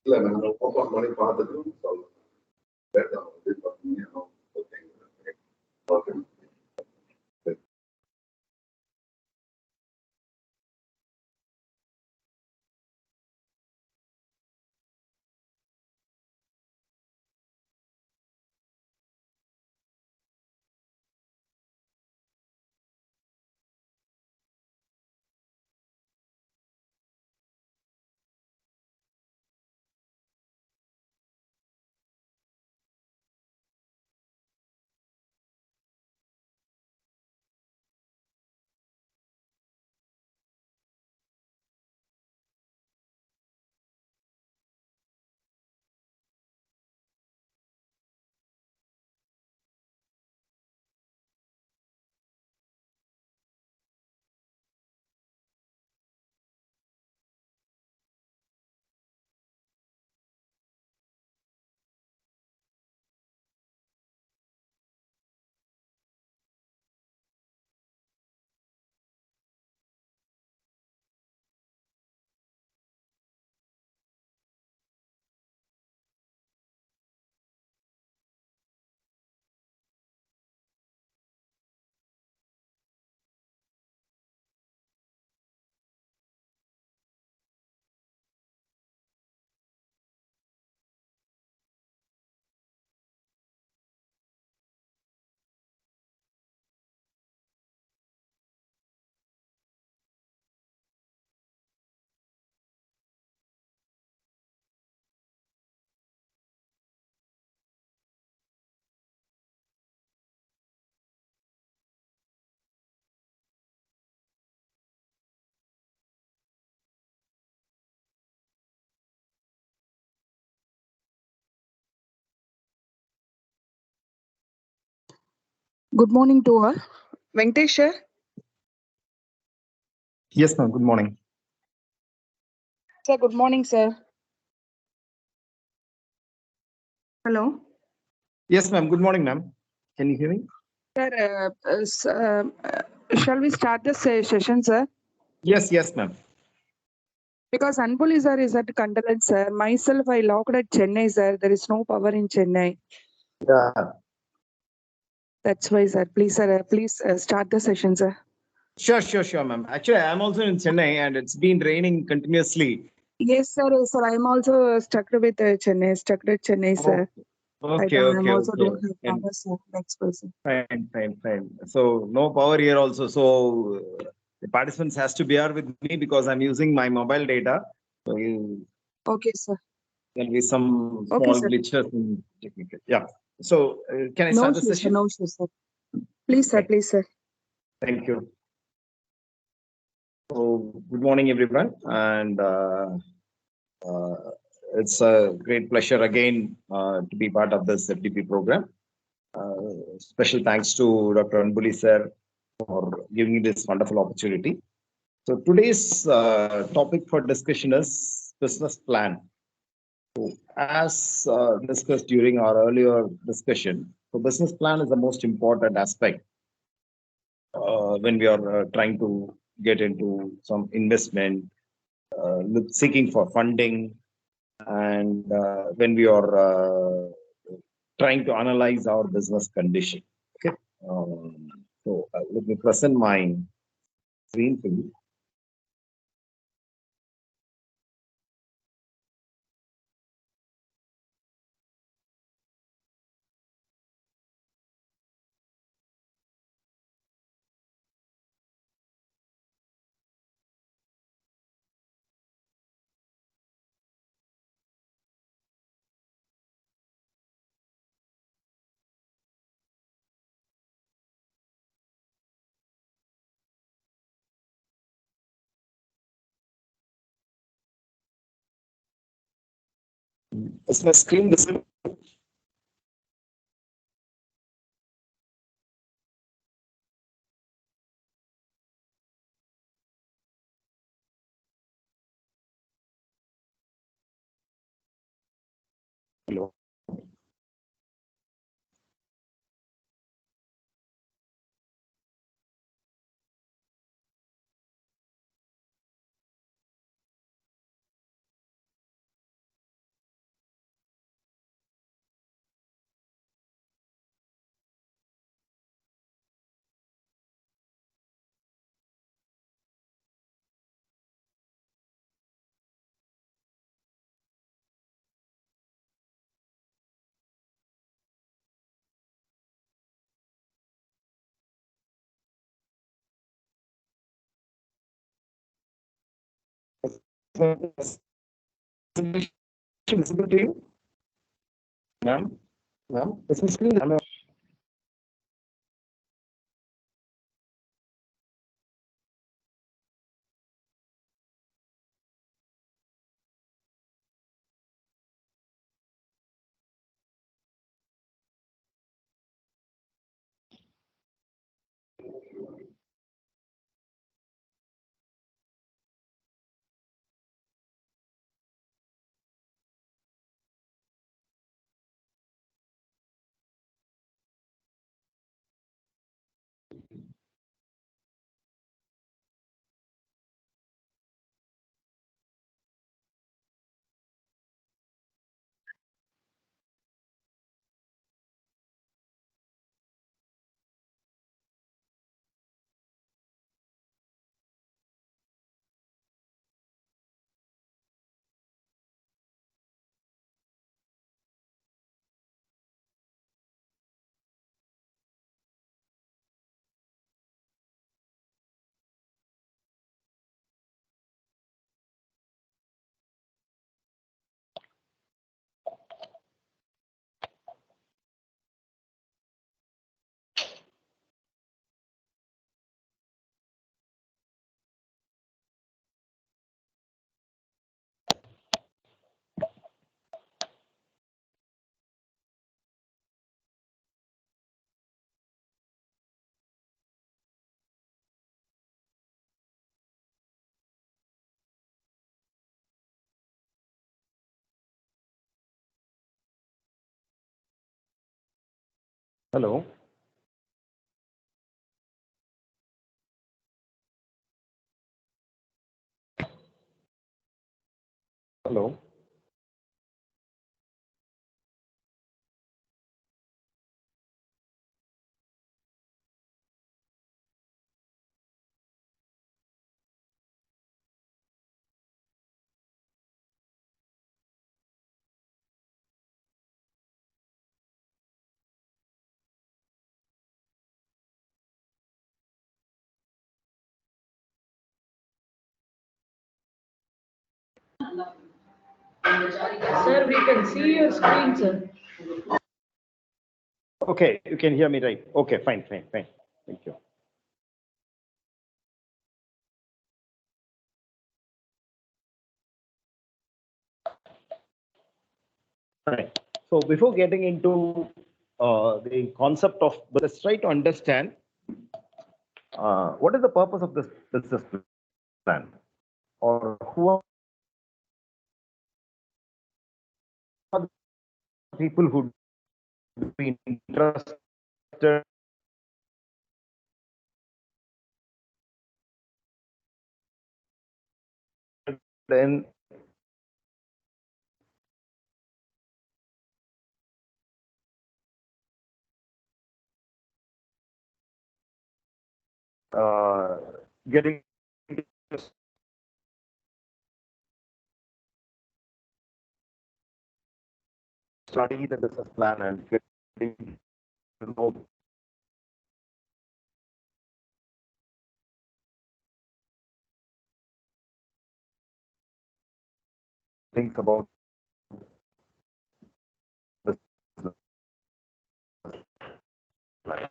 இல்ல நான் ஓப்பன் பண்ணி பார்த்துட்டு சொல்றேன். Good morning to all. Venkatesh, sir. Yes, ma'am. Good morning. Sir, good morning, sir. Hello. Yes, ma'am. Good morning, ma'am. Can you hear me? Sir, shall we start the session, sir? Yes, ma'am. Because Anbuli sir is at Kandalat, sir. Myself, I logged at Chennai, sir. There is no power in Chennai. Yeah. That's why, sir. Please, sir, please start the session, sir. Sure, ma'am. Actually, I'm also in Chennai and it's been raining continuously. Yes, sir. I'm also stuck with Chennai. Stuck at Chennai, sir. Okay. I'm also don't have power, sir. Next person. Fine. So no power here also. So the participants has to bear with me because I'm using my mobile data. So Okay, sir. There'll be some small Okay, sir. glitches in technical. Yeah. So can I start the session? No issues, sir. Please, sir. Please, sir. Thank you. So good morning, everyone, and it's a great pleasure again to be part of this FDP program. Special thanks to Dr. Anbuli sir for giving me this wonderful opportunity. So today's topic for discussion is business plan. So as discussed during our earlier discussion, the business plan is the most important aspect when we are trying to get into some investment, seeking for funding, and when we are trying to analyze our business condition. Okay. So let me present my screen for you. Is my screen visible? Hello. presentation visible to you? Ma'am? Ma'am? Is my screen? Hello. Hello. Sir, we can see your screen, sir. Okay, you can hear me, right? Okay, fine. Thank you. Right. So before getting into the concept of, let's try to understand what is the purpose of this business plan, or who are the people who be interested in getting to study the business plan and getting to know things about the business plan.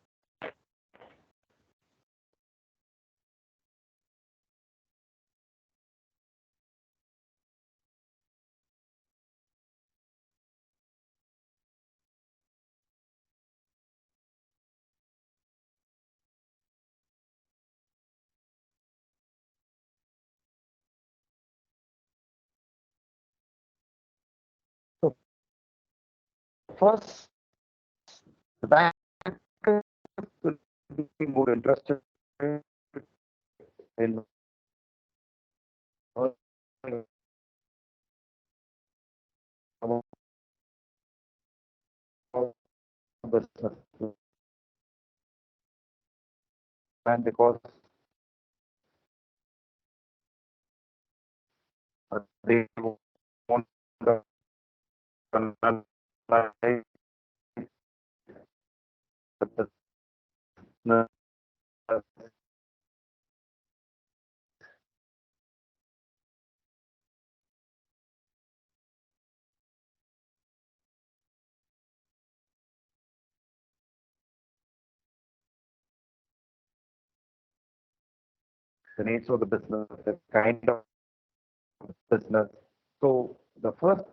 So first, the bank will be more interested in learning about business plan because they want to analyze the business the nature of the business, the kind of business. So the first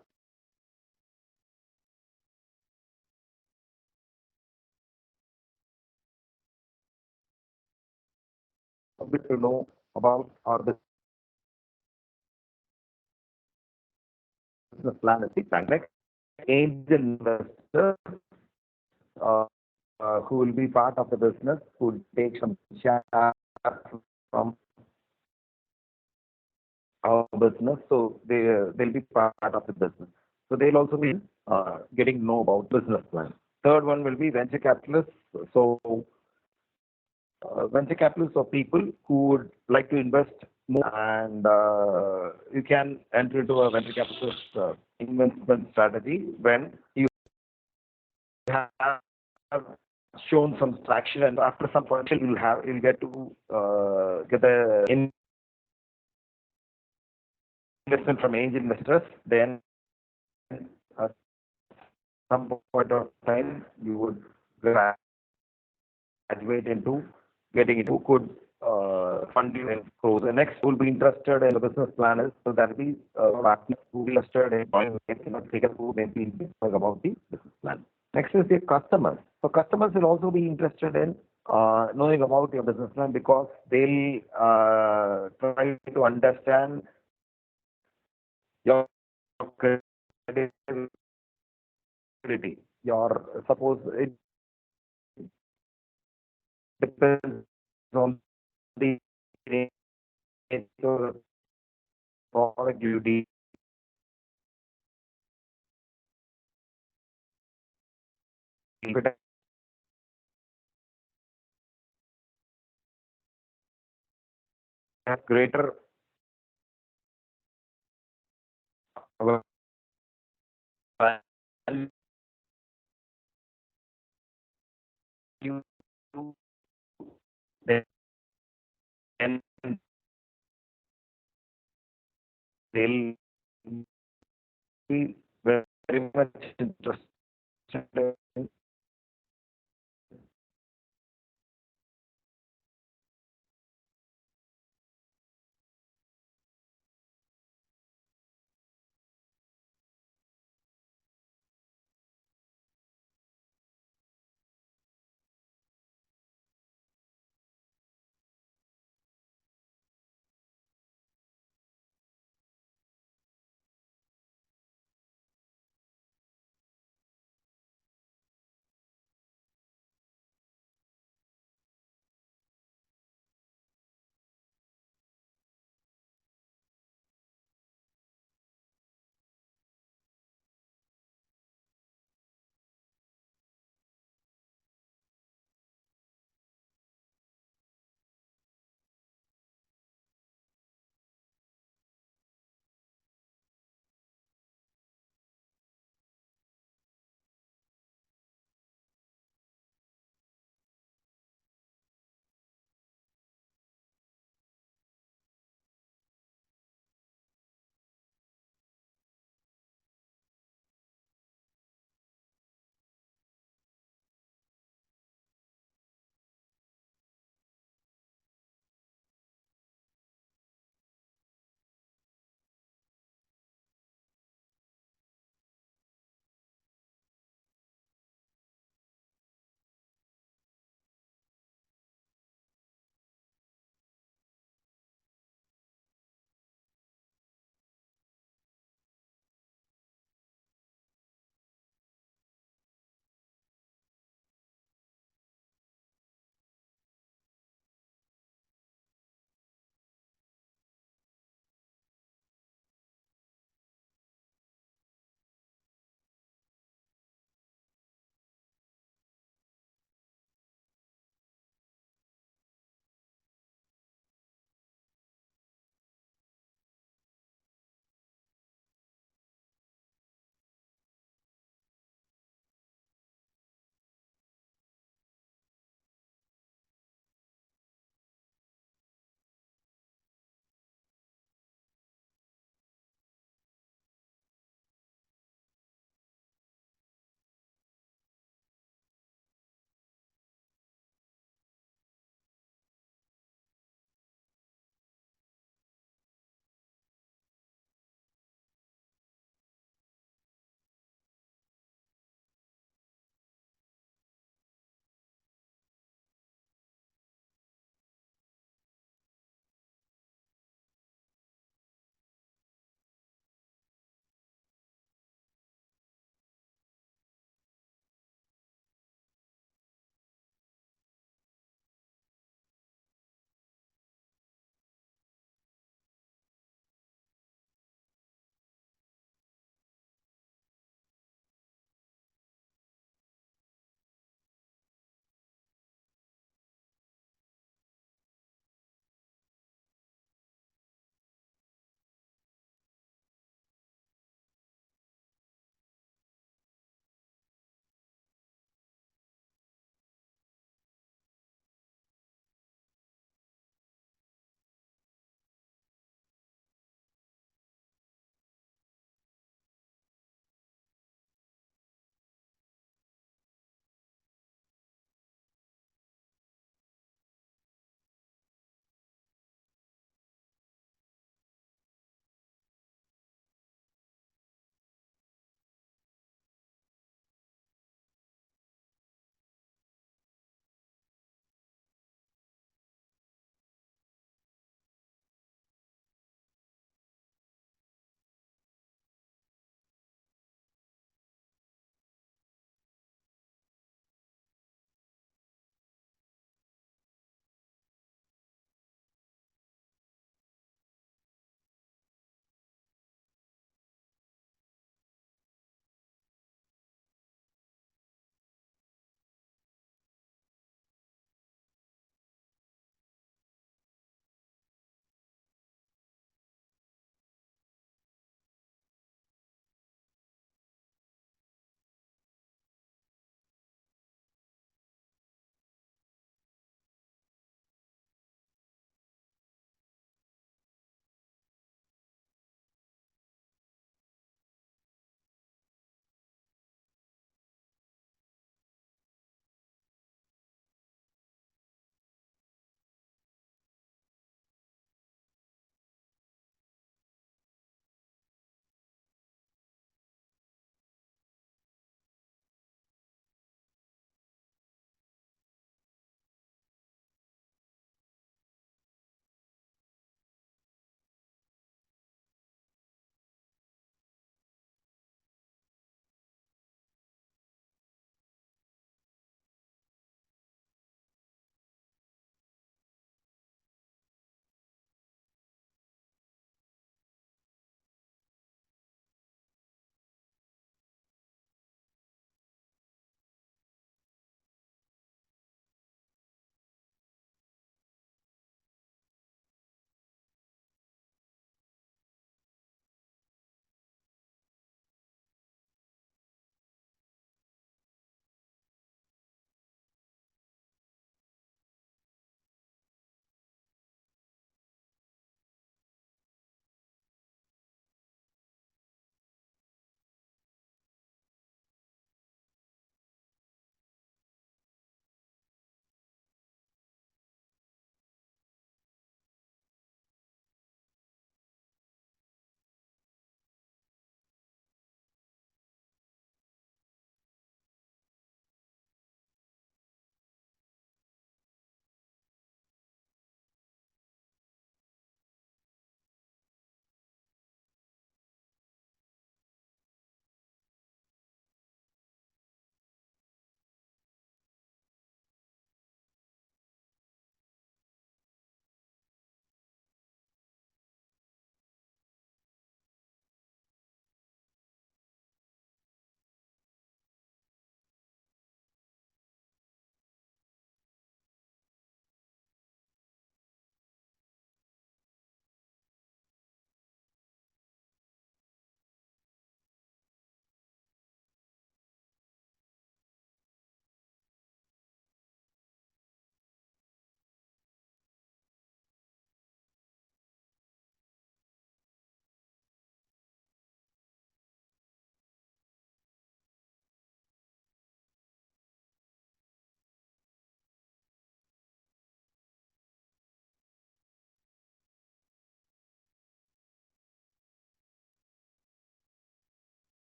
bit to know about our business plan is the next angel investors uh, who will be part of the business, who will take some share from our business. So they'll be part of the business. So they'll also be getting know about business plan. Third one will be venture capitalists. So venture capitalists are people who would like to invest more, and you can enter into a venture capitalist investment strategy when you have shown some traction, and after some point you'll get to get the investment from angel investors. Then at some point of time you would graduate into getting into could fund you and grow. The next will be interested in the business plan is, so that will be partners who will be interested in figure who may be about the business plan. Next is the customers. So customers will also be interested in knowing about your business plan, because they'll try to understand your credibility. Your suppose it depends on the nature of the product you deal with, have greater value, then they'll be very much interested in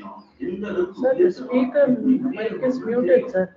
Sir, the speaker mic is muted, sir.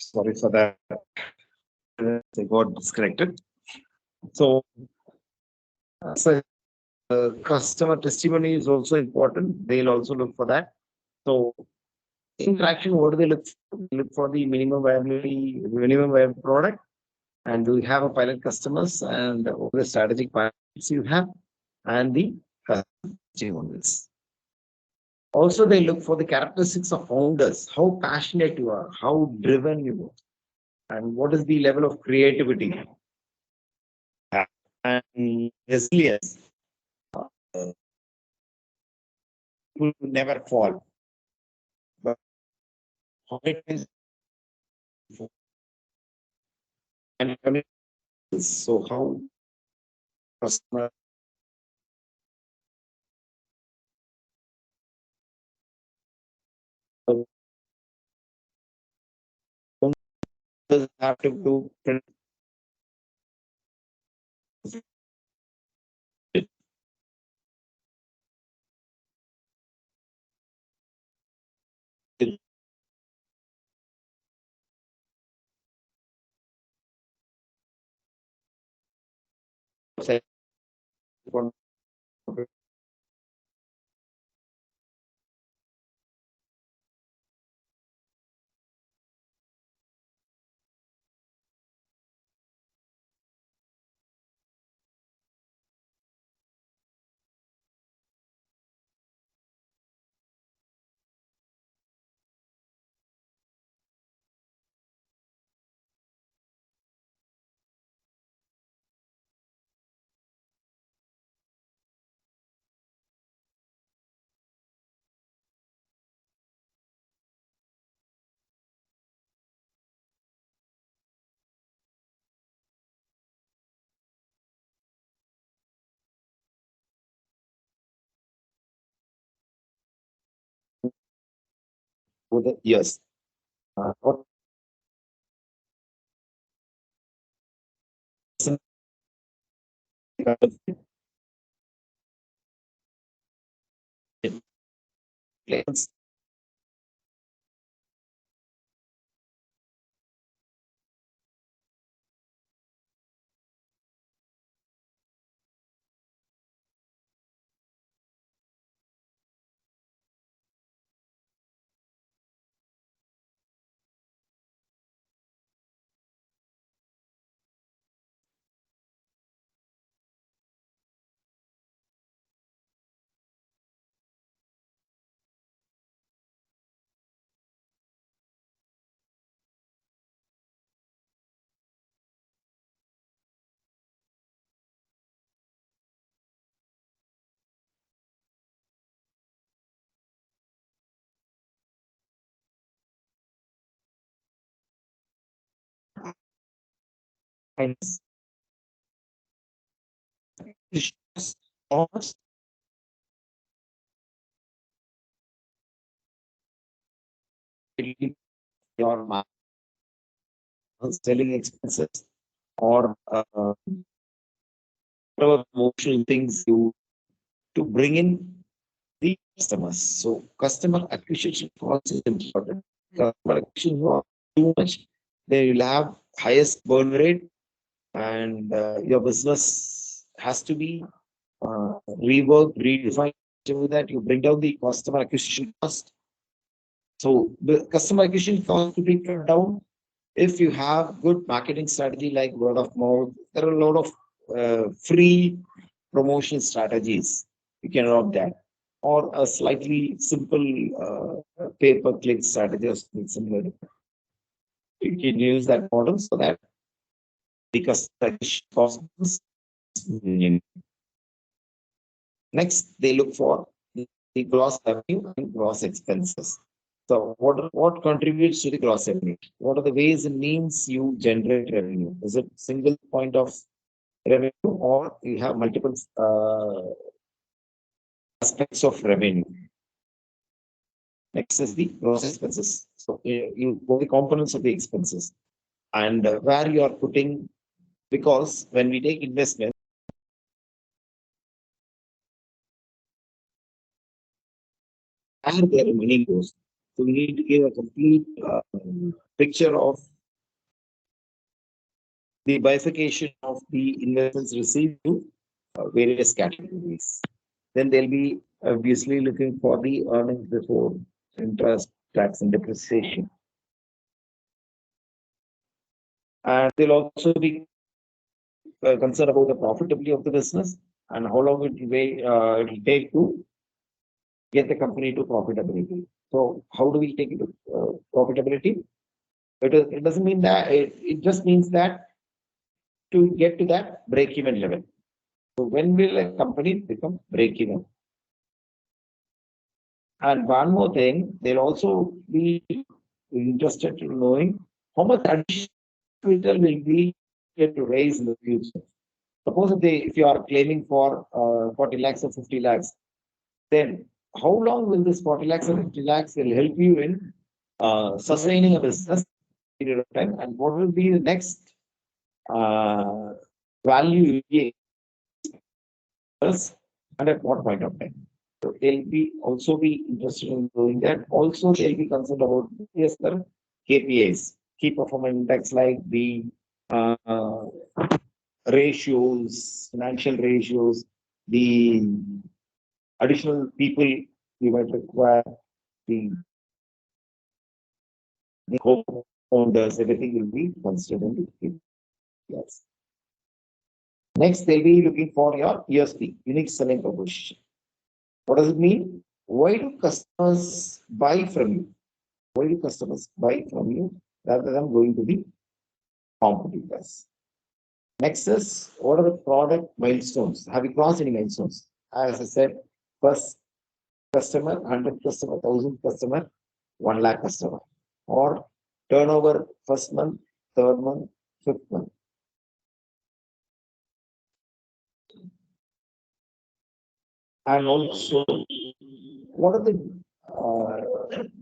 Sorry for that. I got disconnected. So, customer testimony is also important. They'll also look for that. So, interaction, what do they look for? They look for the minimum viability, minimum viable product. And do you have a pilot customers and what are the strategic partnerships you have and the customer on this. Also, they look for the characteristics of founders, how passionate you are, how driven you are, and what is the level of creativity and resilience. Will never fall. But how it is and commitment. So how customer does have to do over the years. What plans and issues or your selling expenses or whatever promotional things you to bring in the customers. So customer acquisition cost is important. Customer acquisition cost too much, they will have highest burn rate, and your business has to be reworked, redefined so that you bring down the customer acquisition cost. So the customer acquisition cost to be cut down if you have good marketing strategy like word of mouth. There are a lot of free promotion strategies. You can adopt that, or a slightly simple pay-per-click strategy or something similar. You can use that model so that the customer acquisition cost is minimal. Next, they look for the gross revenue and gross expenses. So what contributes to the gross revenue? What are the ways and means you generate revenue? Is it single point of revenue or you have multiple aspects of revenue? Next is the gross expenses. So you go the components of the expenses and where you are putting, because when we take investment, where their money goes. So we need to give a complete picture of the bifurcation of the investments received to various categories. Then they'll be obviously looking for the earnings before interest, tax, and depreciation. And they'll also be concerned about the profitability of the business and how long it will take to get the company to profitability. So how do we take it to profitability? It doesn't mean that, it just means that to get to that break-even level. So when will a company become break-even? And one more thing, they'll also be interested in knowing how much additional capital will be get to raise in the future. Suppose if you are claiming for 40 lakhs or 50 lakhs, then how long will this 40 lakhs or 50 lakhs will help you in sustaining a business period of time, and what will be the next value and at what point of time? So they'll be also be interested in doing that. Also, they'll be concerned about the KPIs, key performance index, like the ratios, financial ratios, the additional people you might require, the co-founders, everything will be considered in the KPIs. Next, they'll be looking for your USP, unique selling proposition. What does it mean? Why do customers buy from you? Why do customers buy from you rather than going to the competitors? Next is, what are the product milestones? Have you crossed any milestones? As I said, first customer, 100 customer, 1,000 customer, 1 lakh customer. Or turnover first month, third month, fifth month. And also, what are the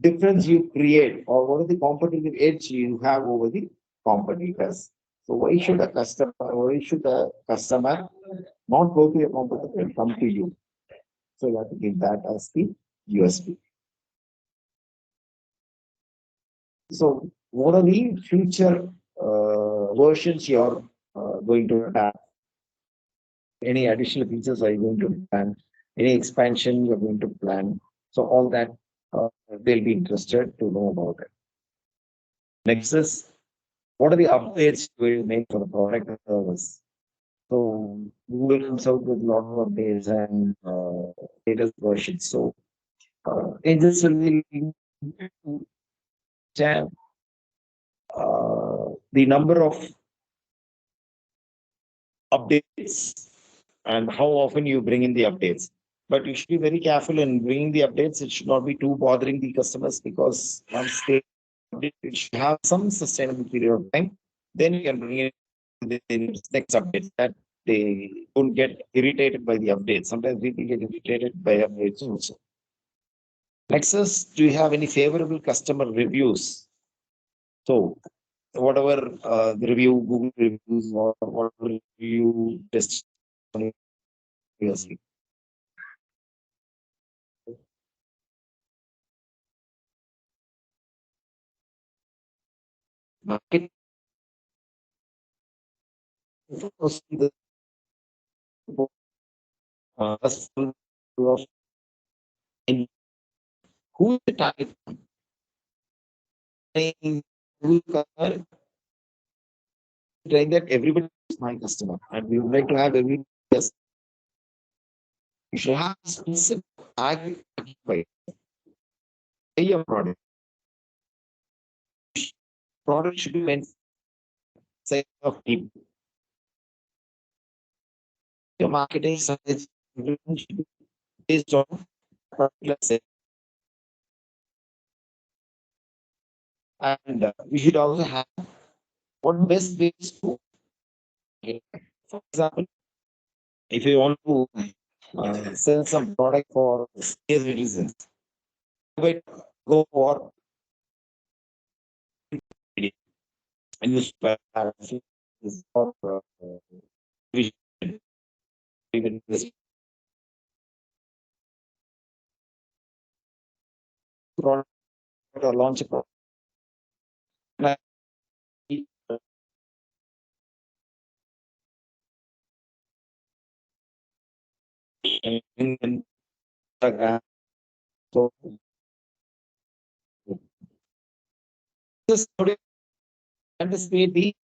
difference you create, or what are the competitive edge you have over the competitors? So why should a customer not go to a competitor and come to you? So you have to give that as the USP. So what are the future versions you are going to adapt? Any additional features are you going to plan? Any expansion you're going to plan? So all that they'll be interested to know about it. Next is, what are the updates you will make for the product or service? So Google comes out with a lot of updates and latest versions. So agents will be the number of updates and how often you bring in the updates. But you should be very careful in bringing the updates. It should not be too bothering the customers, because once they update, it should have some sustainable period of time. Then you can bring in the next updates, that they don't get irritated by the updates. Sometimes people get irritated by updates also. Next is, do you have any favorable customer reviews? So whatever the review, Google reviews, or whatever review test previously. Market the in who is the target? Who trying that everybody is my customer, and we would like to have every yes. You should have specific target by your product. Product should be meant set of people. Your marketing strategy should be based on particular set. And we should also have what best ways to, for example, if you want to sell some product for senior citizens, go for and use for product or launch a product. in Instagram. So this today anticipate the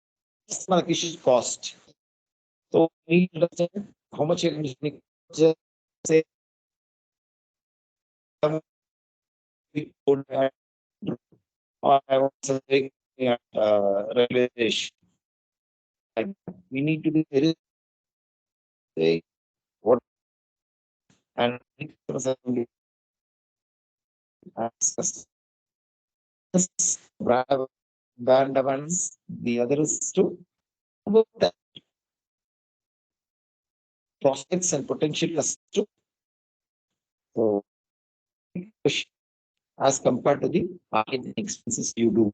customer acquisition cost. So we need to understand how much you're going to just say we would have, or I was saying at railway station. Like, we need to be very say what and access brand brand awareness. The other is to about the prospects and potential customers. So as compared to the marketing expenses you do.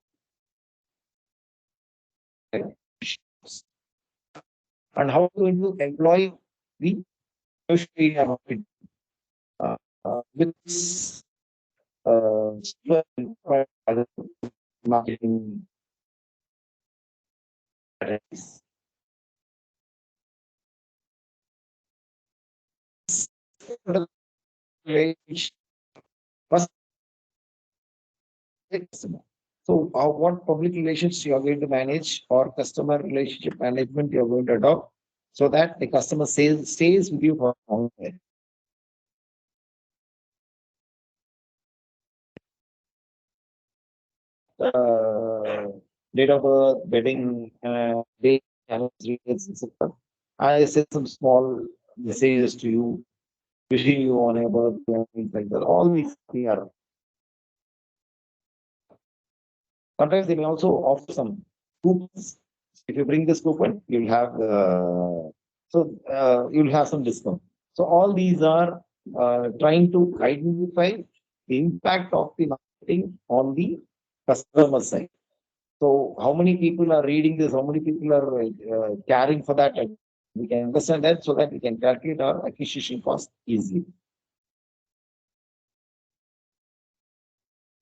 And how do you employ the social media marketing with other marketing strategies? First, so, what public relations you are going to manage or customer relationship management you are going to adopt so that the customer stays with you for a long time. Date of birth, wedding, date, anniversary, etc. I send some small messages to you, wishing you on your birthday and things like that. All these are. Sometimes they may also offer some coupons. If you bring this coupon, you'll have you'll have some discount. So all these are trying to identify the impact of the marketing on the customer side. So how many people are reading this? How many people are caring for that? And we can understand that so that we can calculate our acquisition cost easily.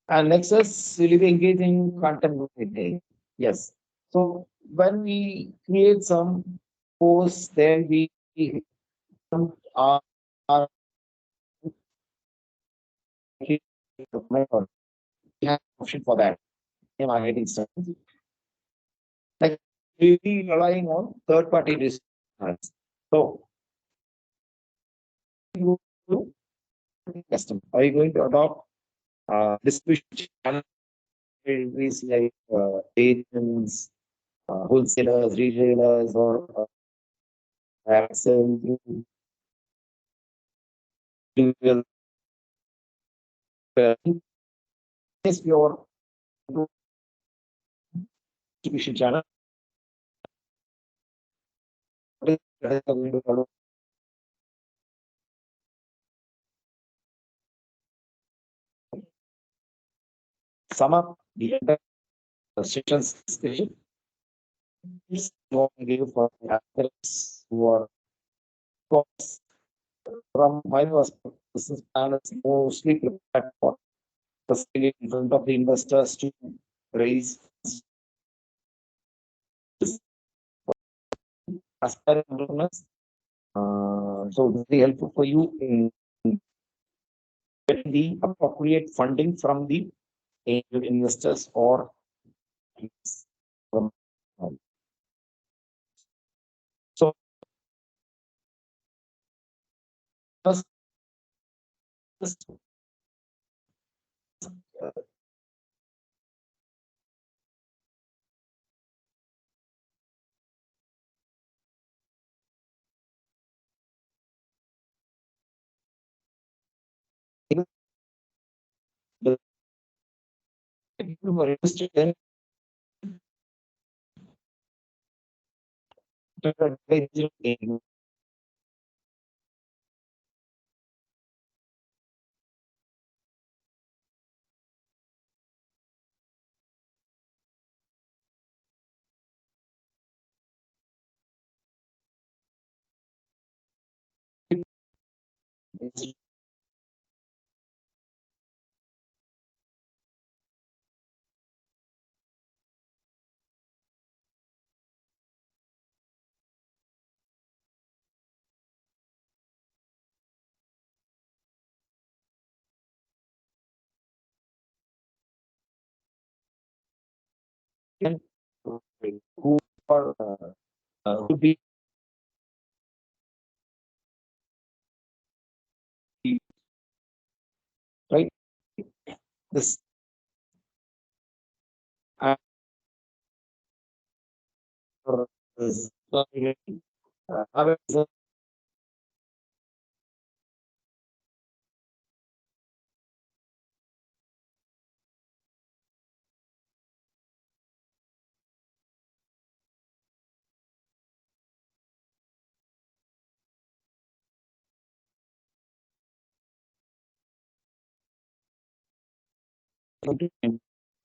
And next is will you be engaging content marketing? Yes. So when we create some posts, then we are we have option for that. Marketing strategy. Like really relying on third party distributors. So you do custom. Are you going to adopt distribution channels like agents, wholesalers, retailers, or individual is your distribution channel? Sum up the entire session's discussion. This one give for the athletes who are from my perspective, business plan is mostly prepared for the in front of the investors to raise aspirant entrepreneurs. So this is helpful for you in getting the appropriate funding from the angel investors or from so first the people who are interested in who are who be right this this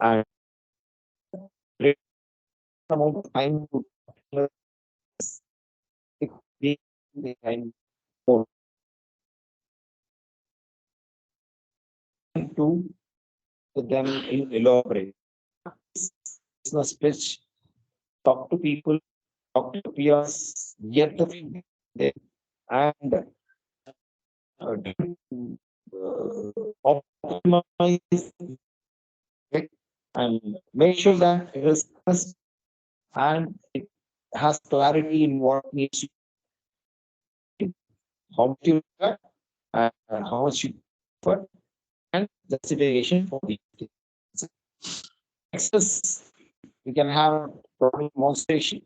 and great amount of time to be behind more to them in elaborate business pitch, talk to people, talk to peers, get the feedback, and optimize it and make sure that it is crisp and it has clarity in what needs to be, how much you got, and how much you put, and justification for the access. We can have a problem demonstration.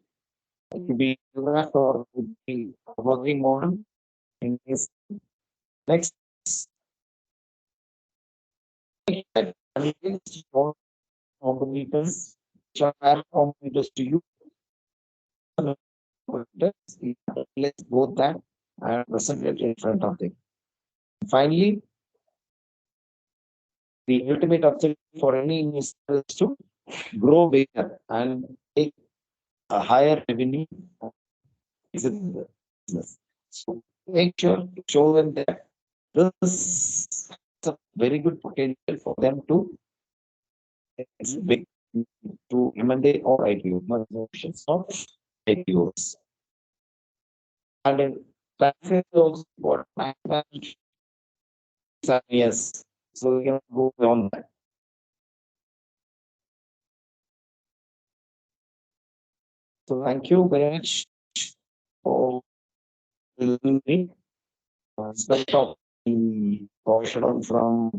It could be photograph or it could be a working model. In this next, competitors, competitors to you. Let's both that and present it in front of them. Finally, the ultimate objective for any investor is to grow bigger and take a higher revenue in the business. So make sure to show them that this is a very good potential for them to it's big to M&A or IPO, not options, not IPOs. And then that is also what yes. So we can go beyond that. So thank you very much for listening to me. Start off the caution from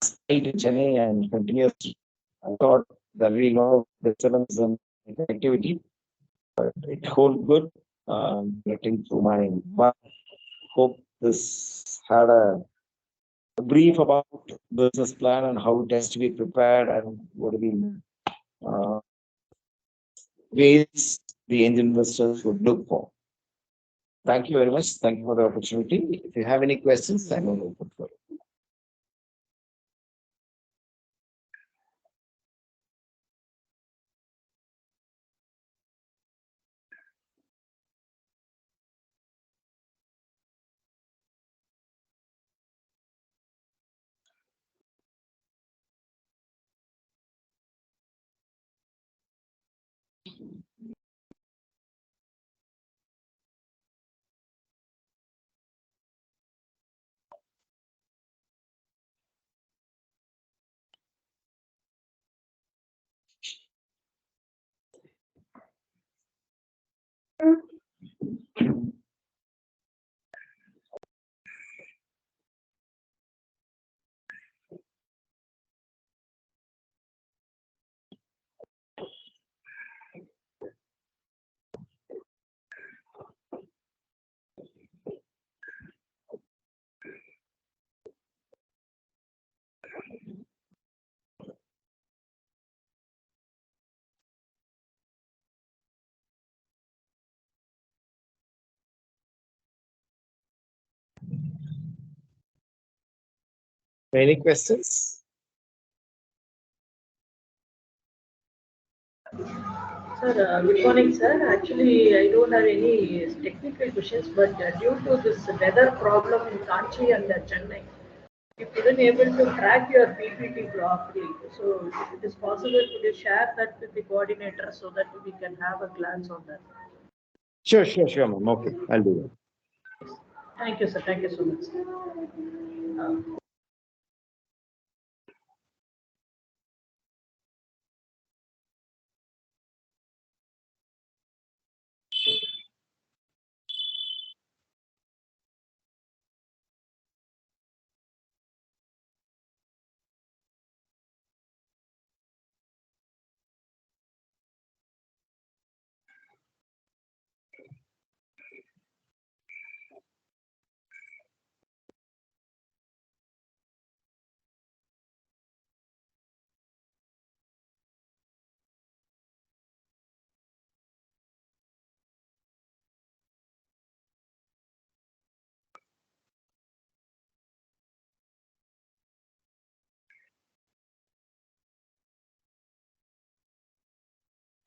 state in Chennai and continues. I thought that we know the disturbance and activity, but it hold good. Getting through my work. Hope this had a brief about business plan and how it has to be prepared and what are the ways the angel investors would look for. Thank you very much. Thank you for the opportunity. If you have any questions, I'm open for it. Any questions? Sir, good morning, sir. Actually, I don't have any technical questions, but due to this weather problem in Kanchi and Chennai, we couldn't able to track your PPT properly. So, if it is possible, could you share that with the coordinator so that we can have a glance on that? Sure, ma'am. Okay, I'll do that. Thank you, sir. Thank you so much, sir.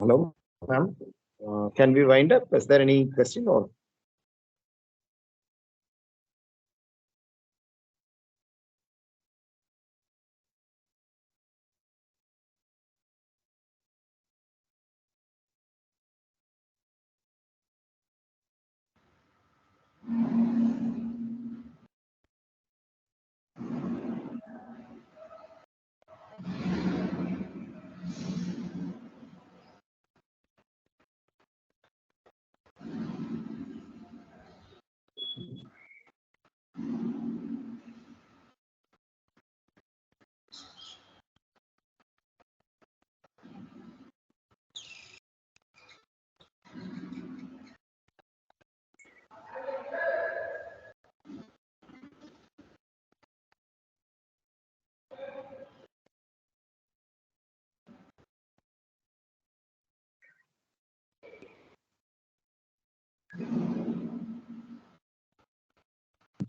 Hello, ma'am. Can we wind up? Is there any question or?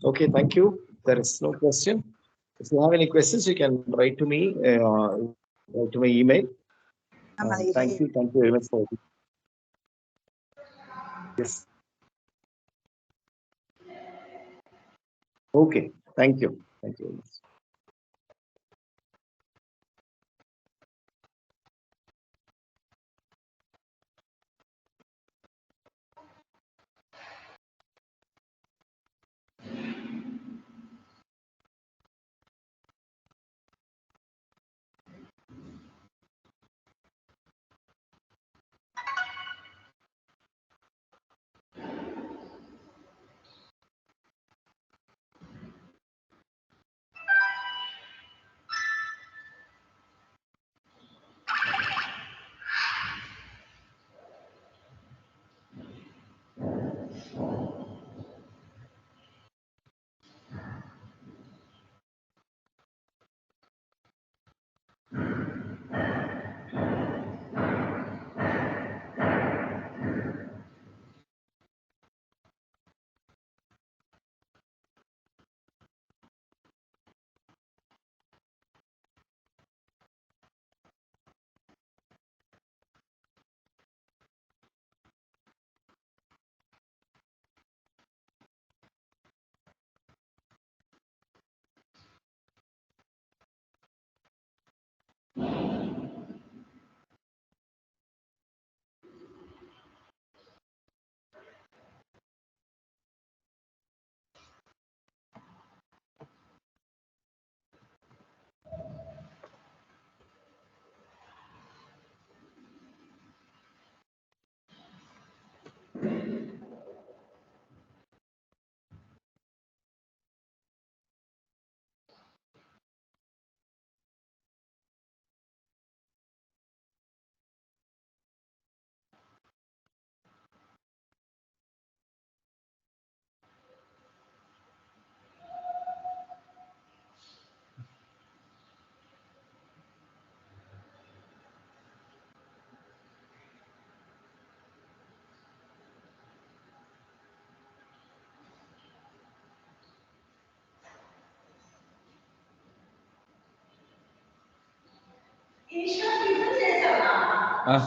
Okay, thank you. There is no question. If you have any questions, you can write to me, write to my email. Thank you very much for it. Yes. Okay, thank you. Thank you very much.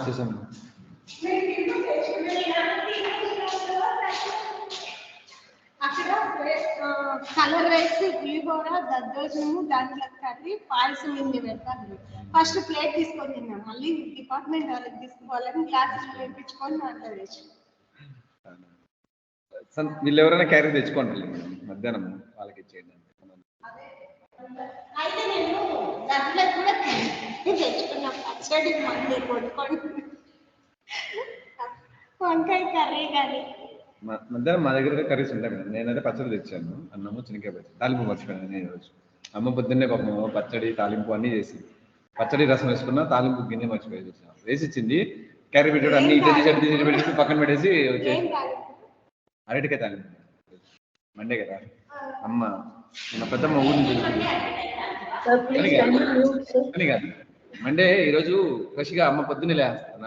చేసాము. అక్కడ colour వేసి పులిహోర దద్దోజనము దాంట్లో curry పాయసం ఇన్ని పెడతారు. First plate తీసుకొని తిన్నాం, మళ్ళీ department వాళ్ళకి తీసుకోవాలని క్లాసులు వేయించుకొని మాట్లాడేసి వీళ్ళు ఎవరైనా క్యారీ తెచ్చుకోండి మధ్యాహ్నం వాళ్ళకి ఇచ్చేయండి. అయితే నేను దాంట్లో కూడా తెచ్చుకున్నాం పచ్చడి మంది కొనుక్కొని వంకాయ కర్రీ కానీ మధ్యాహ్నం మా దగ్గర కర్రీస్ ఉంటాయి మేడం. నేనైతే పచ్చడి తెచ్చాను, అన్నము చిన్నకాయ పచ్చడి, తాలింపు మర్చిపోయాను నేను ఈరోజు. అమ్మ పొద్దున్నే పాపం పచ్చడి తాలింపు అన్నీ చేసింది. పచ్చడి రసం వేసుకున్నా, తాలింపు గిన్నె మర్చిపోయి వేసి ఇచ్చింది. క్యారీ పెట్టాడు, అన్ని ఇద్దరు పెట్టేసి పక్కన పెట్టేసి వచ్చేసి అరటికాయ తాలింపు. మండే కదా అమ్మ, మన పెద్దమ్మ ఊరి నుంచి అని కాదు. మండే ఈరోజు ఫ్రెష్గా అమ్మ పొద్దున్నే లేస్తాను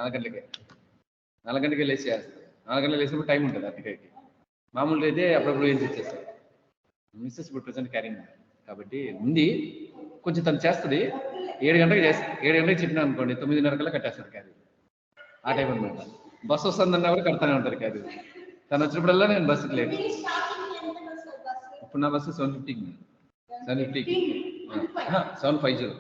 4 గంటలకే లేచి చేస్తాను. 4 గంటలకు లేచినప్పుడు టైం ఉంటుంది అరటికాయకి. మామూలుగా అయితే అప్పుడప్పుడు వేసి ఇచ్చేస్తాను. మిస్సెస్ ఇప్పుడు ప్రజెంట్ క్యారింగ్ కాబట్టి ఉంది కొంచెం, తను చేస్తుంది. 7 గంటలకు చెప్పినా అనుకోండి 9:30 కల్లా కట్టేస్తారు క్యారీ. ఆ టైం అనమాట. బస్సు వస్తుందన్నా కూడా కడతానే ఉంటారు క్యారీ. తను వచ్చినప్పుడల్లా నేను బస్సుకి లేట్. ఇప్పుడు నా bus 7:50 7:50 7:50.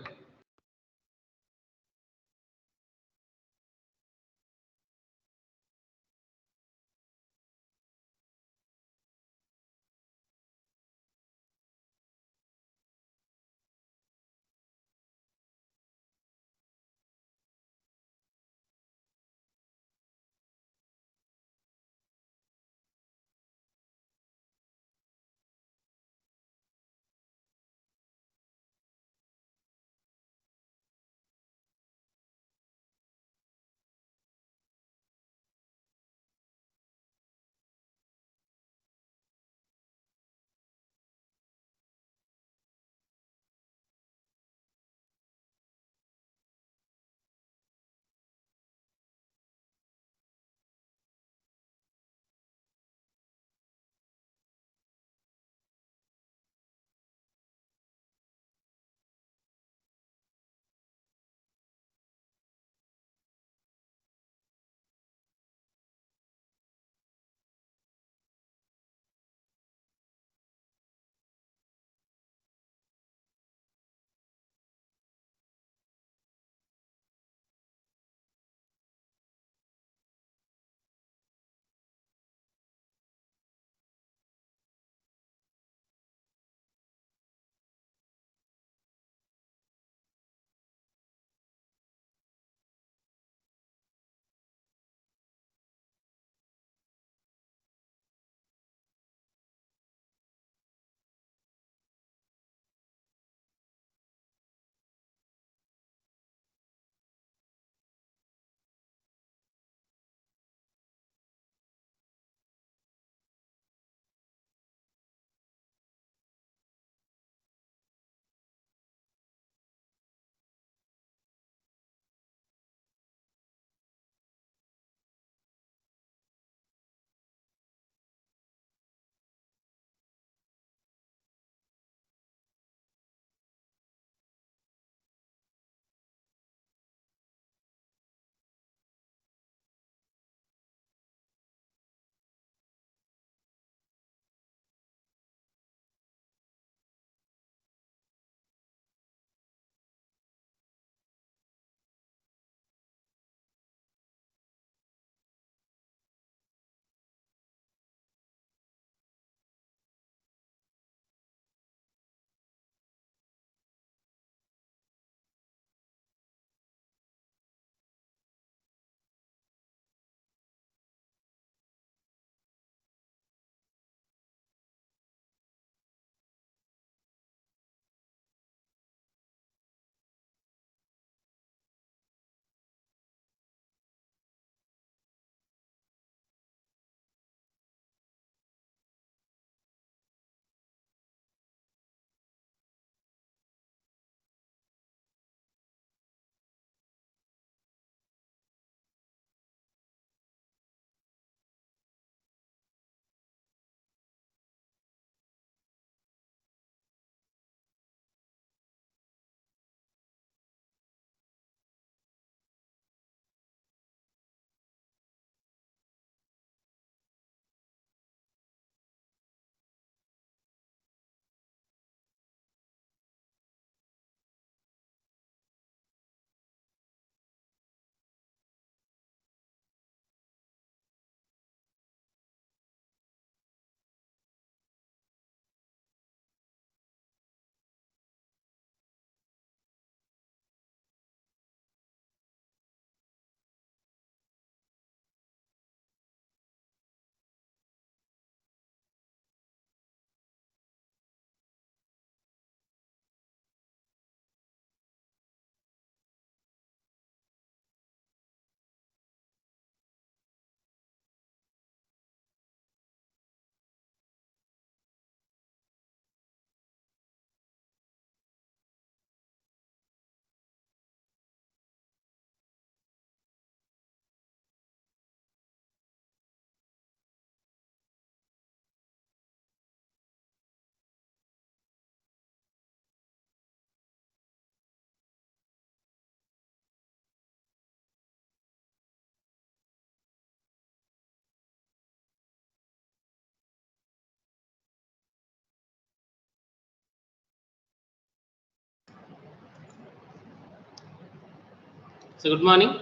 So good morning.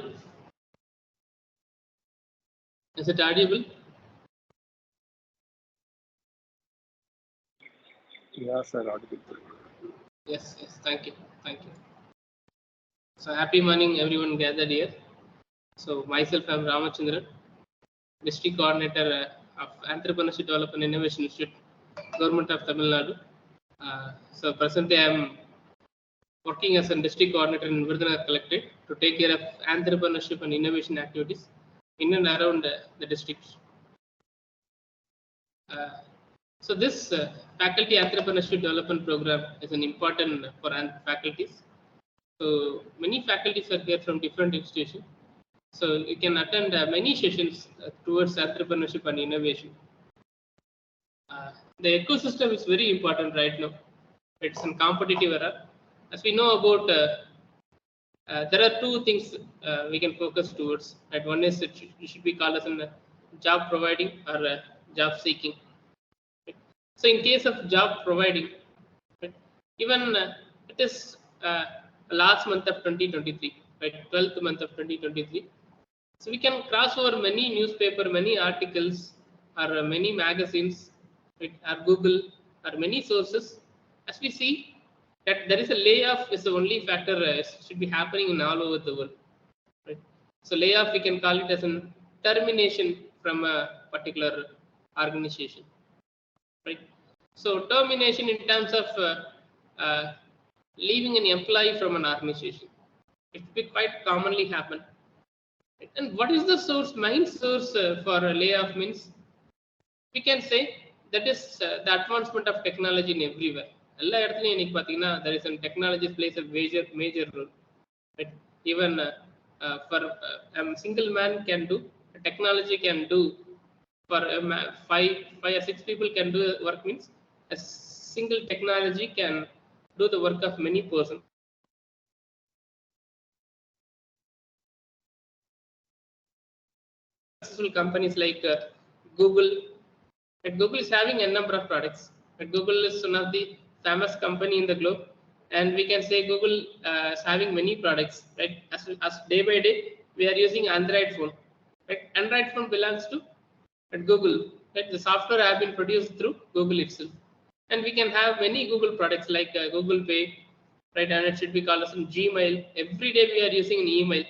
Is it audible? Yeah, sir, audible. Yes, thank you. So happy morning everyone gathered here. So myself, I am Ramachandran, District Coordinator of Entrepreneurship Development Innovation Institute, Government of Tamil Nadu. So presently I am working as a District Coordinator in Virudhunagar Collectorate to take care of entrepreneurship and innovation activities in and around the district. So this faculty entrepreneurship development program is an important for faculties. So many faculties are here from different institutions. So you can attend many sessions towards entrepreneurship and innovation. The ecosystem is very important right now. It's in competitive era. As we know about, there are two things we can focus towards. Right? One is it should be called as a job providing or job seeking. Right? So in case of job providing, right, even it is last month of 2023, right, 12th month of 2023. So we can cross over many newspaper, many articles, or many magazines, right, or Google, or many sources. As we see that there is a layoff is the only factor should be happening in all over the world. Right? So layoff, we can call it as a termination from a particular organization. Right? So termination in terms of leaving an employee from an organization, it will quite commonly happen. And what is the source? Main source for a layoff means we can say that is the advancement of technology in everywhere. எல்லா இடத்துலயும் இன்னைக்கு பாத்தீங்கன்னா there is a technology plays a major role. Right? Even for a single man can do, technology can do. For five or six people can do work means a single technology can do the work of many persons. Successful companies like Google. Google is having a number of products. Google is one of the famous company in the globe, and we can say Google is having many products. Right? As day by day, we are using Android phone. Right? Android phone belongs to Google. Right? The software have been produced through Google itself, and we can have many Google products like Google Pay, right? And it should be called as Gmail. Every day we are using an email,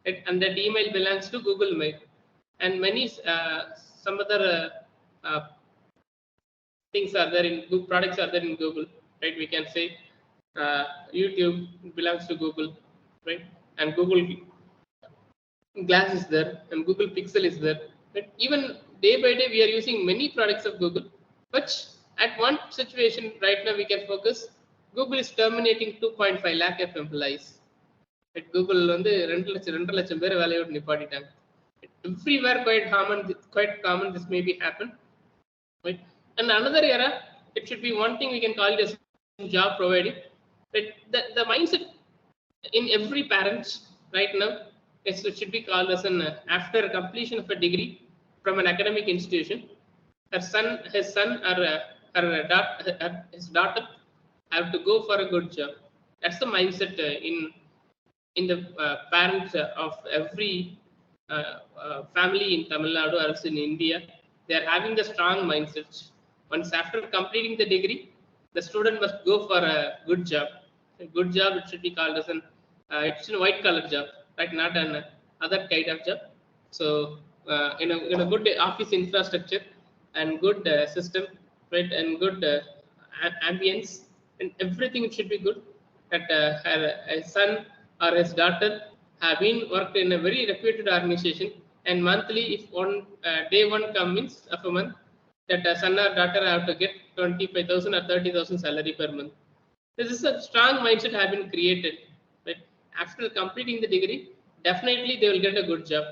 right? And that email belongs to Google Mail, and many some other things are there in Google, products are there in Google, right? We can say YouTube belongs to Google, right? And Google Glass is there, and Google Pixel is there. Right? Even day by day, we are using many products of Google, but at one situation right now we can focus. Google is terminating 2.5 lakh of employees. Right? Google வந்து 2 லட்சம் பேர் வேலையோடு நிப்பாட்டிட்டாங்க. Everywhere quite common this may be happen. Right? And another era, it should be one thing we can call it as job providing. Right? The mindset in every parent right now, it should be called as an after completion of a degree from an academic institution, his son or his daughter have to go for a good job. That's the mindset in the parents of every family in Tamil Nadu or else in India. They are having the strong mindset. Once after completing the degree, the student must go for a good job. A good job, it should be called as an it's a white collar job, right? Not an other kind of job. So in a good office infrastructure and good system, right, and good ambience and everything, it should be good. That her son or his daughter have been worked in a very reputed organization, and monthly, if one day one comes of a month, that son or daughter have to get 25,000 or 30,000 salary per month. This is a strong mindset have been created. Right? After completing the degree, definitely they will get a good job.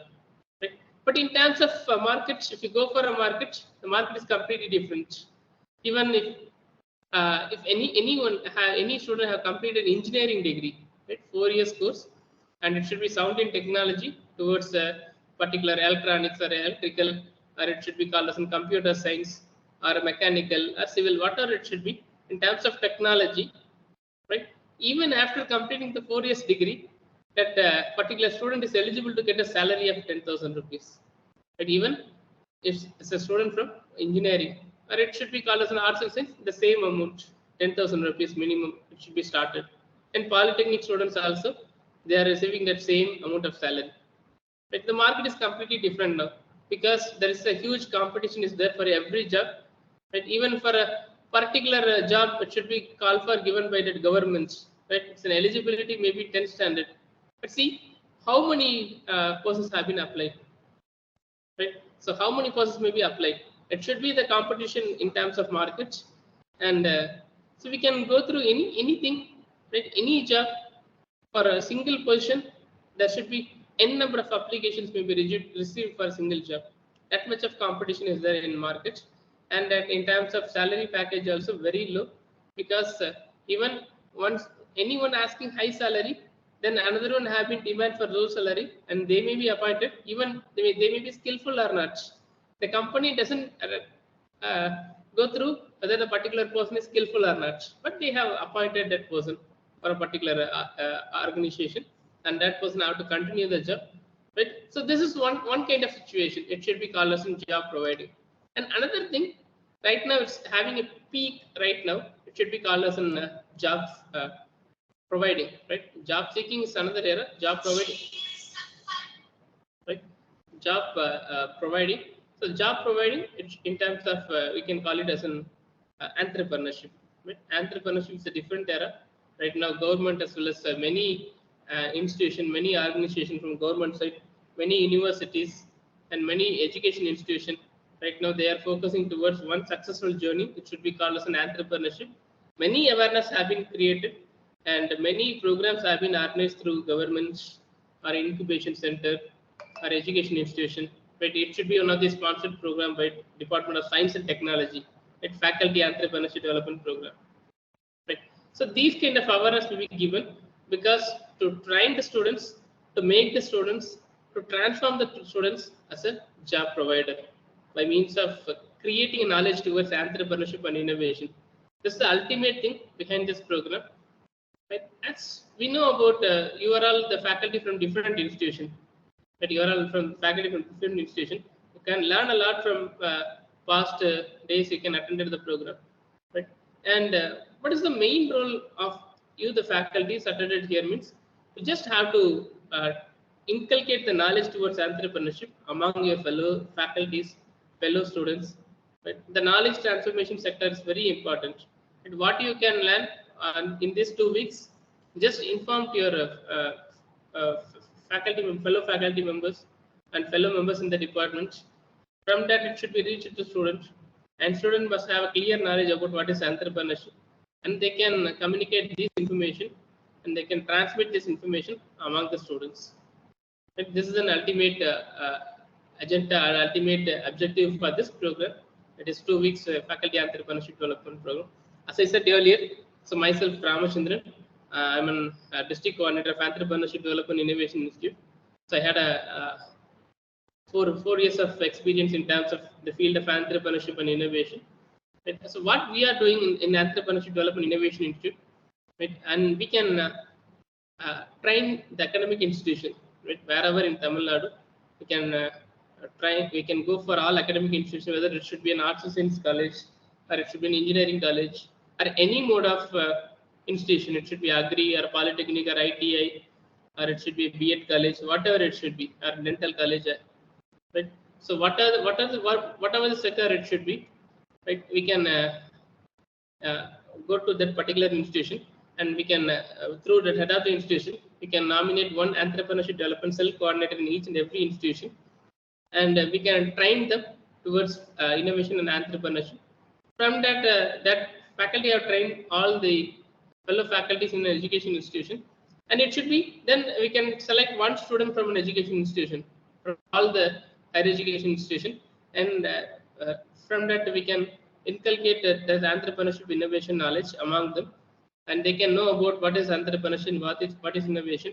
Right? But in terms of markets, if you go for a market, the market is completely different. Even if any student have completed engineering degree, right, 4 years course, and it should be sound in technology towards a particular electronics or electrical, or it should be called as in computer science or mechanical or civil, whatever it should be in terms of technology, right? Even after completing the 4 years degree, that particular student is eligible to get a salary of 10,000 rupees. But even if it's a student from engineering, or it should be called as an arts and science, the same amount, 10,000 rupees minimum, it should be started. And polytechnic students also, they are receiving that same amount of salary. But the market is completely different now, because there is a huge competition is there for every job. Right? Even for a particular job, it should be called for given by the governments. Right? It's an eligibility maybe 10 standard. But see how many courses have been applied. Right? So how many courses may be applied? It should be the competition in terms of markets, and so we can go through anything, right? Any job for a single position, there should be n number of applications may be received for a single job. That much of competition is there in markets, and that in terms of salary package also very low, because even once anyone asking high salary, then another one have been demand for low salary, and they may be appointed. Even they may be skillful or not. The company doesn't go through whether the particular person is skillful or not, but they have appointed that person for a particular organization, and that person have to continue the job. Right? So this is one kind of situation. It should be called as in job providing. And another thing, right now it's having a peak right now. It should be called as in jobs providing. Right? Job seeking is another era. Job providing. Right? Job providing. So job providing, in terms of we can call it as an entrepreneurship. Right? Entrepreneurship is a different era. Right now, government as well as many institutions, many organizations from government side, many universities and many education institutions. Right now, they are focusing towards one successful journey. It should be called as an entrepreneurship. Many awareness have been created, and many programs have been organized through governments or incubation center or education institution. Right? It should be one of the sponsored program by Department of Science and Technology, at Faculty Entrepreneurship Development Program. Right? So these kind of awareness will be given, because to train the students, to make the students, to transform the students as a job provider by means of creating a knowledge towards entrepreneurship and innovation. This is the ultimate thing behind this program. Right? As we know about, you are all the faculty from different institutions. Right? You are all from faculty from different institutions. You can learn a lot from past days you can attend the program. Right? And what is the main role of you, the faculties attended here means you just have to inculcate the knowledge towards entrepreneurship among your fellow faculties, fellow students. Right? The knowledge transformation sector is very important. And what you can learn in these 2 weeks, just inform to your fellow faculty members and fellow members in the department. From that, it should be reached to students, and students must have a clear knowledge about what is entrepreneurship, and they can communicate this information, and they can transmit this information among the students. And this is an ultimate agenda or ultimate objective for this program. It is 2 weeks faculty entrepreneurship development program. As I said earlier, so myself, Ramachandran, I'm a district coordinator of Entrepreneurship Development Innovation Institute. So I had a 4 years of experience in terms of the field of entrepreneurship and innovation. Right? So what we are doing in Entrepreneurship Development Innovation Institute, right? And we can train the academic institution, right? Wherever in Tamil Nadu, we can we can go for all academic institutions, whether it should be an arts and science college, or it should be an engineering college, or any mode of institution. It should be agri or polytechnic or ITI, or it should be a B.Ed college, whatever it should be, or dental college. Right? So whatever the sector it should be, right? We can go to that particular institution, and we can through the head of the institution, we can nominate one entrepreneurship development cell coordinator in each and every institution, and we can train them towards innovation and entrepreneurship. From that, that faculty have trained all the fellow faculties in an education institution, and it should be then we can select one student from an education institution from all the higher education institution, and from that we can inculcate the entrepreneurship innovation knowledge among them, and they can know about what is entrepreneurship, what is innovation.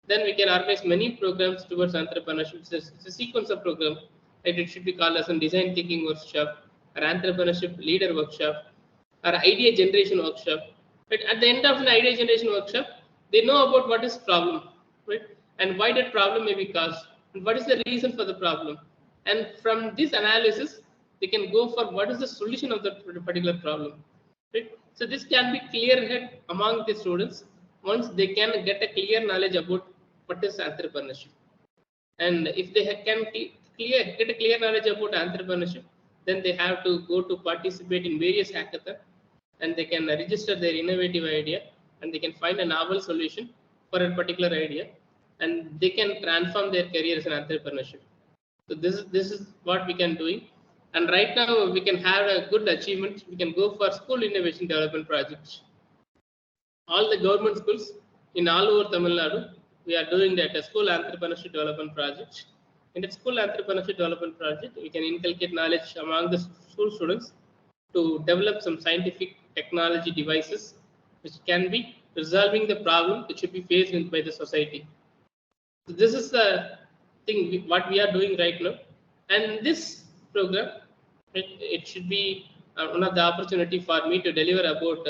Then we can organize many programs towards entrepreneurship. It's a sequence of program. Right? It should be called as a design thinking workshop, or entrepreneurship leader workshop, or idea generation workshop. But at the end of an idea generation workshop, they know about what is problem. right? And why that problem may be caused, and what is the reason for the problem. And from this analysis, they can go for what is the solution of that particular problem, right? So this can be clear-head among the students once they can get a clear knowledge about what is entrepreneurship. And if they get a clear knowledge about entrepreneurship, then they have to go to participate in various hackathons, and they can register their innovative idea, and they can find a novel solution for a particular idea, and they can transform their careers in entrepreneurship. So this is what we can do. And right now we can have a good achievement. We can go for school innovation development projects. All the government schools in all over Tamil Nadu, we are doing that a school entrepreneurship development project. In the school entrepreneurship development project, we can inculcate knowledge among the school students to develop some scientific technology devices which can be resolving the problem which should be faced by the society. So this is the thing what we are doing right now. And this program, it should be one of the opportunity for me to deliver about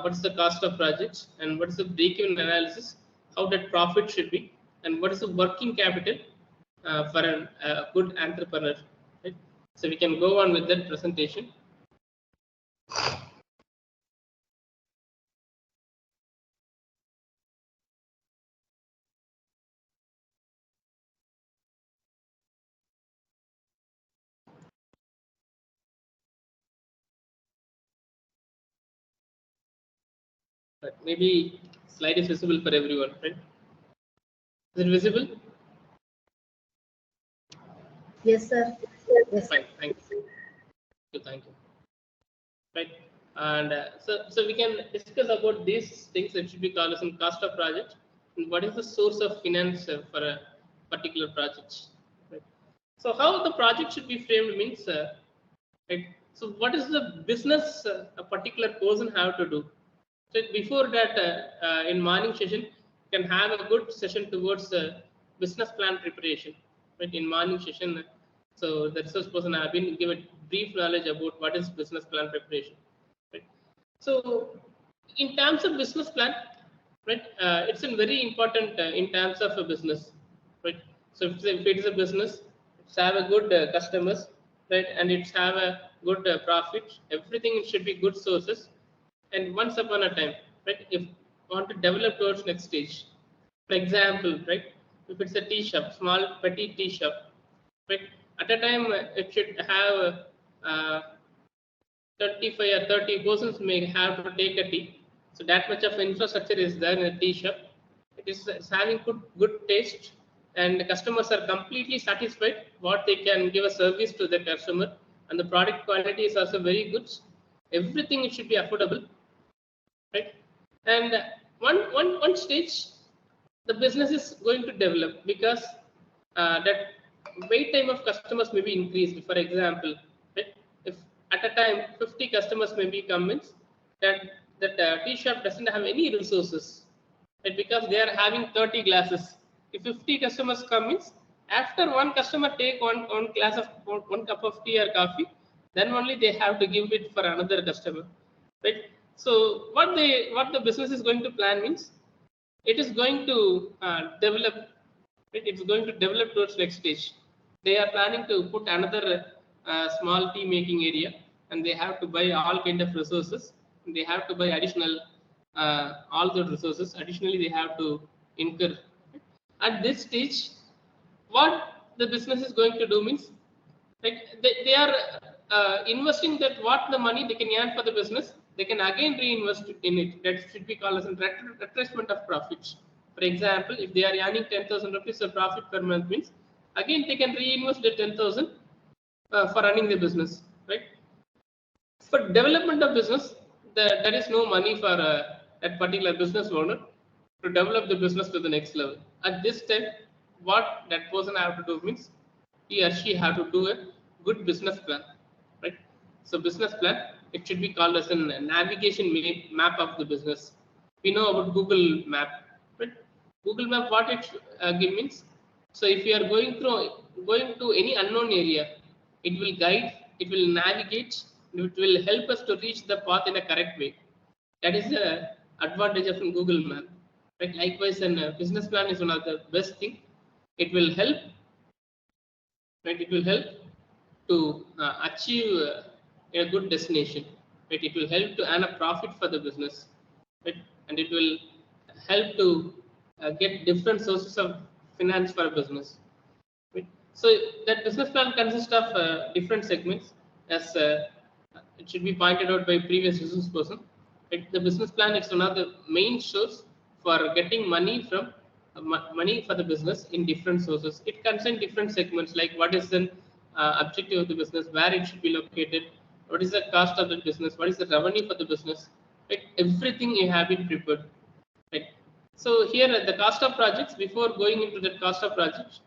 what is the cost of projects and what is the break-even analysis, how that profit should be, and what is the working capital for a good entrepreneur. Right? So we can go on with that presentation. But maybe slide is visible for everyone, right? Is it visible? Yes, sir. Yes. Fine, thank you. Thank you. Right, and so we can discuss about these things that should be called as in cost of project, and what is the source of finance for a particular project. Right. So how the project should be framed means, right? So what is the business a particular person have to do? So before that, in morning session, can have a good session towards business plan preparation. Right, in morning session, so the resource person have been given brief knowledge about what is business plan preparation. Right. So in terms of business plan, right, it's a very important in terms of a business. Right. So if it is a business, it's have a good customers, right, and it's have a good profit. Everything should be good sources. And once upon a time, right, if you want to develop towards next stage, for example, right, if it's a tea shop, small petty tea shop, right, at a time it should have 35 or 30 persons may have to take a tea. So that much of infrastructure is there in a tea shop. It's having good taste, and the customers are completely satisfied what they can give a service to the customer, and the product quality is also very good. Everything it should be affordable. Right, and one stage the business is going to develop because that wait time of customers may be increased. For example, right, if at a time 50 customers may be convinced that tea shop doesn't have any resources, right, because they are having 30 glasses. If 50 customers convince, after one customer take one glass of one cup of tea or coffee, then only they have to give it for another customer, right? So what the business is going to plan means, it is going to develop. It's going to develop towards next stage. They are planning to put another small tea making area, and they have to buy all kind of resources. They have to buy additional all the resources. Additionally, they have to incur. At this stage, what the business is going to do means, like they are investing that what the money they can earn for the business, they can again reinvest in it. That should be called as a retracement of profits. For example, if they are earning 10,000 rupees of profit per month means, again they can reinvest the 10,000 for running the business, right? For development of business, there is no money for that particular business owner to develop the business to the next level. At this time, what that person have to do means, he or she have to do a good business plan, right? So business plan, it should be called as a navigation map of the business. We know about Google Map, right? Google Map, what it give means, so if you are going to any unknown area, it will guide, it will navigate, it will help us to reach the path in a correct way. That is the advantage of Google Map. Right? Likewise, a business plan is one of the best thing. It will help. Right? It will help to achieve a good destination. Right? It will help to earn a profit for the business. Right? And it will help to get different sources of finance for a business. Right? So that business plan consists of different segments, as it should be pointed out by previous business person. Right? The business plan is one of the main source for getting money from money for the business in different sources. It contains different segments like what is the objective of the business, where it should be located, what is the cost of the business, what is the revenue for the business. Right? Everything you have been prepared. Right. So here the cost of projects, before going into the cost of projects,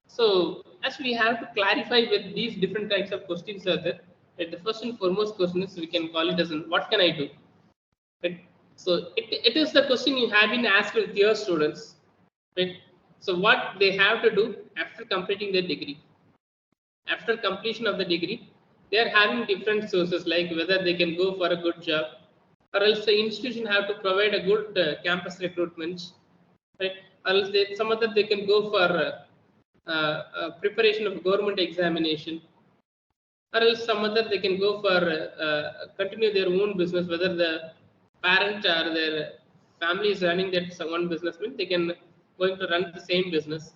so as we have to clarify with these different types of questions are there. Right, the first and foremost question is, we can call it as what can I do? Right. So it is the question you have been asked with your students. Right. So what they have to do after completing their degree. After completion of the degree, they are having different sources like whether they can go for a good job, or else the institution have to provide a good campus recruitment, right? Or else some other they can go for preparation of government examination, or else some other they can go for continue their own business, whether the parent or their family is running that one business, means they can going to run the same business.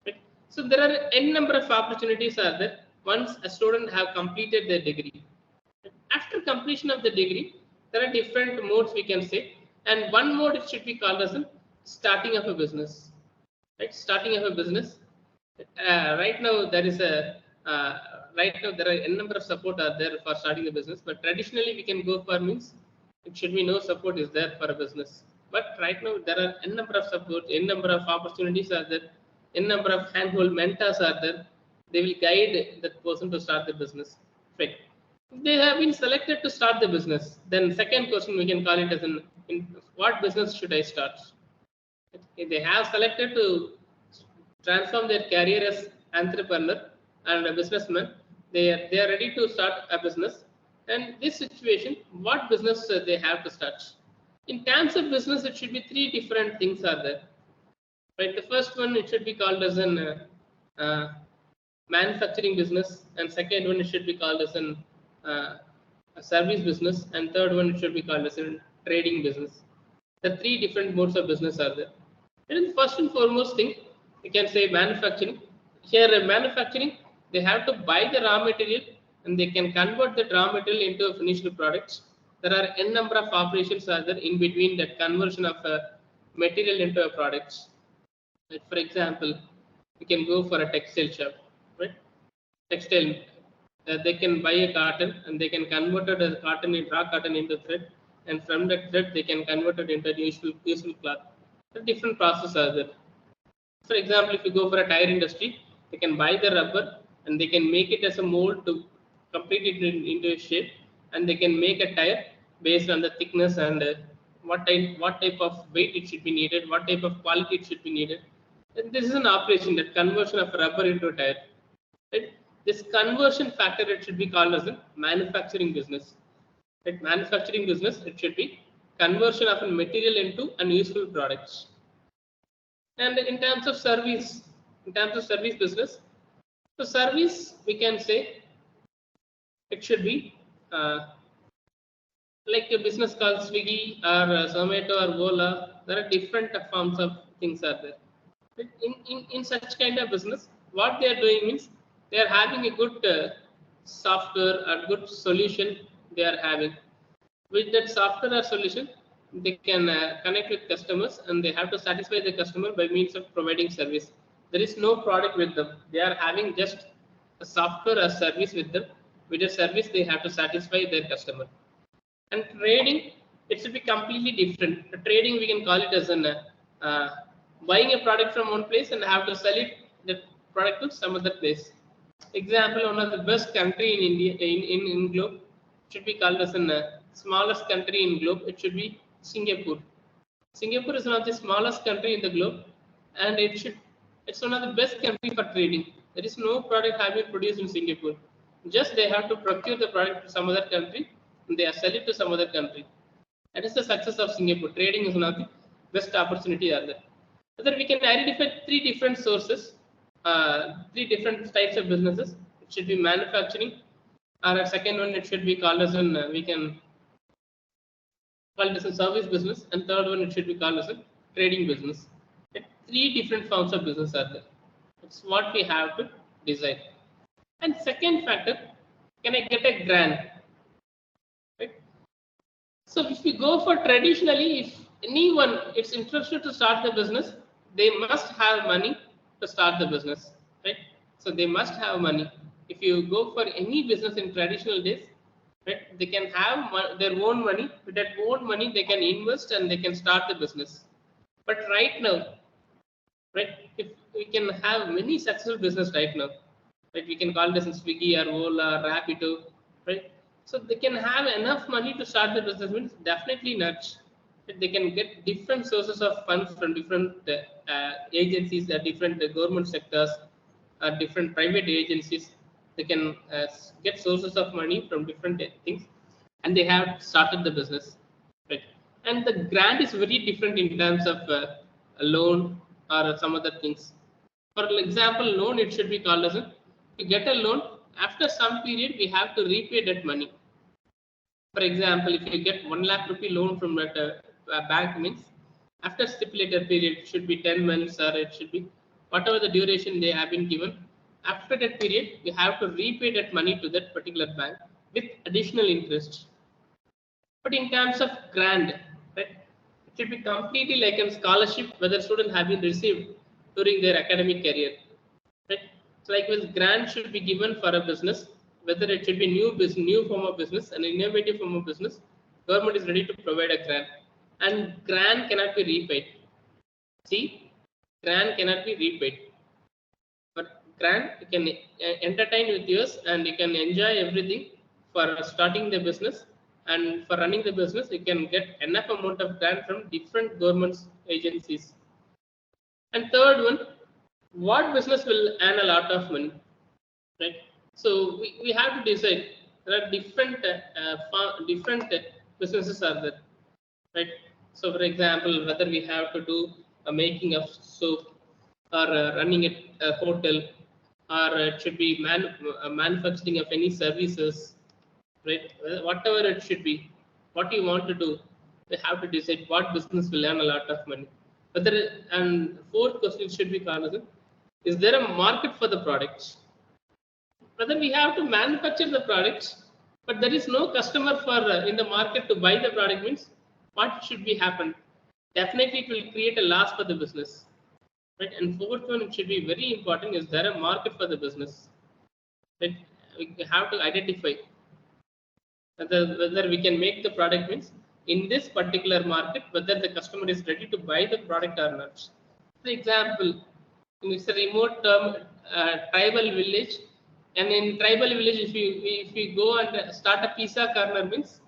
Right? So there are n number of opportunities are there once a student have completed their degree. After completion of the degree, there are different modes we can say, and one mode it should be called as a starting of a business. Right, starting of a business. Right now there is a right now there are n number of support are there for starting the business, but traditionally we can go for means it should be no support is there for a business. But right now there are n number of support, n number of opportunities are there, n number of handhold mentors are there. They will guide that person to start the business. Right. They have been selected to start the business. Then second question we can call it as in what business should I start? If they have selected to transform their career as entrepreneur and a businessman, they are ready to start a business. And this situation, what business they have to start? In terms of business, it should be three different things are there. Right, the first one it should be called as an manufacturing business, and second one it should be called as an a service business, and third one it should be called as a trading business. The three different modes of business are there. And first and foremost thing, you can say manufacturing. Here manufacturing, they have to buy the raw material and they can convert the raw material into finished products. There are n number of operations are there in between that conversion of a material into a products. Like for example, you can go for a textile shop, right? Textile, they can buy a cotton and they can convert it as cotton in raw cotton into thread, and from that thread they can convert it into useful cloth. The different processes are there. For example, if you go for a tire industry, they can buy the rubber and they can make it as a mold to complete it into a shape, and they can make a tire based on the thickness and what type of weight it should be needed, what type of quality it should be needed. And this is an operation, that conversion of rubber into a tire. Right? This conversion factor, it should be called as a manufacturing business. Right? Manufacturing business, it should be conversion of a material into unuseful products. And in terms of service business, so service we can say it should be like a business called Swiggy or Zomato or Ola. There are different forms of things are there. But in such kind of business, what they are doing means they are having a good software or good solution they are having. With that software or solution, they can connect with customers and they have to satisfy the customer by means of providing service. There is no product with them. They are having just a software or service with them. With a service, they have to satisfy their customer. And trading, it should be completely different. The trading, we can call it as an buying a product from one place and have to sell it, the product to some other place. Example, one of the best country in India, in globe, should be called as an smallest country in globe. It should be Singapore. Singapore is one of the smallest country in the globe, and it's one of the best country for trading. There is no product have been produced in Singapore. Just they have to procure the product to some other country and they are sell it to some other country. That is the success of Singapore. Trading is one of the best opportunity are there. Whether we can identify three different sources, three different types of businesses. It should be manufacturing, or a second one it should be called as an we can call it as a service business, and third one it should be called as a trading business. Three different forms of business are there. That's what we have to decide. And second factor, can I get a grant? Right? So if we go for traditionally, if anyone is interested to start the business, they must have money to start the business, right? So they must have money. If you go for any business in traditional days, right, they can have their own money. With that own money, they can invest and they can start the business. But right now, right, if we can have many successful business right now, right, we can call this in Swiggy or Ola, Rapido, right? So they can have enough money to start the business, means definitely not. They can get different sources of funds from different agencies, different government sectors, different private agencies. They can get sources of money from different things, and they have started the business, right? And the grant is very different in terms of a loan or some other things. For example, loan, it should be called as to get a loan. After some period, we have to repay that money. For example, if you get 1 lakh rupee loan from a bank, means after stipulated period, it should be 10 months or it should be whatever the duration they have been given. After that period, you have to repay that money to that particular bank with additional interest. But in terms of grant, right, it should be completely like a scholarship whether students have been received during their academic career. Right? So likewise, grant should be given for a business, whether it should be new business, new form of business, an innovative form of business. Government is ready to provide a grant, and grant cannot be repaid. See, grant cannot be repaid. But grant, you can entertain with yours and you can enjoy everything for starting the business, and for running the business you can get enough amount of grant from different government agencies. And third one, what business will earn a lot of money, right? So we have to decide. There are different businesses are there, right? So for example, whether we have to do a making of soap, or running a hotel, or it should be manufacturing of any services, right? Whatever it should be, what you want to do, we have to decide what business will earn a lot of money. Whether, and fourth question should be called, is there a market for the products? Whether we have to manufacture the products, but there is no customer for in the market to buy the product, means what should be happen? Definitely it will create a loss for the business. Right? And fourth one, it should be very important, is there a market for the business? Right? We have to identify whether we can make the product, means in this particular market, whether the customer is ready to buy the product or not. For example, it's a remote tribal village, and in tribal village, if we go and start a pizza corner, means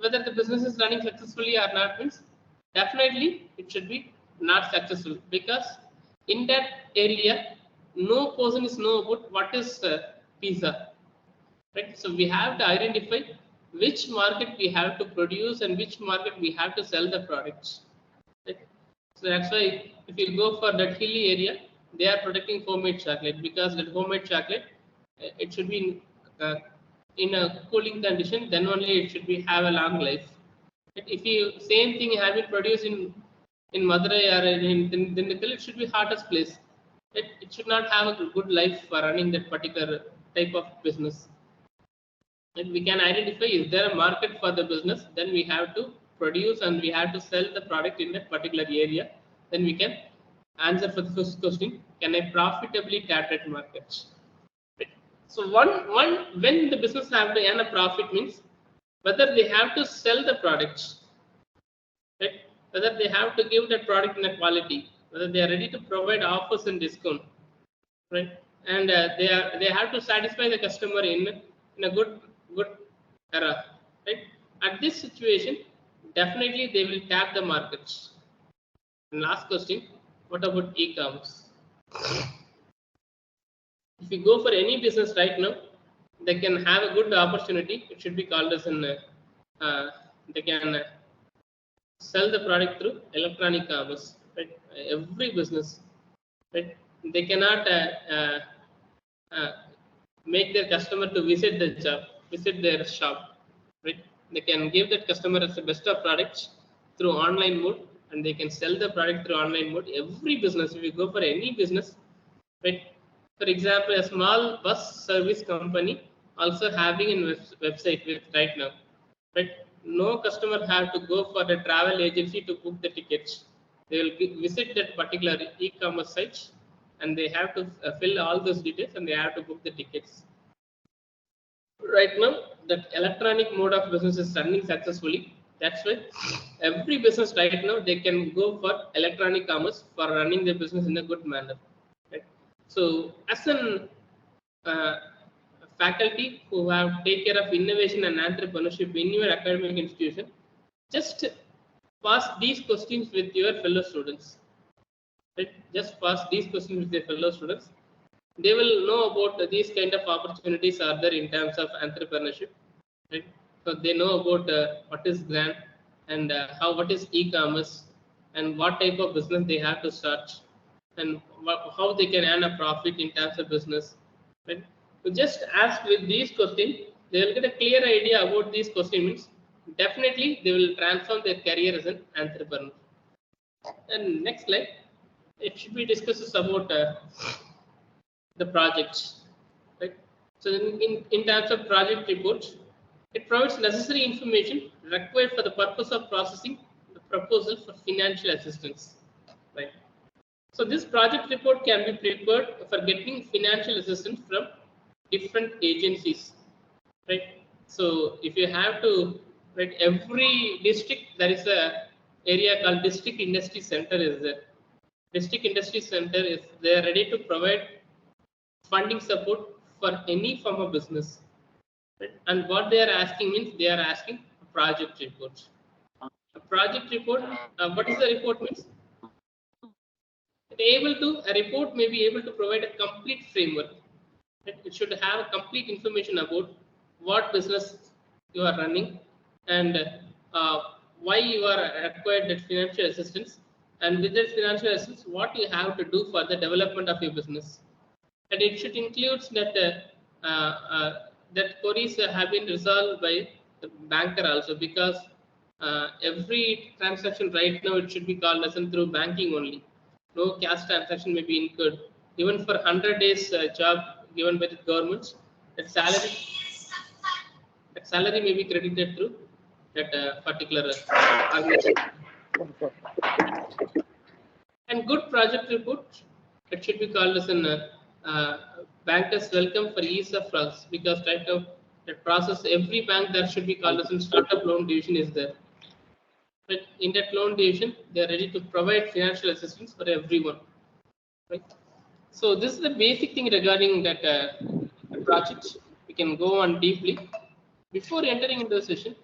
whether the business is running successfully or not, means definitely it should be not successful, because in that area no person is know about what is pizza, right? So we have to identify which market we have to produce and which market we have to sell the products, right? So that's why if you go for that hilly area, they are protecting homemade chocolate, because that homemade chocolate, it should be in a cooling condition, then only it should be have a long life. If you same thing have been produced in Madurai or in Dindigul, it should be hottest place. It should not have a good life for running that particular type of business. And we can identify, is there a market for the business, then we have to produce and we have to sell the product in that particular area. Then we can answer for the first question, can I profitably target markets? So when the business have to earn a profit, means whether they have to sell the products, right? Whether they have to give that product in a quality, whether they are ready to provide offers and discount, right? And they have to satisfy the customer in a good era, right? At this situation, definitely they will tap the markets. And last question, what about e-commerce? If you go for any business right now, they can have a good opportunity. It should be called as an they can sell the product through electronic commerce. Right? Every business, right? They cannot uh, make their customer to visit their shop. Right? They can give that customer as the best of products through online mode, and they can sell the product through online mode. Every business, if you go for any business, right? For example, a small bus service company also having a website with right now, right? No customer have to go for the travel agency to book the tickets. They will visit that particular e-commerce site, and they have to fill all those details, and they have to book the tickets. Right now, that electronic mode of business is running successfully. That's why every business right now, they can go for electronic commerce for running their business in a good manner. Right? So as an uh, faculty who have take care of innovation and entrepreneurship in your academic institution, just pass these questions with your fellow students. Right? Just pass these questions with your fellow students. They will know about these kind of opportunities are there in terms of entrepreneurship. Right? So they know about what is grant and what is e-commerce and what type of business they have to start and how they can earn a profit in terms of business. Right? So just ask with these questions, they will get a clear idea about these questions. Definitely, they will transform their career as an entrepreneur. And next slide, it should be discusses about the projects, right? So in terms of project reports, it provides necessary information required for the purpose of processing the proposal for financial assistance, right? So this project report can be prepared for getting financial assistance from different agencies, right? So if you have to, right, every district there is a area called district industry center is there. District industry center is they are ready to provide funding support for any form of business. Right? And what they are asking means they are asking a project report. A project report, what is the report means? A report may be able to provide a complete framework. Right? It should have complete information about what business you are running and uh, why you are required that financial assistance, and with that financial assistance, what you have to do for the development of your business. And it should include that that queries have been resolved by the banker also, because every transaction right now it should be called as in through banking only. No cash transaction may be incurred. Even for 100 days job given by the governments, that salary may be credited through that particular organization. And good project report, it should be called as an bankers welcome for ease of process, because right now that process every bank there should be called as a startup loan division is there. But in that loan division, they are ready to provide financial assistance for everyone. Right. So this is the basic thing regarding that project. We can go on deeply. Before entering into the session,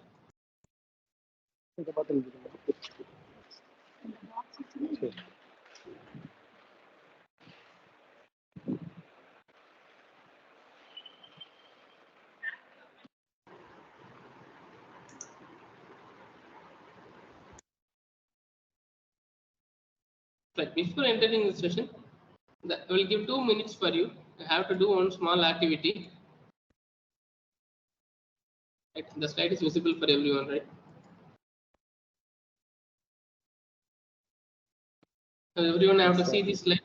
right, before entering the session, I will give 2 minutes for you. You have to do one small activity. Right. The slide is visible for everyone, right? Everyone have to see this slide.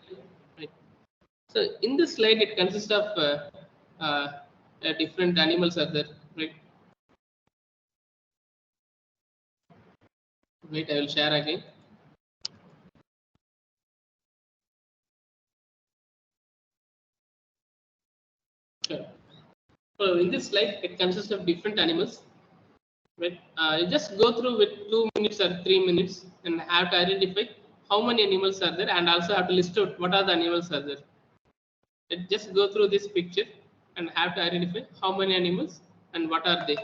Right. So in this slide, it consists of different animals are there, right? Wait, I will share again. Sure. So in this slide, it consists of different animals. Right? You just go through with 2 minutes or 3 minutes and have to identify how many animals are there, and also have to list out what are the animals are there. Just go through this picture and have to identify how many animals and what are they.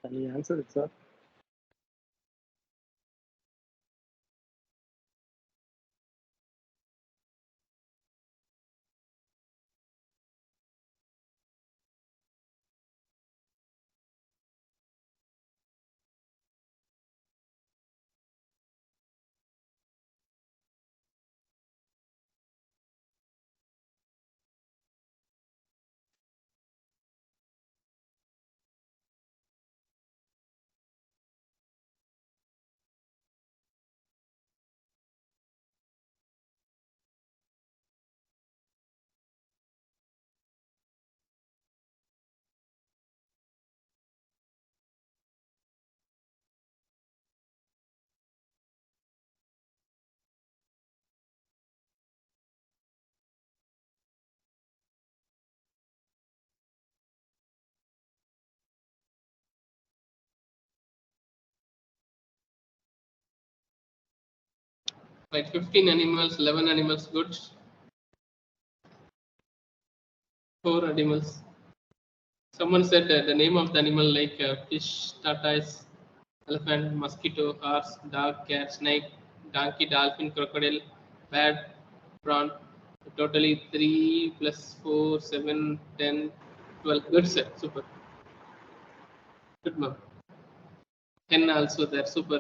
Can you answer it, sir? Like 15 animals, 11 animals, good. 4 animals. Someone said the name of the animal like fish, tortoise, elephant, mosquito, horse, dog, cat, snake, donkey, dolphin, crocodile, bat, prawn. Totally 3 plus 4, 7, 10, 12. Good, sir. Super. Good, ma'am. Hen also there. Super.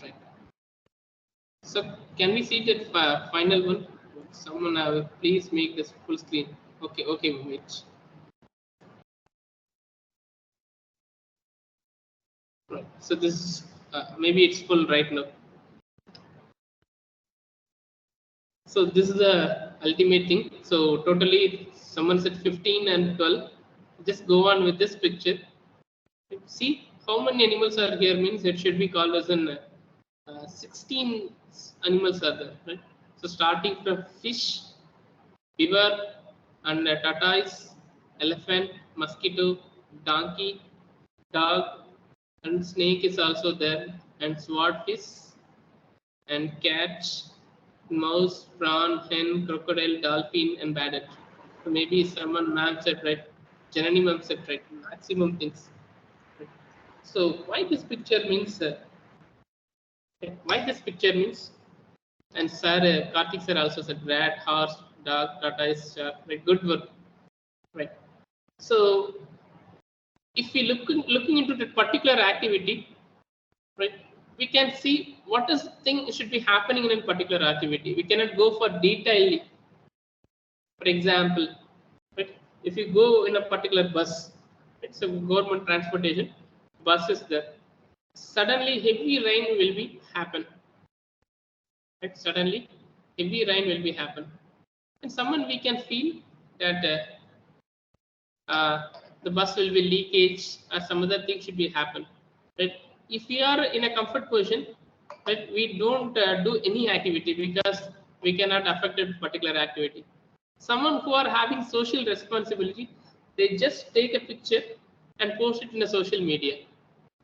Right. So, can we see that final one? Someone please make this full screen. Okay, okay, wait. Right. So this is maybe it's full right now. So this is the ultimate thing. So totally someone said 15 and 12. Just go on with this picture. See how many animals are here means it should be called as an 16 animals are there, right? So starting from fish, beaver, and tortoise, elephant, mosquito, donkey, dog, and snake is also there, and swordfish, and cat, mouse, prawn, hen, crocodile, dolphin, and badger. So maybe someone ma'am said right, Janani ma'am said right, maximum things. Right. So why this picture means? Why this picture means? And sir, Karthik sir also said rat, horse, dog, tortoise, shark. Right, good work. Right. So if we looking into that particular activity, right, we can see what is the thing should be happening in a particular activity. We cannot go for detail. For example, right, if you go in a particular bus, it's a government transportation, bus is there. Suddenly heavy rain will be happen. Right, suddenly heavy rain will be happen, and someone we can feel that the bus will be leakage or some other thing should be happen. Right? If we are in a comfort position, right, we don't do any activity because we cannot affect a particular activity. Someone who are having social responsibility, they just take a picture and post it in a social media.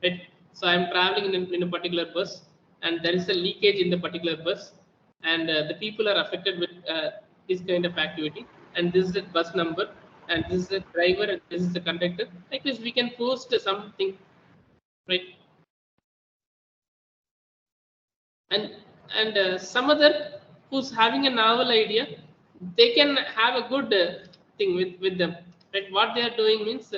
Right? So I am traveling in a particular bus and there is a leakage in the particular bus and the people are affected with this kind of activity and this is the bus number and this is the driver and this is the conductor. Like this we can post something, right? And some other who's having a novel idea, they can have a good thing with them, right? What they are doing means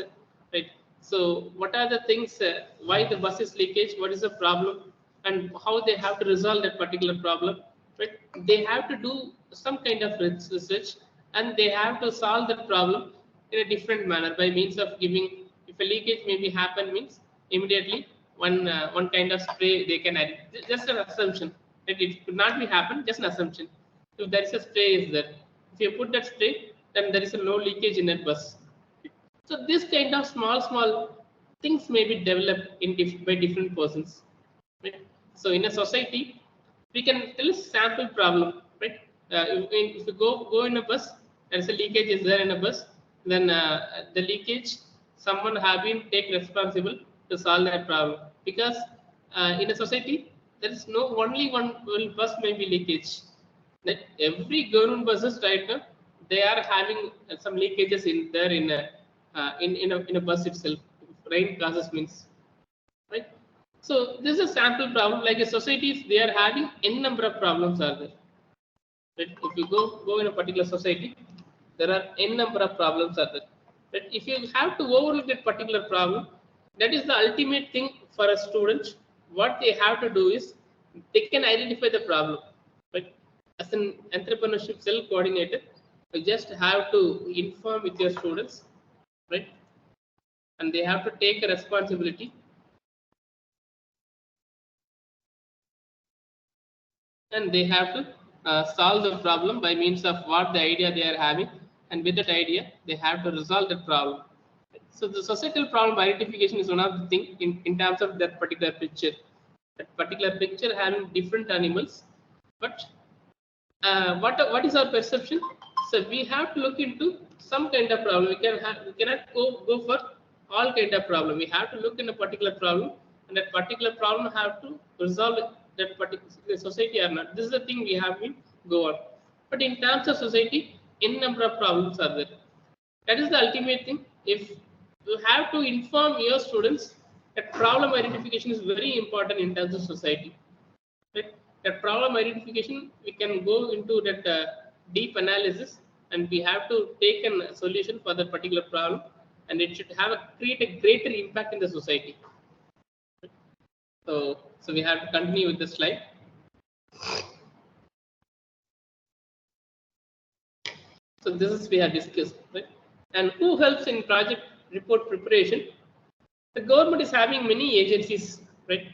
right, so what are the things why the bus is leakage, what is the problem and how they have to resolve that particular problem, right? They have to do some kind of research and they have to solve that problem in a different manner by means of giving, if a leakage maybe happen means immediately one kind of spray they can add. Just an assumption that it could not be happen, just an assumption. If there is a spray is there, if you put that spray, then there is a no leakage in that bus. So this kind of small things may be developed in by different persons. Right? So in a society, we can tell a sample problem. Right? If you go in a bus, there is a leakage is there in a bus, then the leakage someone have been take responsible to solve that problem because in a society there is no only one bus may be leakage. That every government buses right now they are having some leakages in there in a bus itself. rain causes means, right? So this is a sample problem. Like a society, they are having n number of problems are there. Right? If you go in a particular society, there are n number of problems are there. Right? If you have to overlook that particular problem, that is the ultimate thing for a student. What they have to do is they can identify the problem. Right? As an entrepreneurship cell coordinator, you just have to inform with your students, right? And they have to take a responsibility. And they have to solve the problem by means of what the idea they are having, and with that idea they have to resolve the problem. So the societal problem identification is one of the things in terms of that particular picture. That particular picture having different animals, but what is our perception? So we have to look into some kind of problem. We cannot go for all kind of problem. We have to look in a particular problem, and that particular problem have to resolve that particular society or not. This is the thing we have to go on. But in terms of society, n number of problems are there. That is the ultimate thing. If you have to inform your students that problem identification is very important in terms of society. Right? That problem identification, we can go into that deep analysis, and we have to take a solution for that particular problem, and it should create a greater impact in the society. So we have to continue with the slide. So this is we have discussed, right? And who helps in project report preparation? The government is having many agencies, right?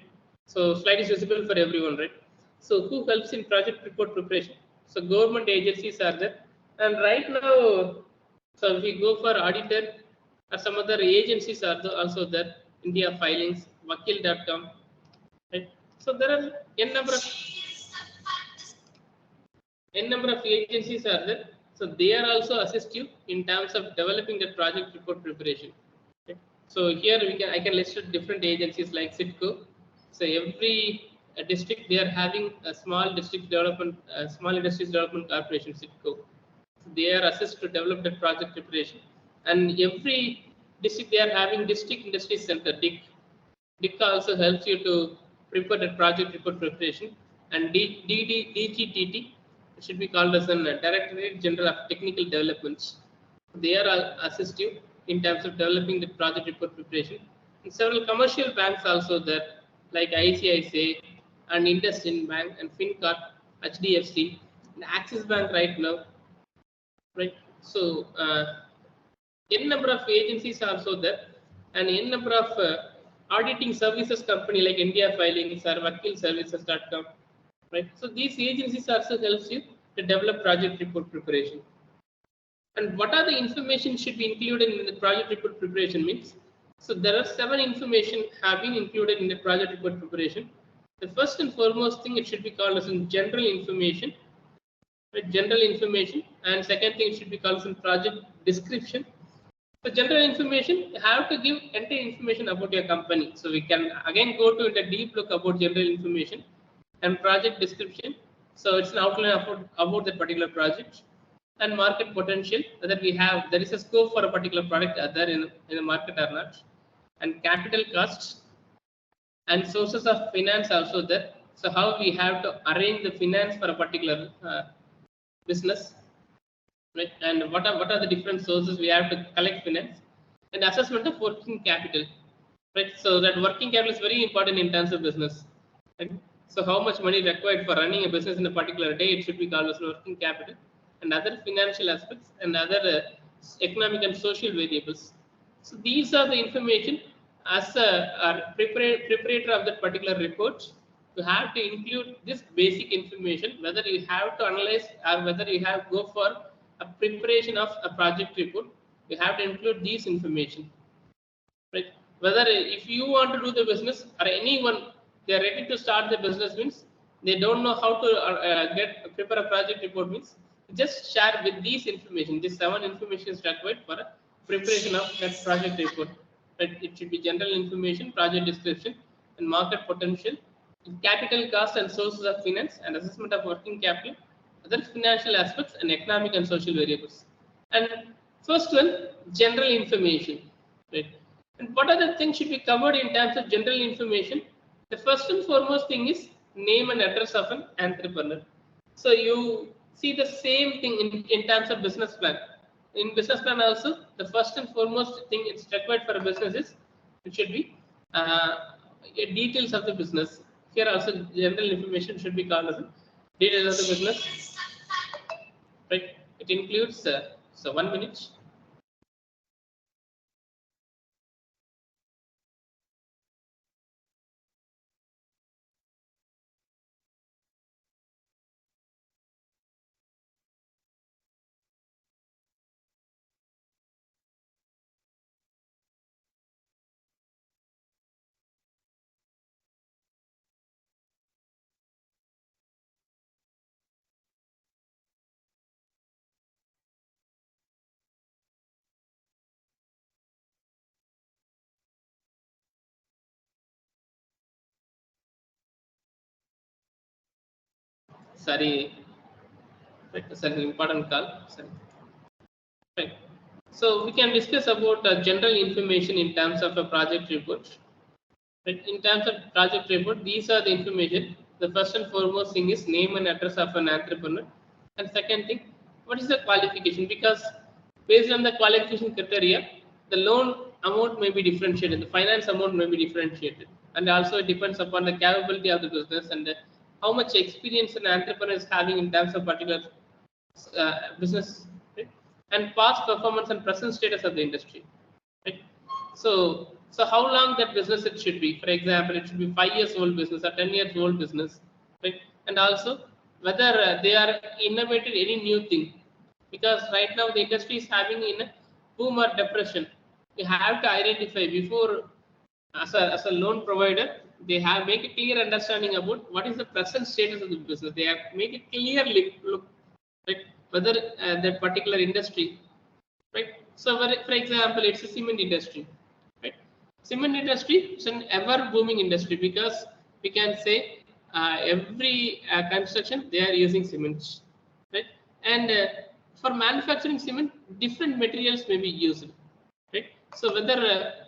So slide is visible for everyone, right? So who helps in project report preparation? So government agencies are there, and right now, so if we go for auditor or some other agencies are also there. India filings, vakil.com, right? So there are n number of agencies are there. So they are also assist you in terms of developing the project report preparation. Okay. So here I can list different agencies like CITCO. So every district they are having a small district development, small industries development corporation CITCO. So they are assist to develop the project preparation, and every district they are having district industry center DIC. DIC also helps you to prepare the project report preparation, and DGTT should be called as an Directorate General of Technical Developments. They are assist you in terms of developing the project report preparation. And several commercial banks also there, like ICICI and IndusInd Bank and FinCorp, HDFC, and Axis Bank right now, right? So n number of agencies are also there, and n number of auditing services company like India Filings or vakilservices.com, right? So these agencies also helps you to develop project report preparation. And what are the information should be included in the project report preparation means? So there are 7 information have been included in the project report preparation. The first and foremost thing, it should be called as in general information, right? General information, and second thing, it should be called as in project description. So general information, you have to give entire information about your company. So we can again go to the deep look about general information and project description. So it's an outline about that particular project, and market potential, whether there is a scope for a particular product other in the market or not, and capital costs and sources of finance also there. So how we have to arrange the finance for a particular business, right? And what are the different sources we have to collect finance, and assessment of working capital, right? So that working capital is very important in terms of business, right? So how much money required for running a business in a particular day, it should be called as working capital, and other financial aspects and other economic and social variables. So these are the information as a preparator of that particular report. You have to include this basic information, whether you have to analyze or whether you have to go for a preparation of a project report. You have to include these information, right? Whether if you want to do the business or anyone, they are ready to start the business means they don't know how to prepare a project report means just share with these information. This 7 information is required for a preparation of that project report. Right? It should be general information, project description, and market potential, capital cost and sources of finance, and assessment of working capital, other financial aspects, and economic and social variables. And first one, general information. Right? And what other things should be covered in terms of general information? The first and foremost thing is name and address of an entrepreneur. So you see the same thing in terms of business plan. In business plan also, the first and foremost thing it's required for a business is it should be details of the business. Here also general information should be called as details of the business. Right? It includes so 1 minute. Sorry, right, it's an important call. Sorry. Right. So we can discuss about general information in terms of a project report. Right. In terms of project report, these are the information. The first and foremost thing is name and address of an entrepreneur. And second thing, what is the qualification? Because based on the qualification criteria, the loan amount may be differentiated, the finance amount may be differentiated. And also it depends upon the capability of the business and how much experience an entrepreneur is having in terms of particular business, right? And past performance and present status of the industry, right? So how long that business it should be? For example, it should be 5 years old business or 10 years old business, right? And also whether they are innovated any new thing, because right now the industry is having in a boom or depression. You have to identify before as a loan provider. They have make a clear understanding about what is the present status of the business. They have make it clearly look, right, whether that particular industry, right? So for example, it's a cement industry, right? Cement industry is an ever booming industry because we can say every construction they are using cements, right? And for manufacturing cement, different materials may be used, right? So whether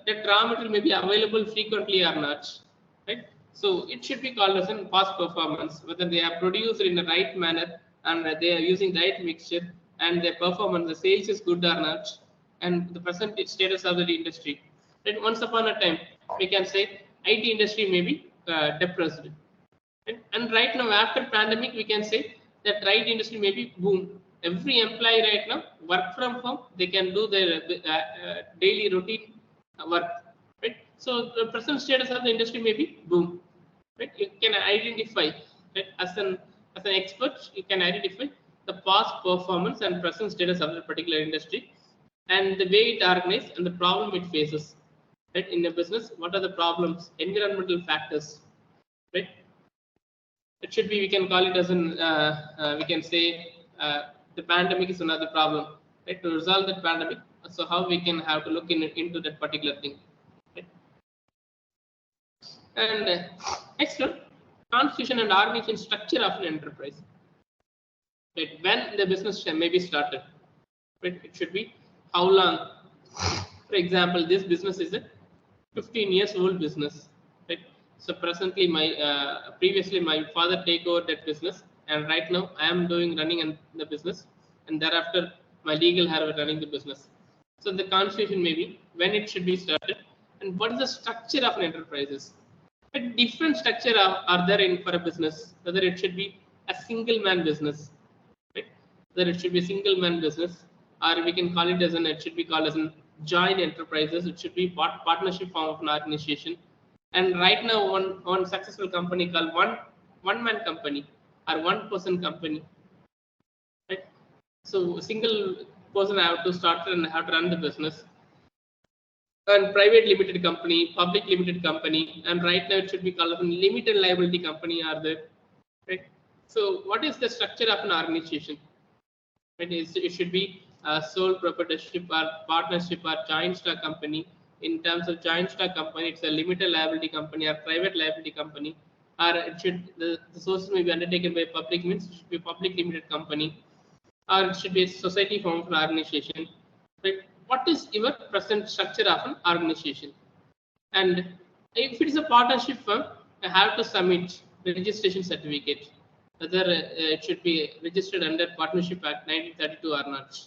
that raw material may be available frequently or not, right? So it should be called as a past performance, whether they are produced in the right manner and they are using the right mixture and their performance, the sales is good or not, and the present status of the industry. Right? Once upon a time, we can say IT industry may be depressed. And right now, after pandemic, we can say that IT industry may be boom. Every employee right now work from home, they can do their daily routine work. Right? So the present status of the industry may be boom. Right? You can identify, right, as an expert, you can identify the past performance and present status of the particular industry and the way it organizes and the problem it faces. Right? In a business, what are the problems, environmental factors, right? It should be, we can call it as an we can say the pandemic is another problem, right? To resolve that pandemic, so how we can have to look into that particular thing, right? And next one, constitution and organization structure of an enterprise, right? When the business may be started, right? It should be how long. For example, this business is a 15 years old business, right? So presently previously my father take over that business, and right now I am running the business, and thereafter my legal have running the business. So the constitution may be when it should be started and what is the structure of an enterprises. A different structure are there for a business, whether it should be a single man business, right? Whether it should be a single man business, or we can call it as it should be called as an joint enterprises. It should be partnership form of an organization. And right now, one successful company called one man company or one person company, right? So a single person have to start and have to run the business. And private limited company, public limited company, and right now it should be called a limited liability company are there, right? So what is the structure of an organization? Right? It should be a sole proprietorship or partnership or joint stock company. In terms of joint stock company, it's a limited liability company or private liability company, or it should the sources may be undertaken by public, means it should be a public limited company, or it should be a society form of an organization. Right? What is your present structure of an organization? And if it is a partnership firm, I have to submit the registration certificate, whether it should be registered under Partnership Act 1932 or not.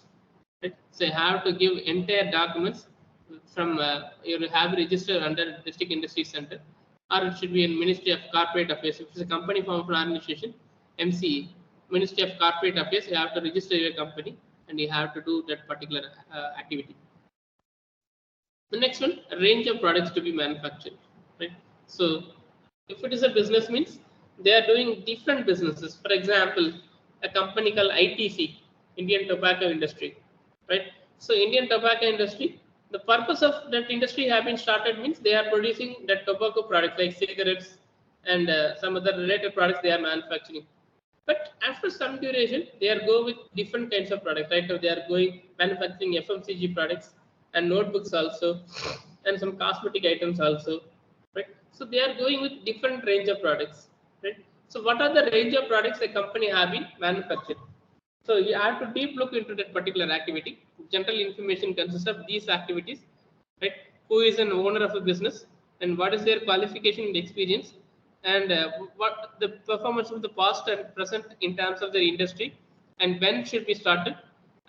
Right? So you have to give entire documents from you have registered under District Industry Center, or it should be in Ministry of Corporate Affairs. If it's a company form of an organization, MCE, Ministry of Corporate Affairs, you have to register your company and you have to do that particular activity. The next one, a range of products to be manufactured, right? So if it is a business, means they are doing different businesses. For example, a company called ITC, Indian Tobacco Industry, right? So Indian tobacco industry, the purpose of that industry have been started means they are producing that tobacco products like cigarettes and some other related products they are manufacturing. But after some duration, they are going with different kinds of products. Right now, they are going manufacturing FMCG products and notebooks also, and some cosmetic items also. Right. So they are going with different range of products. Right. So what are the range of products a company have been manufactured? So you have to deep look into that particular activity. General information consists of these activities. Right. Who is an owner of a business and what is their qualification and experience, and what the performance of the past and present in terms of their industry, and when it should be started,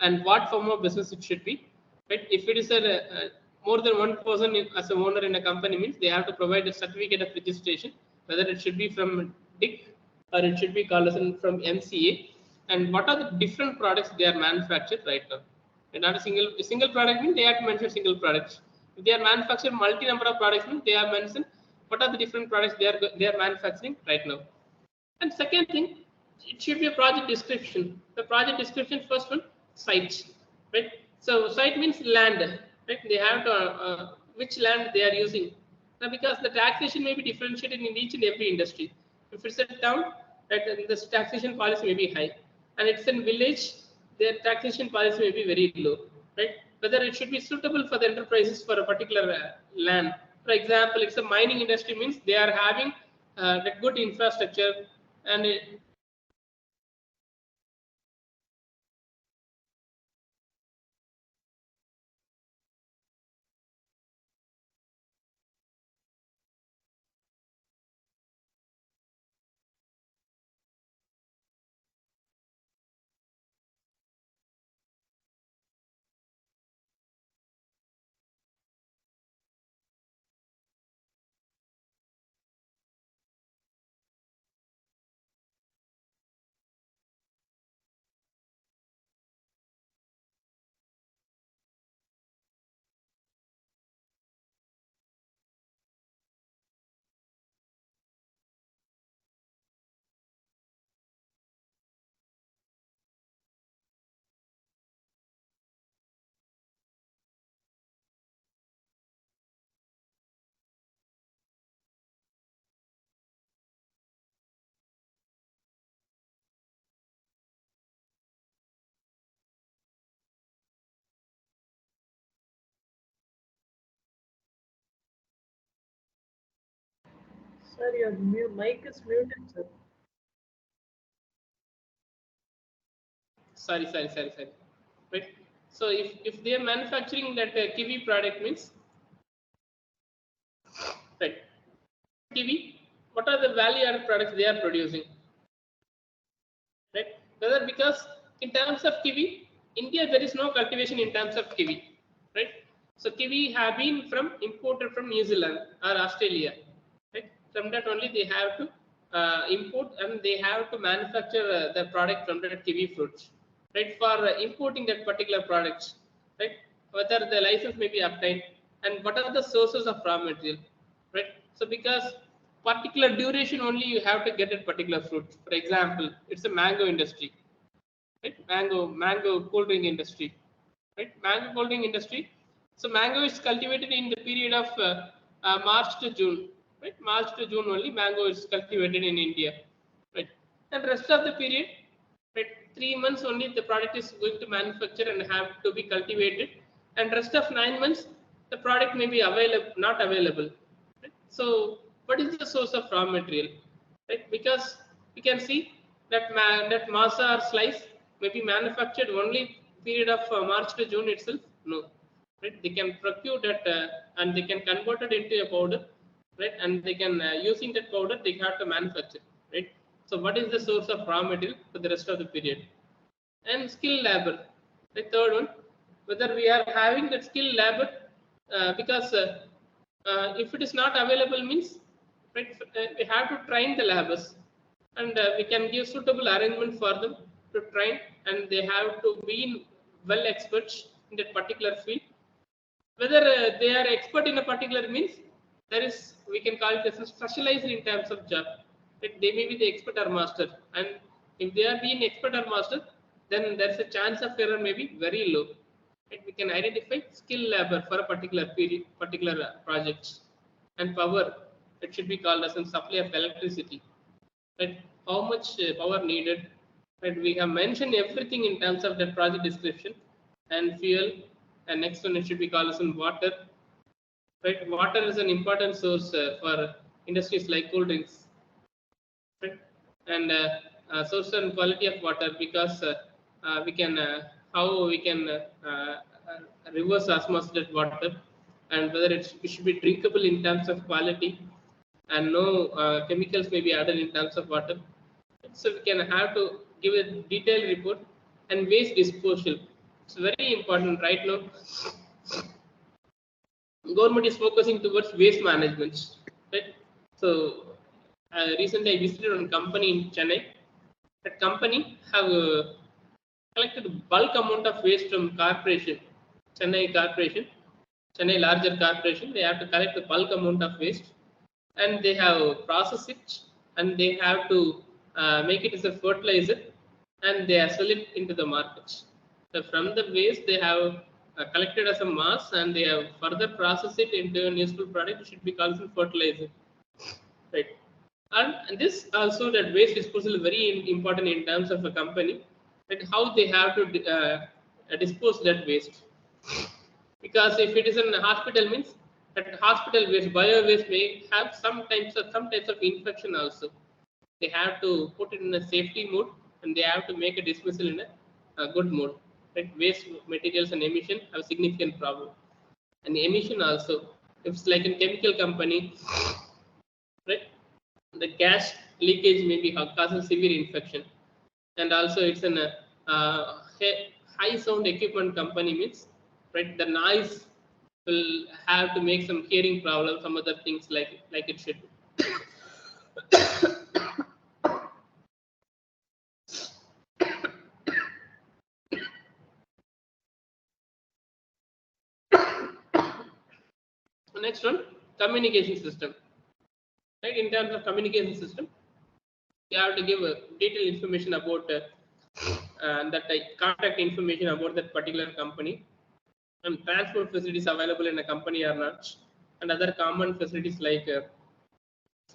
and what form of business it should be. Right? If it is a more than one person as an owner in a company, means they have to provide a certificate of registration, whether it should be from DIC or it should be called as from MCA, and what are the different products they are manufactured right now. And not a single product means they have to mention single products. If they are manufacturing multi number of products, means they have mentioned what are the different products they are manufacturing right now. And second thing, it should be a project description. The project description, first one, site, right? So site means land, right? They have to which land they are using. Now, because the taxation may be differentiated in each and every industry. If it's a town, right, then the taxation policy may be high, and it's in village, their taxation policy may be very low, right? Whether it should be suitable for the enterprises for a particular land. For example, it's a mining industry, means they are having the good infrastructure and Sir, your mic is muted, sir. sorry. Right. So if they are manufacturing that kiwi product, means right, kiwi, what are the value added products they are producing? Right? Whether because in terms of kiwi, India there is no cultivation in terms of kiwi, right? So kiwi have been from imported from New Zealand or Australia, right? From that only they have to import and they have to manufacture the product from that kiwi fruits, right? For importing that particular products, right? Whether the license may be obtained and what are the sources of raw material, right? So because particular duration only you have to get a particular fruit. For example, it's a mango industry, right? Mango cold drink industry, right? Mango cold drink industry. So mango is cultivated in the period of March to June, right? March to June only mango is cultivated in India, right? And rest of the period, right? 3 months only the product is going to manufacture and have to be cultivated, and rest of 9 months the product may be available, not available. Right? So what is the source of raw material? Right? Because we can see that that masa or slice may be manufactured only period of March to June itself. No, right? They can procure that and they can convert it into a powder, right? And they can using that powder they have to manufacture, right? So what is the source of raw material for the rest of the period? And skilled labor. The third one, whether we are having that skilled labor, because if it is not available means, right, we have to train the laborers, and we can give suitable arrangement for them to train, and they have to be well experts in that particular field. Whether they are expert in a particular means, there is, we can call it as a specialized in terms of job. Right? They may be the expert or master, and if they are being expert or master, then there's a chance of error may be very low. Right? We can identify skill labor for a particular period, particular projects, and power. It should be called as a supply of electricity. Right? How much power needed? Right? We have mentioned everything in terms of the project description and fuel. And next one, it should be called as in water. Right? Water is an important source for industries like cold drinks. Right? And source and quality of water, because we can how we can reverse osmosis that water, and whether it should be drinkable in terms of quality, and no chemicals may be added in terms of water. So we can have to give a detailed report. And waste disposal. It's very important right now. Government is focusing towards waste management, right? So recently I visited one company in Chennai. That company have collected bulk amount of waste from corporation, Chennai corporation, Chennai larger corporation. They have to collect the bulk amount of waste, and they have processed it, and they have to make it as a fertilizer, and they sell it into the markets. So from the waste they have collected as a mass, and they have further processed it into a useful product. It should be called fertilizer, right? And this also, that waste disposal is very important in terms of a company, right? How they have to dispose that waste. Because if it is in a hospital means, that hospital waste, bio waste may have some types of infection also. They have to put it in a safety mode, and they have to make a dismissal in a good mode. Right? Waste materials and emission have significant problem. And emission also, if it's like in chemical company, right? The gas leakage may be causing severe infection. And also it's in a high sound equipment company means, right? The noise will have to make some hearing problem, some other things like it should be. Next one, communication system. Right? In terms of communication system, you have to give detailed information about contact information about that particular company, and transport facilities available in a company or not, and other common facilities like if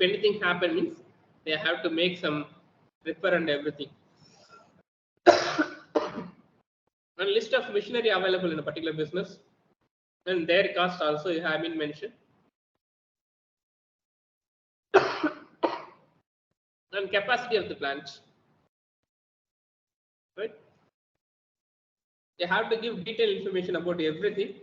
anything happen means they have to make some repair and everything. And list of machinery available in a particular business, and their cost also have been mentioned. And capacity of the plant, right? They have to give detailed information about everything.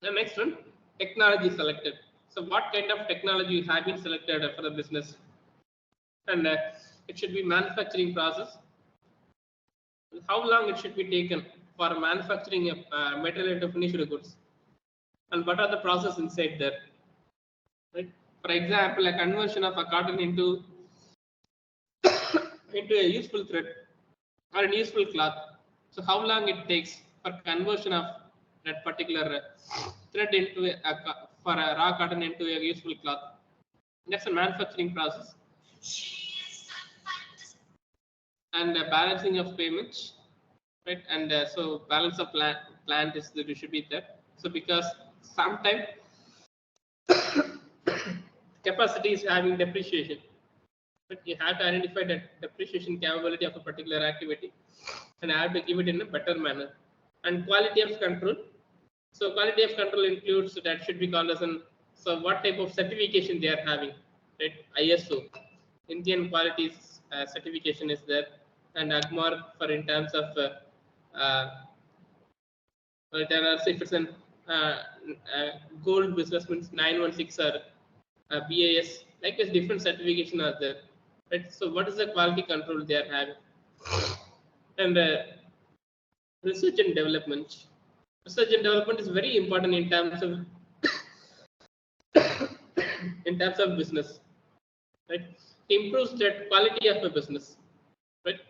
The next one, technology selected. So what kind of technology have been selected for the business? And it should be manufacturing process. How long it should be taken for manufacturing a material into finished goods, and what are the process inside there, right? For example, a conversion of a cotton into a useful thread or a useful cloth. So how long it takes for conversion of that particular thread into for a raw cotton into a useful cloth? That's a manufacturing process. And balancing of payments, right? And so balance of plant is that it should be there. So because sometimes capacity is having depreciation, but you have to identify that depreciation capability of a particular activity, and I have to give it in a better manner. And quality of control. So quality of control includes that should be called as an, so what type of certification they are having, right? ISO, Indian Quality Certification is there, and AGMARK for in terms of if it's an gold business means 916 or BAS, like as different certification are there, right? So what is the quality control they are having? And research and development. Research and development is very important in terms of business, right? Improves that quality of a business, right?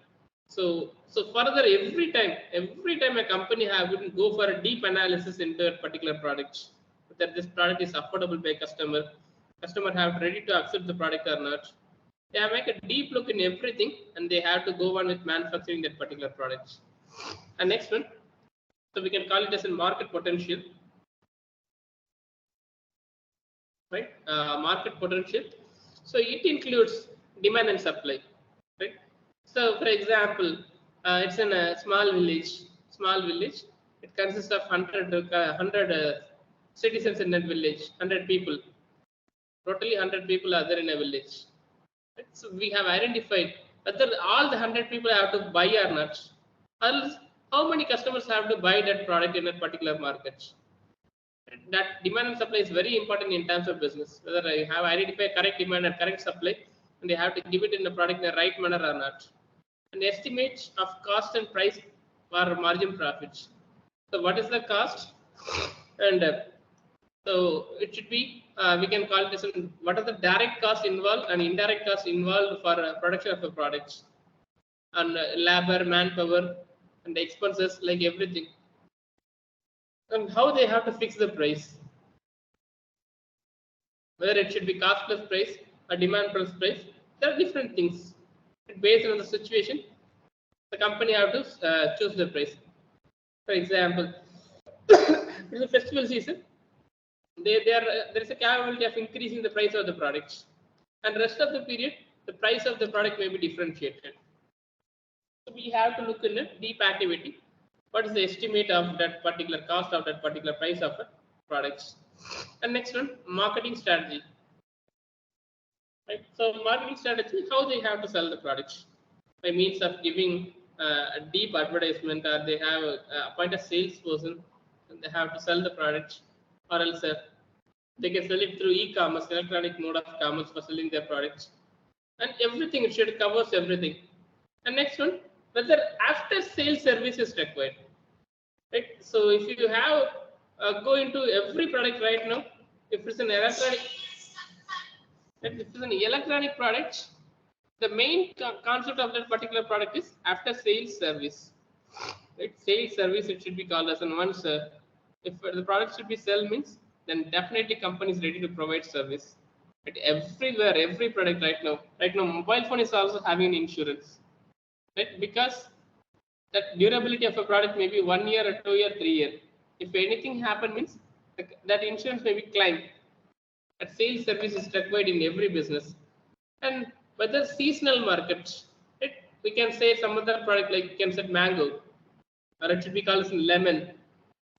So further, every time a company would go for a deep analysis into a particular product, whether this product is affordable by customer have ready to accept the product or not. They have make a deep look in everything, and they have to go on with manufacturing that particular product. And next one, so we can call it as a market potential, right? Market potential. So it includes demand and supply, right? So for example, it's in a small village. It consists of 100 citizens in that village, 100 people. Totally 100 people are there in a village. Right? So we have identified whether all the 100 people have to buy or not. Else, how many customers have to buy that product in a particular market? That demand and supply is very important in terms of business. Whether I have identified correct demand and correct supply, and they have to give it in the product in the right manner or not. And estimate of cost and price or margin profits. So what is the cost? And so it should be, we can call this what are the direct costs involved and indirect costs involved for production of a product, and labor, manpower, and the expenses, like everything. And how they have to fix the price, whether it should be cost plus price or demand plus price. There are different things. Based on the situation, the company have to choose the price. For example, in the festival season, there is a capability of increasing the price of the products, and rest of the period, the price of the product may be differentiated. So we have to look in a deep activity. What is the estimate of that particular cost of that particular price of a products? And next one, marketing strategy. Right? So marketing strategy, how they have to sell the products by means of giving a deep advertisement, or they have appoint a salesperson and they have to sell the products, or else they can sell it through e-commerce, electronic mode of commerce for selling their products, and everything. It should covers everything. And next one, whether after sales service is required, right? So if you have go into every product right now, if it's an electronic product, the main concept of that particular product is after sales service, right? Sales service, it should be called as, and once if the product should be sell means, then definitely company is ready to provide service. Right? Everywhere, every product right now, mobile phone is also having an insurance, right? Because that durability of a product may be 1 year or 2 year, 3 year. If anything happen means, that insurance may be claimed. That sales service is required in every business. And whether seasonal markets, right? We can say some other product, like you can say mango, or it should be called as lemon,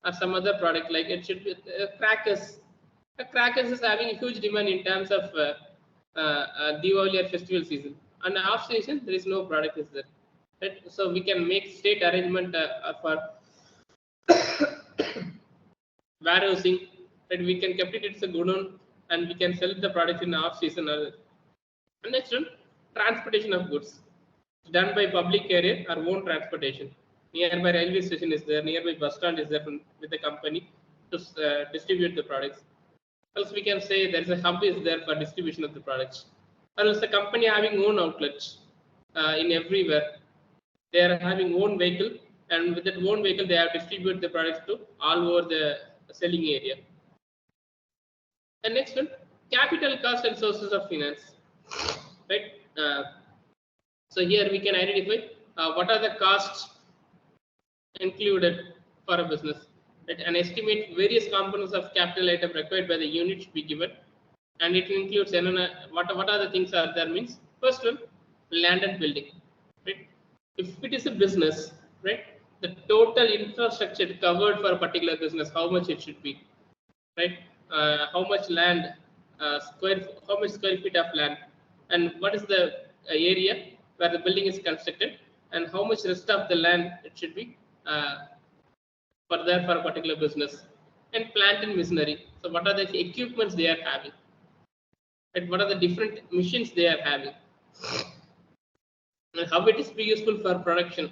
or some other product, like it should be crackers. The crackers is having a huge demand in terms of Diwali or festival season. And off season, there is no product is there. Right? So we can make state arrangement for warehousing. Right? We can keep it as a godown, and we can sell the product in off season. And next one, transportation of goods, done by public carrier or own transportation. Nearby railway station is there, nearby bus stand is there with the company to distribute the products. Else we can say there is a hub is there for distribution of the products. Or else the company having own outlets in everywhere. They are having own vehicle, and with that own vehicle they have distribute the products to all over the selling area. And next one, capital cost and sources of finance. Right. So here we can identify what are the costs included for a business, right? And estimate various components of capital item required by the unit should be given, and it includes what are the things are there means. First one, land and building, right? If it is a business, right, the total infrastructure covered for a particular business, how much it should be, right? How much land how much square feet of land, and what is the area where the building is constructed, and how much rest of the land it should be for a particular business, and plant and machinery. So what are the equipments they are having, and what are the different machines they are having, and how it is be useful for production.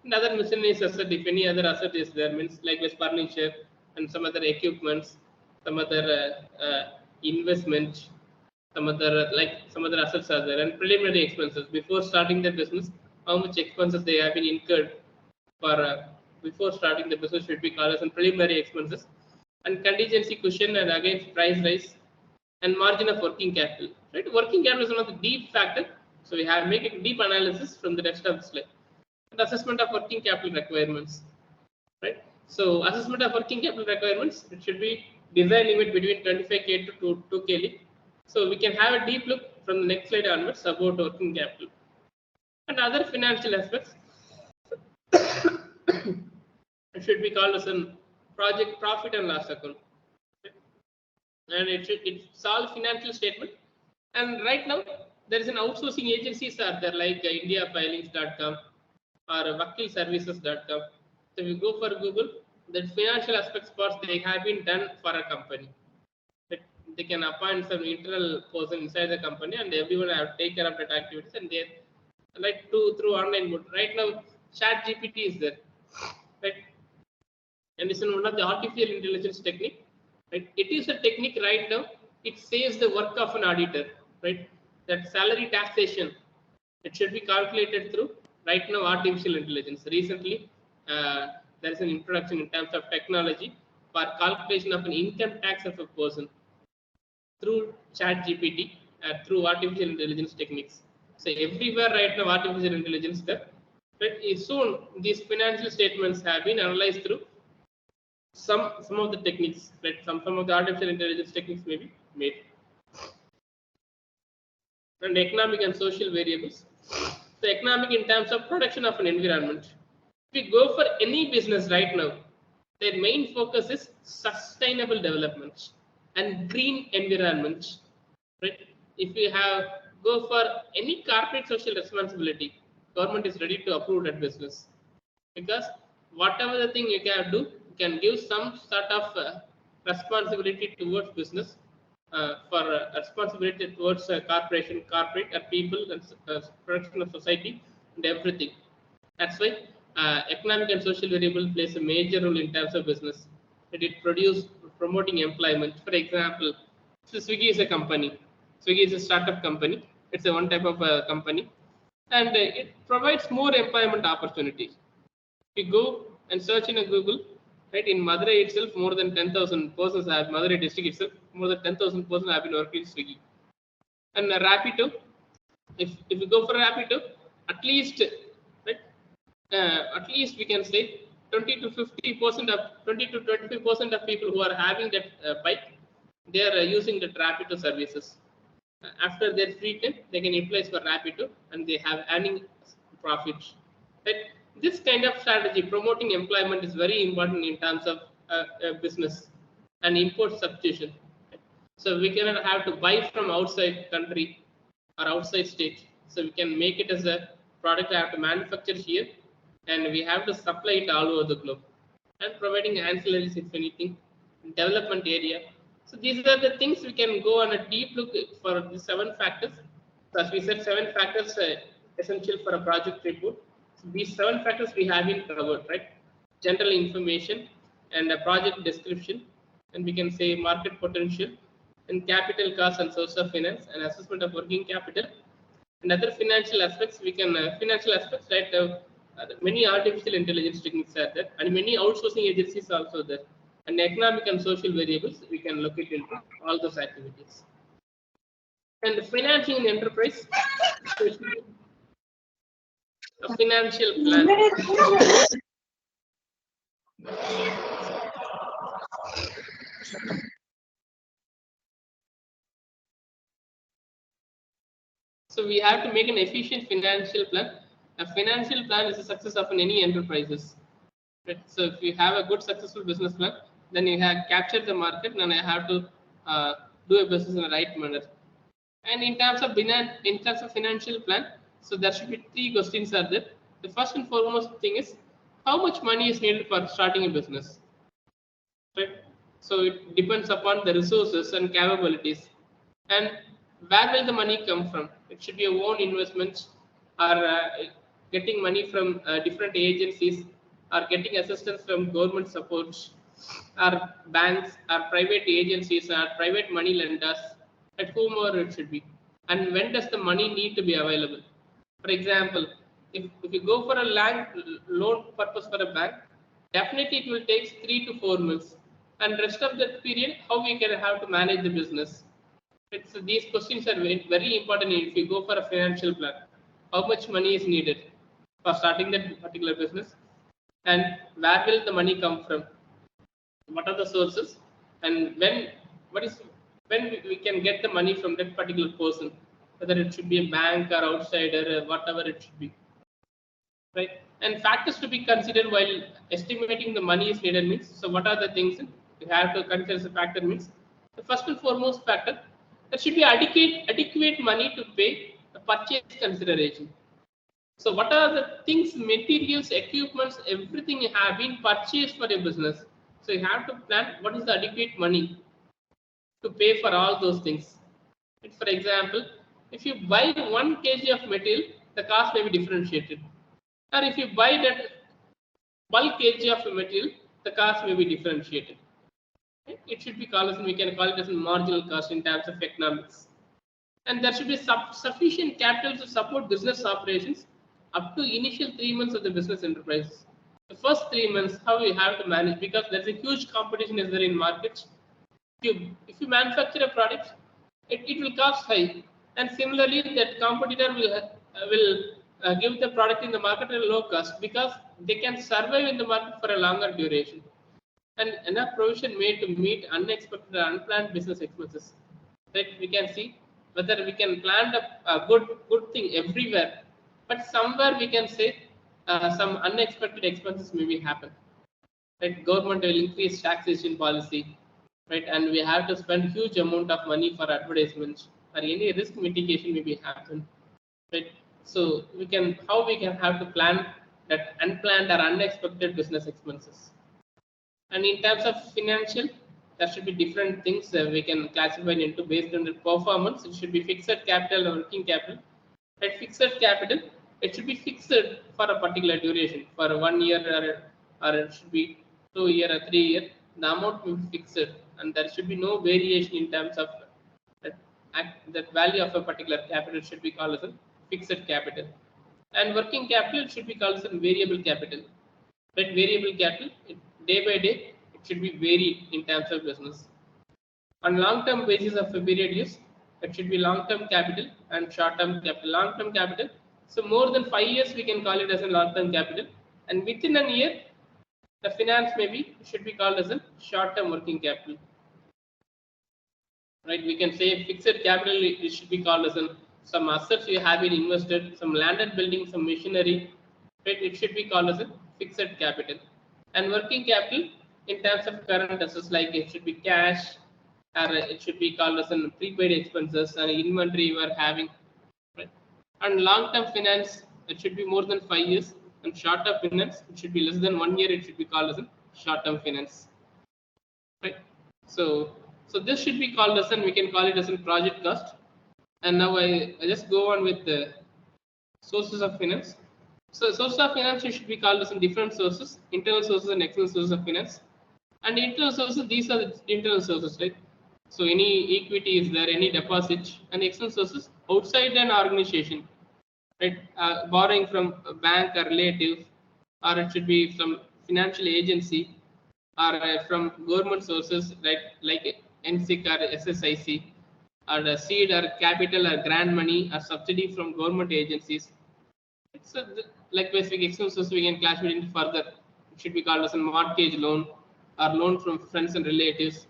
And other miscellaneous asset, if any other asset is there, means like this furniture and some other equipments, some other investment, some other assets are there, and preliminary expenses before starting the business. How much expenses they have been incurred for before starting the business should be called as an preliminary expenses, and contingency cushion and against price rise, and margin of working capital. Right, working capital is one of the deep factor. So we have make a deep analysis from the rest of the slide. And assessment of working capital requirements. Right. So assessment of working capital requirements, it should be design limit between 25K to 2K. So we can have a deep look from the next slide onwards about working capital. And other financial aspects, it should be called as a project profit and loss account. Okay. And it solve financial statement. And right now there is an outsourcing agencies are there like indiafilings.com or vakilservices.com. So if you go for Google, the financial aspects parts they have been done for a company. They can appoint some internal person inside the company, and everyone have take care of that activities, and they like through online mode. Right now, ChatGPT is there, right? And it's one of the artificial intelligence technique. Right? It is a technique right now. It saves the work of an auditor, right? That salary taxation, it should be calculated through right now artificial intelligence. Recently, there is an introduction in terms of technology for calculation of an income tax of a person through ChatGPT, through artificial intelligence techniques. So everywhere right now artificial intelligence there. Right? Soon these financial statements have been analyzed through some of the techniques. Right? Some of the artificial intelligence techniques may be made. And economic and social variables. So economic in terms of production of an environment. If we go for any business right now, their main focus is sustainable development and green environment. Right? If you have go for any corporate social responsibility, government is ready to approve that business, because whatever the thing you can do, you can give some sort of responsibility towards business, for responsibility towards corporate and people and production of society and everything. That's why economic and social variable plays a major role in terms of business. It produces promoting employment. For example, so Swiggy is a company. Swiggy is a startup company. It's a one type of company, and it provides more employment opportunities. If you go and search in a Google, right, in Madurai itself, more than 10,000 persons have, Madurai district itself, more than 10,000 persons have been working in Swiggy. And Rapido, if you go for Rapido, at least, right, at least we can say 20 to 25% of people who are having that bike, they are using the Rapido services. After their free time, they can apply for Rapido, and they have earning profits. Right? This kind of strategy, promoting employment, is very important in terms of business and import substitution. So we cannot have to buy from outside country or outside state. So we can make it as a product I have to manufacture here, and we have to supply it all over the globe. And providing ancillaries, if anything, development area. So these are the things we can go on a deep look for the 7 factors. So as we said, 7 factors essential for a project report. So these 7 factors we have been covered, right? General information and a project description, and we can say market potential, and capital cost and source of finance, and assessment of working capital, and other financial aspects. We can financial aspects, right? Many artificial intelligence techniques are there, and many outsourcing agencies are also there. And economic and social variables, we can look into all those activities. And financing in enterprise, a financial plan. So we have to make an efficient financial plan. A financial plan is the success of any enterprises. Right? So if you have a good successful business plan, then you have captured the market, and I have to do a business in the right manner. And in terms of financial plan, so there should be 3 questions are there. The first and foremost thing is how much money is needed for starting a business, right? So it depends upon the resources and capabilities, and where will the money come from? It should be your own investments, or getting money from different agencies, or getting assistance from government supports, or banks, or private agencies, or private money lenders, at whomever it should be. And when does the money need to be available? For example, if you go for a loan purpose for a bank, definitely it will take 3 to 4 months. And rest of that period, how we can have to manage the business. These questions are very important if you go for a financial plan. How much money is needed for starting that particular business, and where will the money come from? What are the sources, and when we can get the money from that particular person, whether it should be a bank or outsider or whatever it should be, right? And factors to be considered while estimating the money is needed means, so what are the things you have to consider as a factor means, the first and foremost factor, there should be adequate money to pay the purchase consideration. So what are the things, materials, equipments, everything have been purchased for a business. So you have to plan what is the adequate money to pay for all those things. For example, if you buy 1 kg of material, the cost may be differentiated. Or if you buy that bulk kg of material, the cost may be differentiated. It should be called as, we can call it as marginal cost in terms of economics. And there should be sufficient capital to support business operations up to initial 3 months of the business enterprise. The first 3 months, how we have to manage, because there's a huge competition is there in markets. If you manufacture a product, it will cost high, and similarly that competitor will give the product in the market at a low cost, because they can survive in the market for a longer duration. And enough provision made to meet unexpected or unplanned business expenses. That we can see whether we can plan a good thing everywhere, but somewhere we can say some unexpected expenses may be happen. Right, government will increase taxation policy, right, and we have to spend huge amount of money for advertisements, or any risk mitigation may be happen, right? So we can have to plan that unplanned or unexpected business expenses. And in terms of financial, there should be different things we can classify into based on the performance. It should be fixed capital or working capital. At fixed capital, it should be fixed for a particular duration, for 1 year, or it should be 2 year or 3 year. The amount will be fixed, and there should be no variation in terms of that value of a particular capital should be called as a fixed capital. And working capital should be called as a variable capital. But variable capital, day by day, it should be varied in terms of business. On long-term basis of a period use, it should be long-term capital and short-term capital. Long-term capital, so more than 5 years, we can call it as a long-term capital. And within a year, the finance should be called as a short-term working capital. Right? We can say fixed capital, it should be called as some assets you have been invested, some landed building, some machinery. Right? It should be called as a fixed capital. And working capital, in terms of current assets, like it should be cash, or it should be called as prepaid expenses and inventory you are having. Right? And long-term finance, it should be more than 5 years, and short-term finance, it should be less than 1 year. It should be called as short-term finance. Right? So this should be called as, we can call it as a project cost. And now I just go on with the sources of finance. So sources of finance should be called as different sources, internal sources and external sources of finance. And internal sources, these are the internal sources, right? So any equity is there, any deposit, and external sources outside an organization, right? Borrowing from a bank or relative, or it should be from financial agency, or from government sources, right? Like NSIC or SSIC, or the seed or capital or grant money or subsidy from government agencies. So like basic external sources, we can classify it further. It should be called as a mortgage loan, or loan from friends and relatives,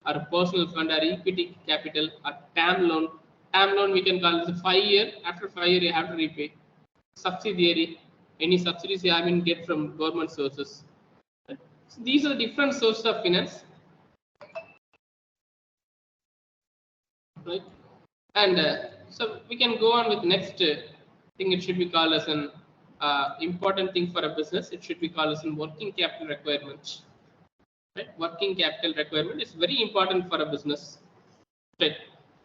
or personal fund, or equity capital, or TAM loan. TAM loan we can call it 5 year. After 5 years, you have to repay. Subsidiary, any subsidies you have been get from government sources. So these are the different sources of finance. right? And so we can go on with next thing. It should be called as an important thing for a business. It should be called as an working capital requirement. Right? Working capital requirement is very important for a business. Right.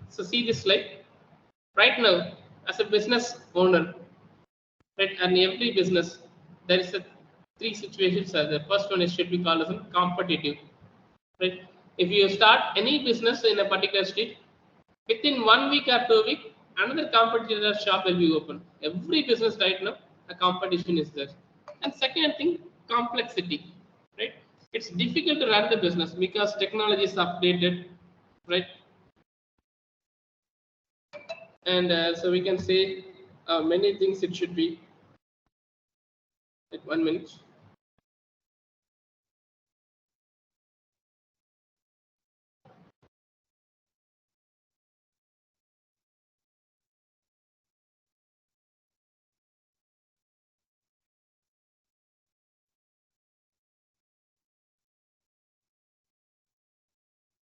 So see this slide. Right now, as a business owner, right, and every business, there is a three situations. The first one is should be called as a competitive. Right. If you start any business in a particular street, within 1 week or 2 weeks, another competitor shop will be open. Every business right now, a competition is there. And second thing, complexity, right? It's difficult to run the business because technology is updated, right? And so we can say many things it should be. Like 1 minute.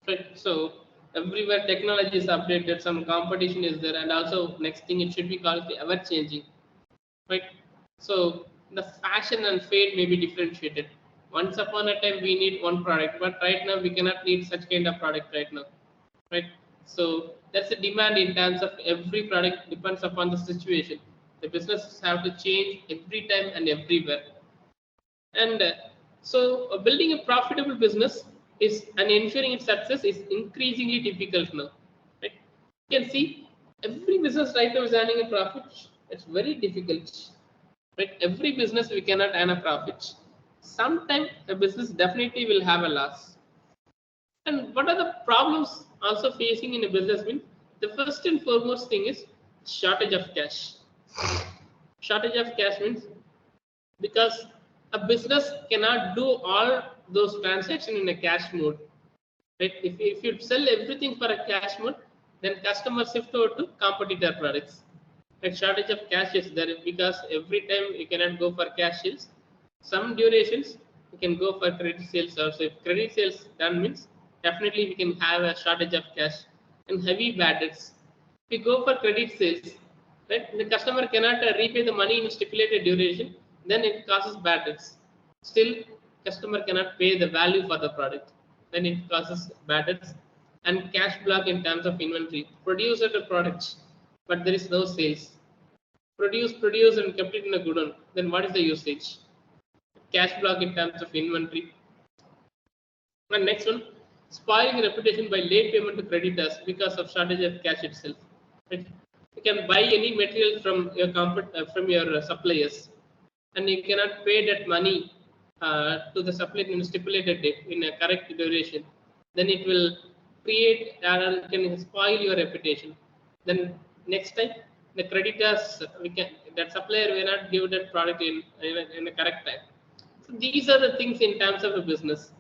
Right. So everywhere technology is updated, some competition is there, and also next thing it should be called the ever changing. Right. So the fashion and fade may be differentiated. Once upon a time we need one product, but right now we cannot need such kind of product right now. Right. So that's the demand in terms of every product depends upon the situation. The businesses have to change every time and everywhere. And so building a profitable business is and ensuring its success is increasingly difficult now. Right? You can see every business right now is earning a profit. It's very difficult. Right? Every business we cannot earn a profit. Sometimes a business definitely will have a loss. And what are the problems also facing in a business? Means the first and foremost thing is shortage of cash. Shortage of cash means because a business cannot do all those transactions in a cash mode. Right? If you sell everything for a cash mode, then customers shift over to competitor products. Right? Shortage of cash is there because every time you cannot go for cash sales. Some durations you can go for credit sales also. If credit sales done means definitely we can have a shortage of cash and heavy bad debts. If we go for credit sales, right, the customer cannot repay the money in stipulated duration, then it causes bad debts. Still, customer cannot pay the value for the product, then it causes bad debts. And cash block in terms of inventory. Produce the products, but there is no sales. Produce and kept it in a godown. Then what is the usage? Cash block in terms of inventory. And next one, spoiling reputation by late payment to creditors because of shortage of cash itself. Right? You can buy any material from your suppliers, and you cannot pay that money to the supplier in a stipulated date in a correct duration. Then it will create can spoil your reputation. Then next time the creditors that supplier will not give that product in a correct time. So these are the things in terms of a business,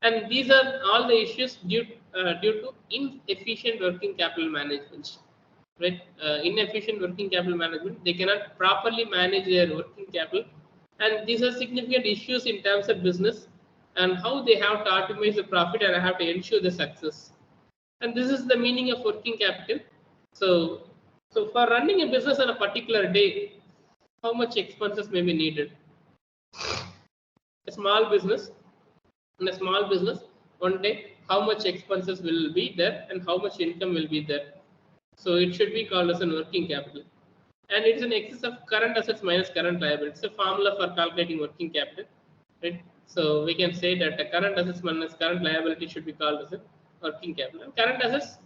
and these are all the issues due to inefficient working capital management. Right? Inefficient working capital management. They cannot properly manage their working capital, and these are significant issues in terms of business and how they have to optimize the profit and have to ensure the success. And this is the meaning of working capital. So, so for running a business on a particular day, how much expenses may be needed? A small business, in a small business, one day, how much expenses will be there and how much income will be there. So it should be called as a working capital. And it's an excess of current assets minus current liabilities. It's a formula for calculating working capital. Right? So we can say that the current assets minus current liability should be called as a working capital. And current assets,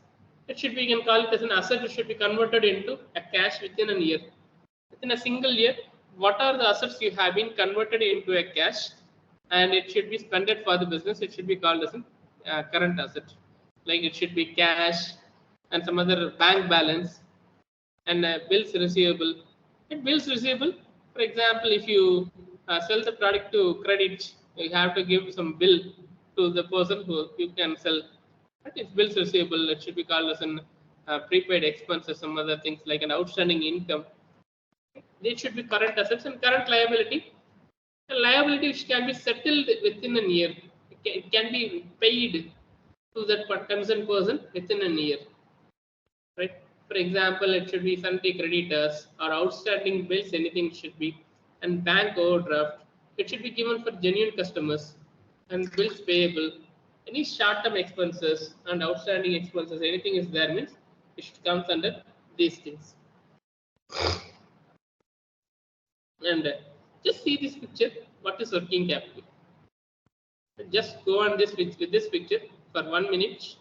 it should be, you can call it as an asset, it should be converted into a cash within a year. Within a single year, what are the assets you have been converted into a cash, and it should be spent for the business. It should be called as a current asset. Like it should be cash and some other bank balance and bills receivable. And bills receivable, for example, if you sell the product to credit, you have to give some bill to the person who you can sell. But if bills receivable, it should be called as an prepaid expenses, some other things like an outstanding income. They should be current assets and current liability. A liability which can be settled within a year. It can be paid to that concerned person within a year. For example, it should be Sunday creditors or outstanding bills, anything should be, and bank overdraft. It should be given for genuine customers and bills payable. Any short-term expenses and outstanding expenses, anything is there means it should come under these things. And just see this picture. What is working capital? Just go on this with this picture for 1 minute.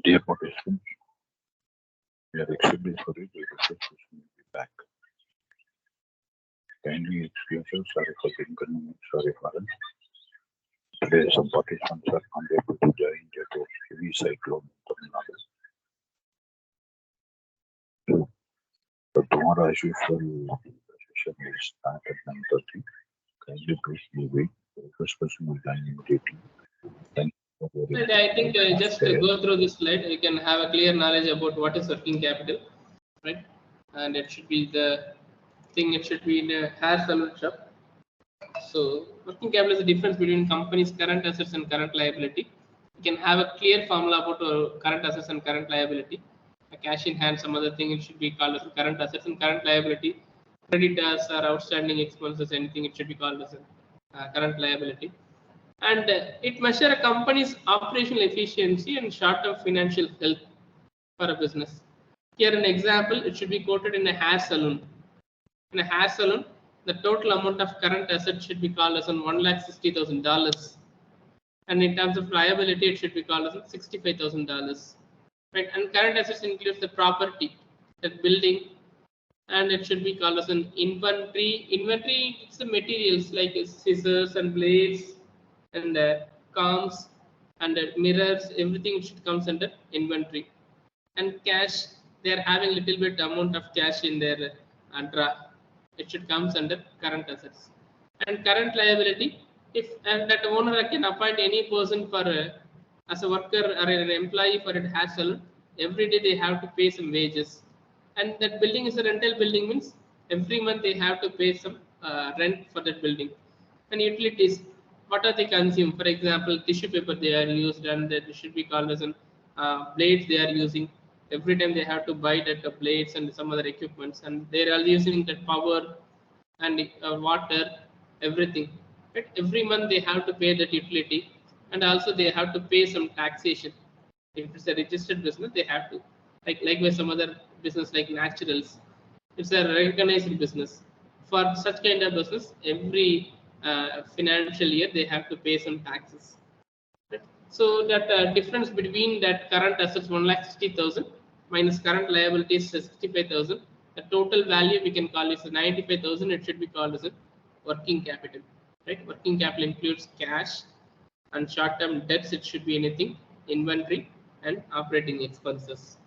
Dear participants, we are extremely sorry the research session will be back. Kindly excuse us, sorry for the inconvenience, sorry for us. Today some participants are unable to join due to heavy cyclone in Tamil Nadu. But tomorrow as usual, the session will start at 9:30. Kindly please be wait. The first person will join immediately. Thank you for And I think just go through this slide, you can have a clear knowledge about what is working capital, right? And it should be the thing, it should be in a hair salon shop. So working capital is the difference between company's current assets and current liability. You can have a clear formula about current assets and current liability. A cash in hand, some other thing, it should be called as current assets and current liability. Creditors or outstanding expenses, anything, it should be called as a current liability. And it measures a company's operational efficiency and short-term financial health for a business. Here an example, it should be quoted in a hair salon. In a hair salon, the total amount of current assets should be called as $160,000. And in terms of liability, it should be called as $65,000. Right? And current assets includes the property, the building, and it should be called as an inventory. Inventory, it's the materials like scissors and blades and combs and mirrors, everything should comes under inventory. And cash, they are having little bit amount of cash in their drawer, it should comes under current assets. And current liability, if that owner can appoint any person for as a worker or an employee for a hassle, every day they have to pay some wages. And that building is a rental building, means every month they have to pay some rent for that building. And utilities, what are they consume? For example, tissue paper they are used, and that should be called as an blades they are using. Every time they have to buy that blades and some other equipments, and they are using that power and water, everything. Right? Every month they have to pay that utility, and also they have to pay some taxation. If it's a registered business, they have to, likewise some other business like naturals, it's a recognized business. For such kind of business, every financial year they have to pay some taxes. Right? So that difference between that current assets 1,60,000 minus current liabilities 65,000, the total value we can call is 95,000. It should be called as a working capital. Right? Working capital includes cash and short-term debts. It should be anything, inventory and operating expenses.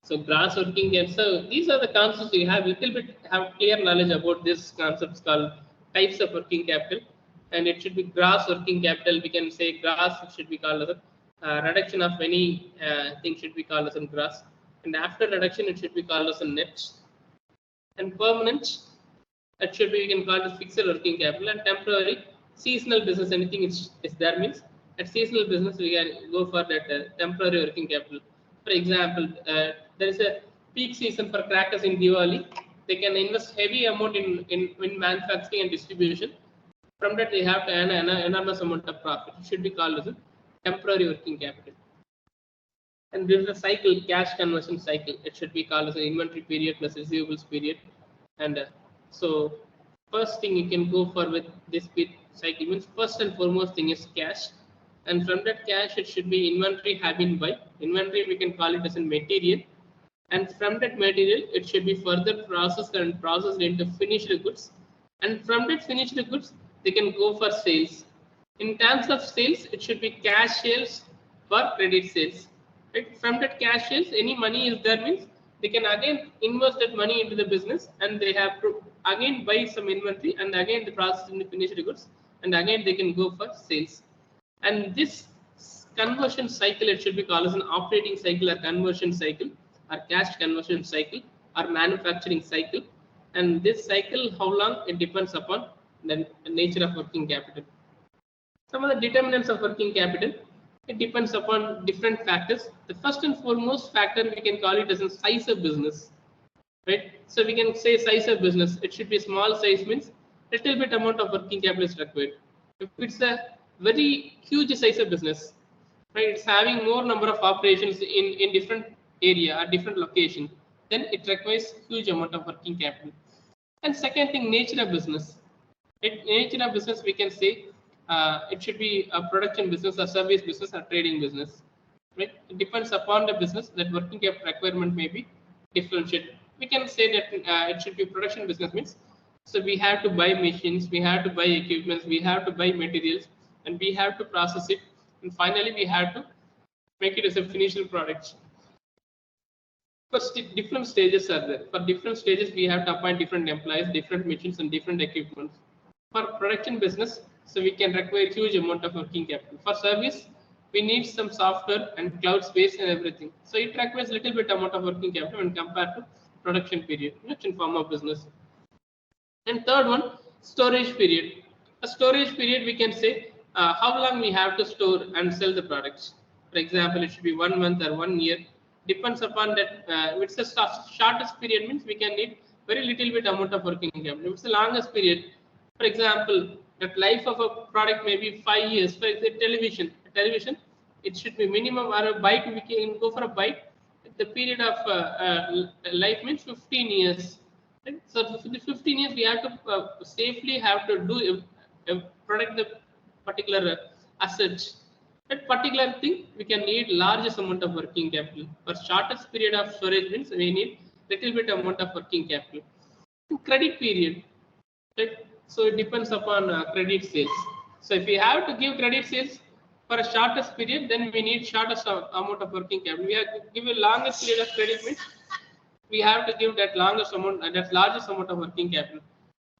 So gross working capital. So these are the concepts you have little bit have clear knowledge about this concepts called types of working capital, and it should be gross working capital. We can say gross, it should be called as a reduction of any thing should be called as a gross, and after reduction it should be called as a net. And permanent, it should be, we can call it fixed working capital. And temporary, seasonal business, anything is there means at seasonal business we can go for that temporary working capital. For example, there is a peak season for crackers in Diwali. They can invest heavy amount in manufacturing and distribution. From that, they have to earn an enormous amount of profit. It should be called as a temporary working capital. And there is a cycle, cash conversion cycle. It should be called as an inventory period plus receivables period. And so, first thing you can go for with this cycle means first and foremost thing is cash. And from that cash, it should be inventory have been buy. Inventory, we can call it as a material. And from that material, it should be further processed into finished goods. And from that finished goods, they can go for sales. In terms of sales, it should be cash sales or credit sales. Right? From that cash sales, any money is there means they can again invest that money into the business, and they have to again buy some inventory, and again the process into finished goods, and again they can go for sales. And this conversion cycle, it should be called as an operating cycle or conversion cycle or cash conversion cycle or manufacturing cycle. And this cycle, how long, it depends upon the nature of working capital. Some of the determinants of working capital, it depends upon different factors. The first and foremost factor, we can call it as a size of business. Right? So we can say size of business, it should be small size means little bit amount of working capital is required. If it's a very huge size of business, right, it's having more number of operations in different area or different location, then it requires huge amount of working capital. And second thing, nature of business. Nature of business, we can say it should be a production business, a service business, or trading business. Right? It depends upon the business that working capital requirement may be differentiated. We can say that it should be production business means, so we have to buy machines, we have to buy equipments, we have to buy materials, and we have to process it, and finally we have to make it as a finished product. First, different stages are there. For different stages, we have to appoint different employees, different machines, and different equipment. For production business, so we can require huge amount of working capital. For service, we need some software and cloud space and everything. So it requires little bit amount of working capital when compared to production period, production form of business. And third one, storage period. A storage period, we can say how long we have to store and sell the products. For example, it should be 1 month or 1 year. Depends upon that. If it's the shortest period means we can need very little bit amount of working capital. If it's the longest period, for example, that life of a product may be 5 years. For example, television, it should be minimum, or a bike, we can go for a bike. The period of life means 15 years. Right? So for the 15 years, we have to safely have to do protect the particular asset. That particular thing, we can need largest amount of working capital. For shortest period of storage means we need little bit amount of working capital. Credit period, right? So it depends upon credit sales. So if we have to give credit sales for a shortest period, then we need shortest amount of working capital. We have to give a longest period of credit means we have to give that longest amount, that largest amount of working capital.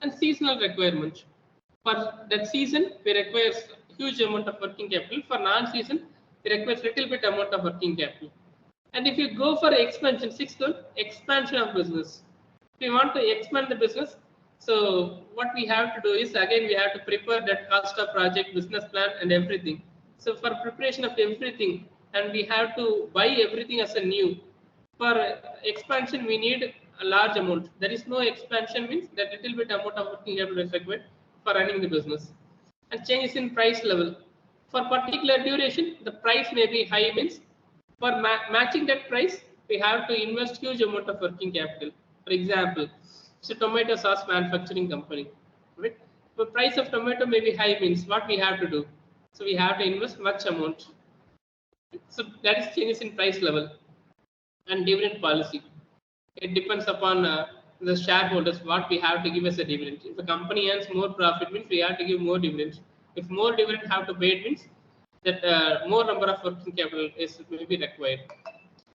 And seasonal requirements. For that season, we require huge amount of working capital. For non-season, we require little bit amount of working capital. And if you go for expansion, sixth one, expansion of business. If we want to expand the business, so what we have to do is, again, we have to prepare that cost of project, business plan, and everything. So for preparation of everything, and we have to buy everything as a new. For expansion, we need a large amount. There is no expansion means that little bit amount of working capital is required for running the business. And changes in price level. For particular duration, the price may be high means for matching that price, we have to invest huge amount of working capital. For example, it's a tomato sauce manufacturing company. Right? The price of tomato may be high means what we have to do. So we have to invest much amount. So that is changes in price level. And dividend policy. It depends upon the shareholders what we have to give as a dividend. If the company earns more profit means we have to give more dividends. If more dividend have to pay, it means that more number of working capital is maybe required.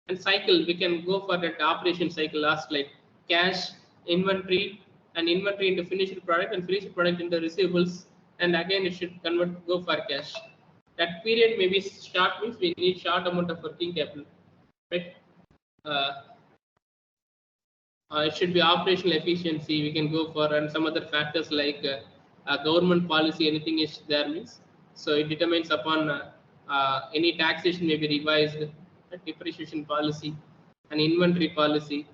And cycle, we can go for that operation cycle last slide. Cash, inventory, and inventory into finished product, and finished product into receivables, and again it should go for cash. That period may be short means we need short amount of working capital, right? It should be operational efficiency. We can go for, and some other factors like government policy. Anything is there means. So it determines upon any taxation may be revised, depreciation policy, and inventory policy,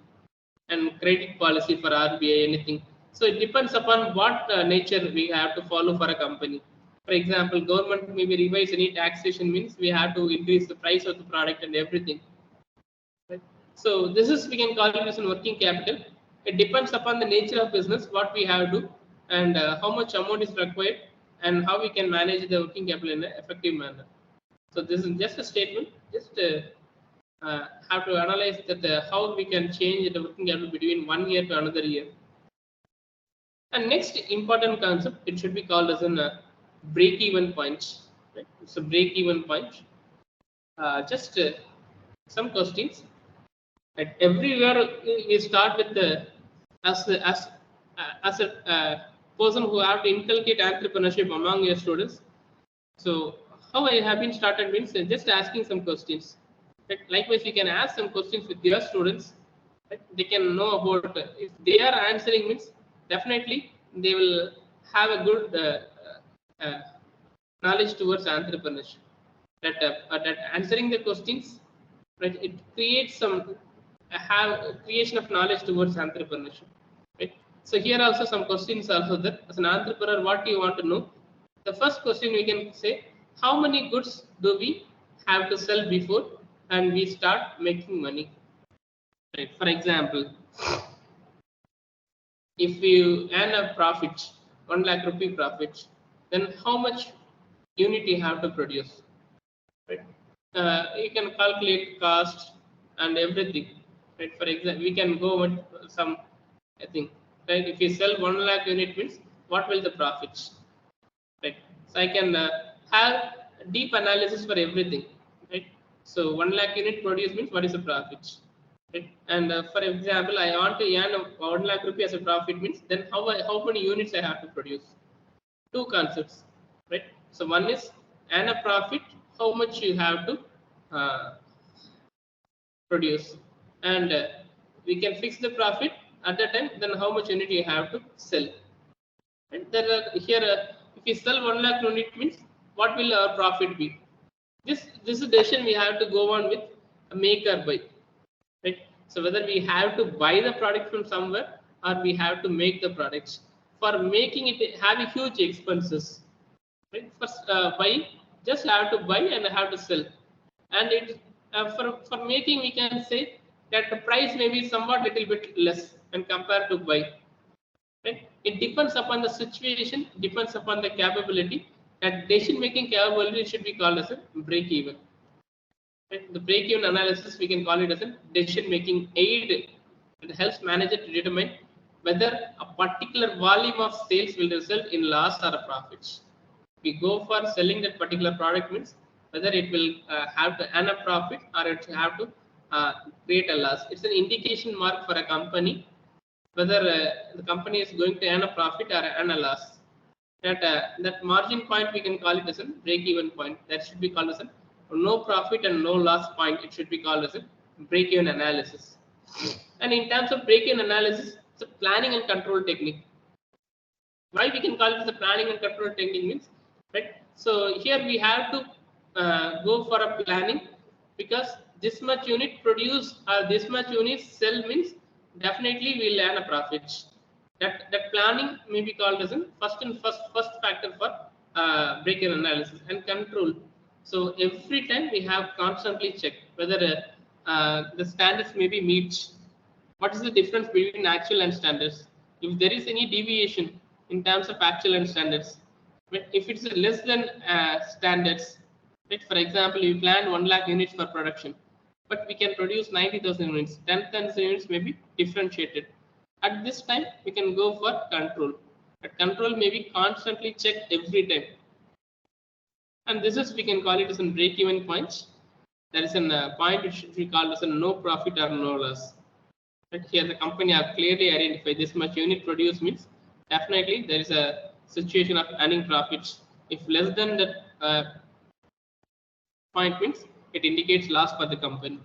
and credit policy for RBI. Anything. So it depends upon what nature we have to follow for a company. For example, government may be revise any taxation means we have to increase the price of the product and everything. Right? So this is, we can call it as a working capital. It depends upon the nature of business, what we have to do, and how much amount is required, and how we can manage the working capital in an effective manner. So this is just a statement. Just have to analyze that how we can change the working capital between 1 year to another year. And next important concept, it should be called as a break-even point. Right? It's a break-even point. Just some questions. Right? Everywhere we start with the as a person who have to inculcate entrepreneurship among your students. So how I have been started means just asking some questions. Right? Likewise, you can ask some questions with your students. Right? They can know about if they are answering means definitely they will have a good knowledge towards entrepreneurship. That answering the questions, right? It creates some creation of knowledge towards entrepreneurship. Right? So here also some questions also that as an entrepreneur, what do you want to know? The first question we can say, how many goods do we have to sell before and we start making money? Right? For example, if you earn a profit, 1 lakh rupee profit, then how much unit you have to produce? Right? You can calculate cost and everything. Right? For example, we can go with some thing. Right? If you sell 1 lakh unit means what will the profits? Right? So I can have deep analysis for everything. Right? So 1 lakh unit produce means what is the profit? Right? And for example, I want to earn 1 lakh rupee as a profit means then how many units I have to produce? Two concepts. Right? So one is earn a profit, how much you have to produce, and we can fix the profit at that time. Then how much unit you have to sell. Right? There are here if we sell 1 lakh unit means what will our profit be? This is a decision we have to go on with make or buy. Right? So whether we have to buy the product from somewhere or we have to make the products. For making it have a huge expenses. Right? First buying, just have to buy and have to sell. And it for making we can say that the price may be somewhat little bit less when compared to buy. Right? It depends upon the situation, depends upon the capability. That decision making capability should be called as a break even. Right? The break even analysis we can call it as a decision making aid It helps manager to determine whether a particular volume of sales will result in loss or a profit. We go for selling that particular product means whether it will have to earn a profit or it will have to create a loss. It's an indication mark for a company whether the company is going to earn a profit or earn a loss. That margin point we can call it as a break-even point. That should be called as a no profit and no loss point. It should be called as a break-even analysis. And in terms of break-even analysis, it's a planning and control technique. Why we can call it as a planning and control technique means, right? So here we have to go for a planning, because this much unit produce or this much unit sell means definitely we'll earn a profit. That planning may be called as a first factor for break-even analysis. And control. So every time we have constantly check whether the standards may be meet. What is the difference between actual and standards? If there is any deviation in terms of actual and standards, but if it's less than standards, right? For example, you planned 1 lakh units for production, but we can produce 90,000 units. 10,000 units may be differentiated. At this time, we can go for control. But control may be constantly checked every time. And this is, we can call it as a break-even point. There is a point which should be called as a no profit or no loss. But here the company have clearly identified this much unit produced means definitely there is a situation of earning profits. If less than that point means it indicates loss for the company.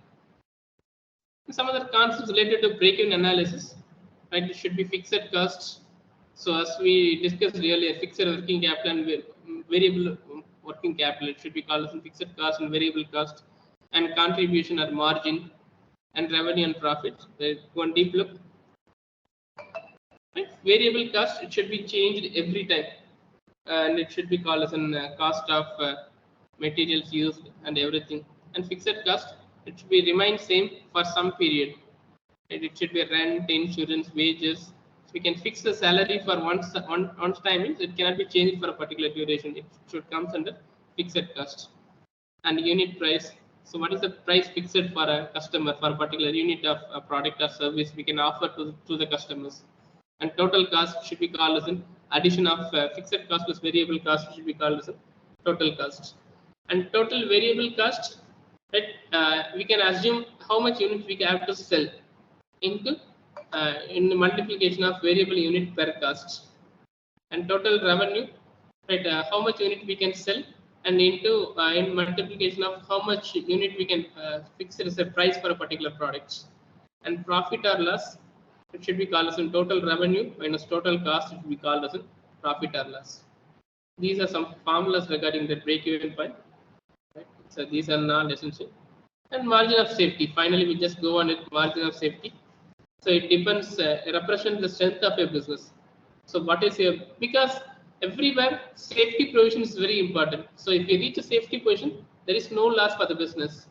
Some other concepts related to break-even analysis, right? It should be fixed costs. So as we discussed earlier, fixed working capital and variable working capital, it should be called as fixed cost and variable cost, and contribution or margin, and revenue and profit. One deep look. Right? Variable cost, it should be changed every time, and it should be called as a cost of materials used and everything. And fixed cost, it should be remain same for some period. And it should be rent, insurance, wages. So we can fix the salary for once time means it cannot be changed for a particular duration. It should come under fixed cost. And unit price. So what is the price fixed for a customer for a particular unit of a product or service we can offer to the customers? And total cost should be called as an addition of fixed cost plus variable cost should be called as a total cost. And total variable cost, right? We can assume how much units we have to sell into in the multiplication of variable unit per cost. And total revenue, right? How much unit we can sell, and into in multiplication of how much unit we can fix it as a price for a particular product. And profit or loss, it should be called as a total revenue minus total cost, it should be called as a profit or loss. These are some formulas regarding the break-even point. Right? So these are not essential. And margin of safety. Finally, we just go on with margin of safety. So it depends, represents the strength of a business. So what is your, because everywhere safety provision is very important. So if you reach a safety position, there is no loss for the business.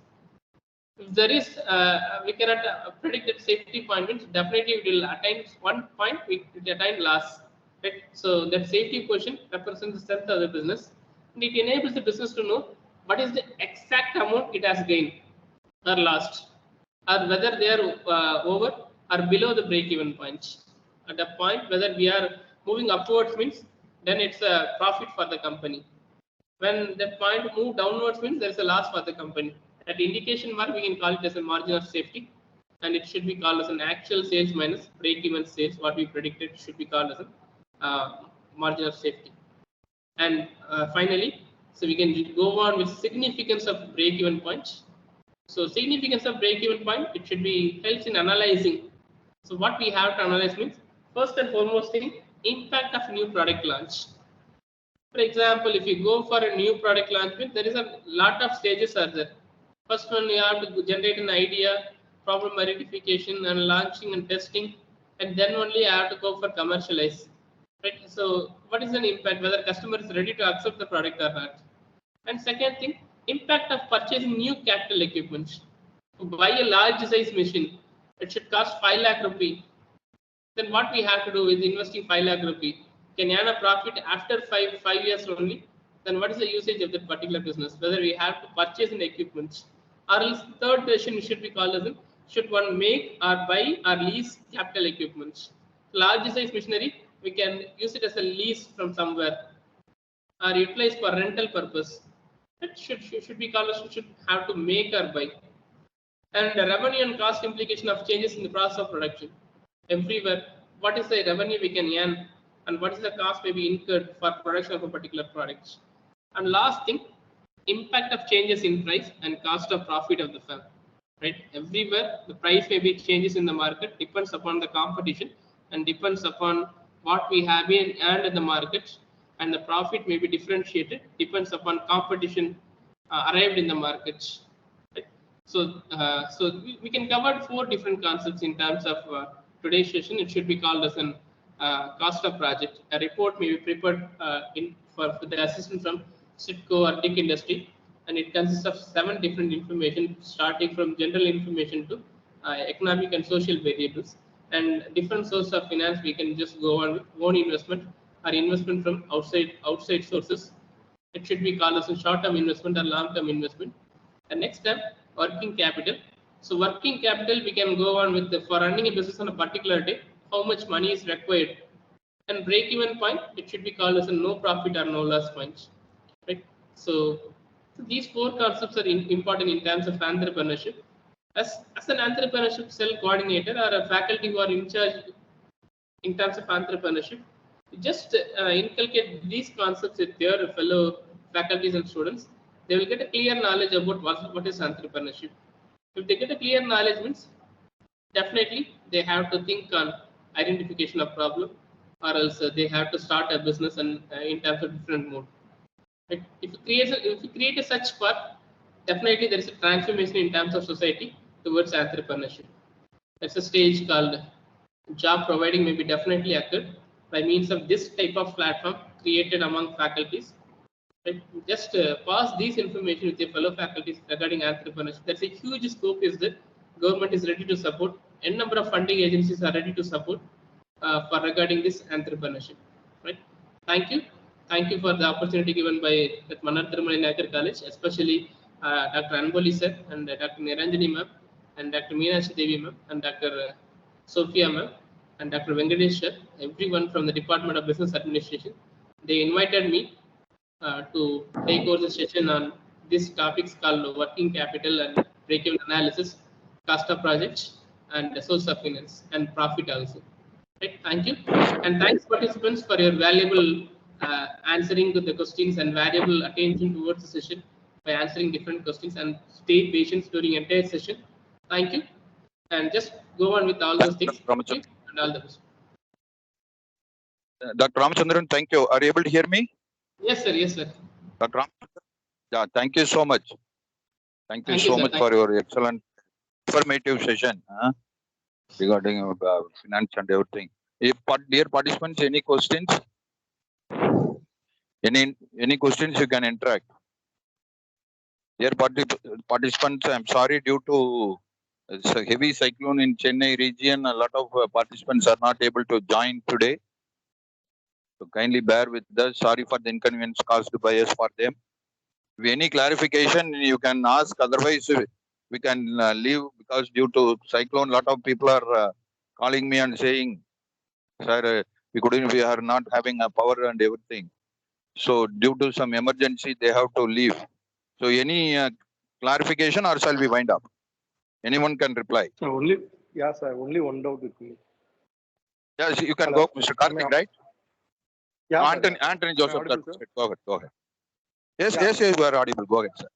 If there is, we cannot predict that safety point means definitely it will attain one point, we attain loss. Right? So that safety position represents the strength of the business, and it enables the business to know what is the exact amount it has gained or lost, or whether they are over or below the break-even point. At the point whether we are moving upwards means then it's a profit for the company. When that point move downwards means there is a loss for the company. At indication mark, we can call it as a margin of safety, and it should be called as an actual sales minus break-even sales. What we predicted should be called as a margin of safety. And finally, so we can go on with significance of break-even points. So significance of break-even point, it should be helps in analyzing. So what we have to analyze means, first and foremost thing, impact of new product launch. For example, if you go for a new product launch, there is a lot of stages are there. First one, you have to generate an idea, problem identification, and launching and testing, and then only you have to go for commercialize. Right? So what is an impact? Whether customer is ready to accept the product or not. And second thing, impact of purchasing new capital equipment. To buy a large size machine, it should cost 5 lakh rupee. Then what we have to do is investing 5 lakh rupee. Can earn a profit after 5 years only? Then what is the usage of that particular business? Whether we have to purchase an equipment, or else third decision should be called as should one make or buy or lease capital equipments. Large size machinery, we can use it as a lease from somewhere or utilize for rental purpose. It should be called as should have to make or buy. And the revenue and cost implication of changes in the process of production. Everywhere, what is the revenue we can earn and what is the cost may be incurred for production of a particular product. And last thing, impact of changes in price and cost of profit of the firm. Right? Everywhere, the price may be changes in the market, depends upon the competition and depends upon what we have been earned in the market, and the profit may be differentiated, depends upon competition arrived in the market. Right? So we can cover 4 different concepts in terms of today's session. It should be called as an cost of project. A report may be prepared for the assistance from Sitco or Tech Industry, and it consists of 7 different information, starting from general information to economic and social variables, and different sources of finance. We can just go on with own investment or investment from outside sources. It should be called as a short-term investment or long-term investment. And next step, working capital. So working capital, we can go on with for running a business on a particular day, how much money is required. And break-even point, it should be called as a no profit or no loss point. Right? So these 4 concepts are important in terms of entrepreneurship. As an entrepreneurship cell coordinator or a faculty who are in charge in terms of entrepreneurship, just inculcate these concepts with your fellow faculties and students. They will get a clear knowledge about what is entrepreneurship. If they get a clear knowledge, means definitely they have to think on identification of problem, or else they have to start a business and in terms of different mode. Right? If you create a such path, definitely there is a transformation in terms of society towards entrepreneurship. That's a stage called job providing may be definitely occurred by means of this type of platform created among faculties. Right? Just pass these information with your fellow faculties regarding entrepreneurship. That's a huge scope is that government is ready to support, n number of funding agencies are ready to support for regarding this entrepreneurship. Right? Thank you for the opportunity given by Manar Tirumali Nagar College, especially Dr. Anboli sir and Dr. Niranjani ma'am and Dr. Meenakshi Devi ma'am and Dr. Sophia ma'am and Dr. Venkatesh sir, everyone from the Department of Business Administration. They invited me to take over the session on these topics called working capital and break-even analysis, cost of projects, and the source of finance and profit also. Right? Thank you, and thanks participants for your valuable answering to the questions and valuable attention towards the session by answering different questions, and stay patient during entire session. Thank you, and just go on with all those things. Thank you, and all the best. Dr. Ramachandran, thank you. Are you able to hear me? Yes, sir. Yes, sir. Dr. Ramachandran, yeah, thank you so much. Thank you so much sir. for your excellent informative session regarding finance and everything. Dear participants, any questions? Any questions you can interact. Dear participants, I'm sorry, due to a heavy cyclone in Chennai region, a lot of participants are not able to join today. So kindly bear with us. Sorry for the inconvenience caused by us for them. If any clarification, you can ask. Otherwise, we can leave, because due to cyclone, a lot of people are calling me and saying, sir, we are not having a power and everything. So due to some emergency, they have to leave. So any clarification, or shall we wind up? Anyone can reply. So yes, sir. Only one doubt with me. Yes, you can go, Mr. Karthik, right? Yeah, Anthony Joseph. audible, Go ahead. Yes, you are audible. Go ahead, sir.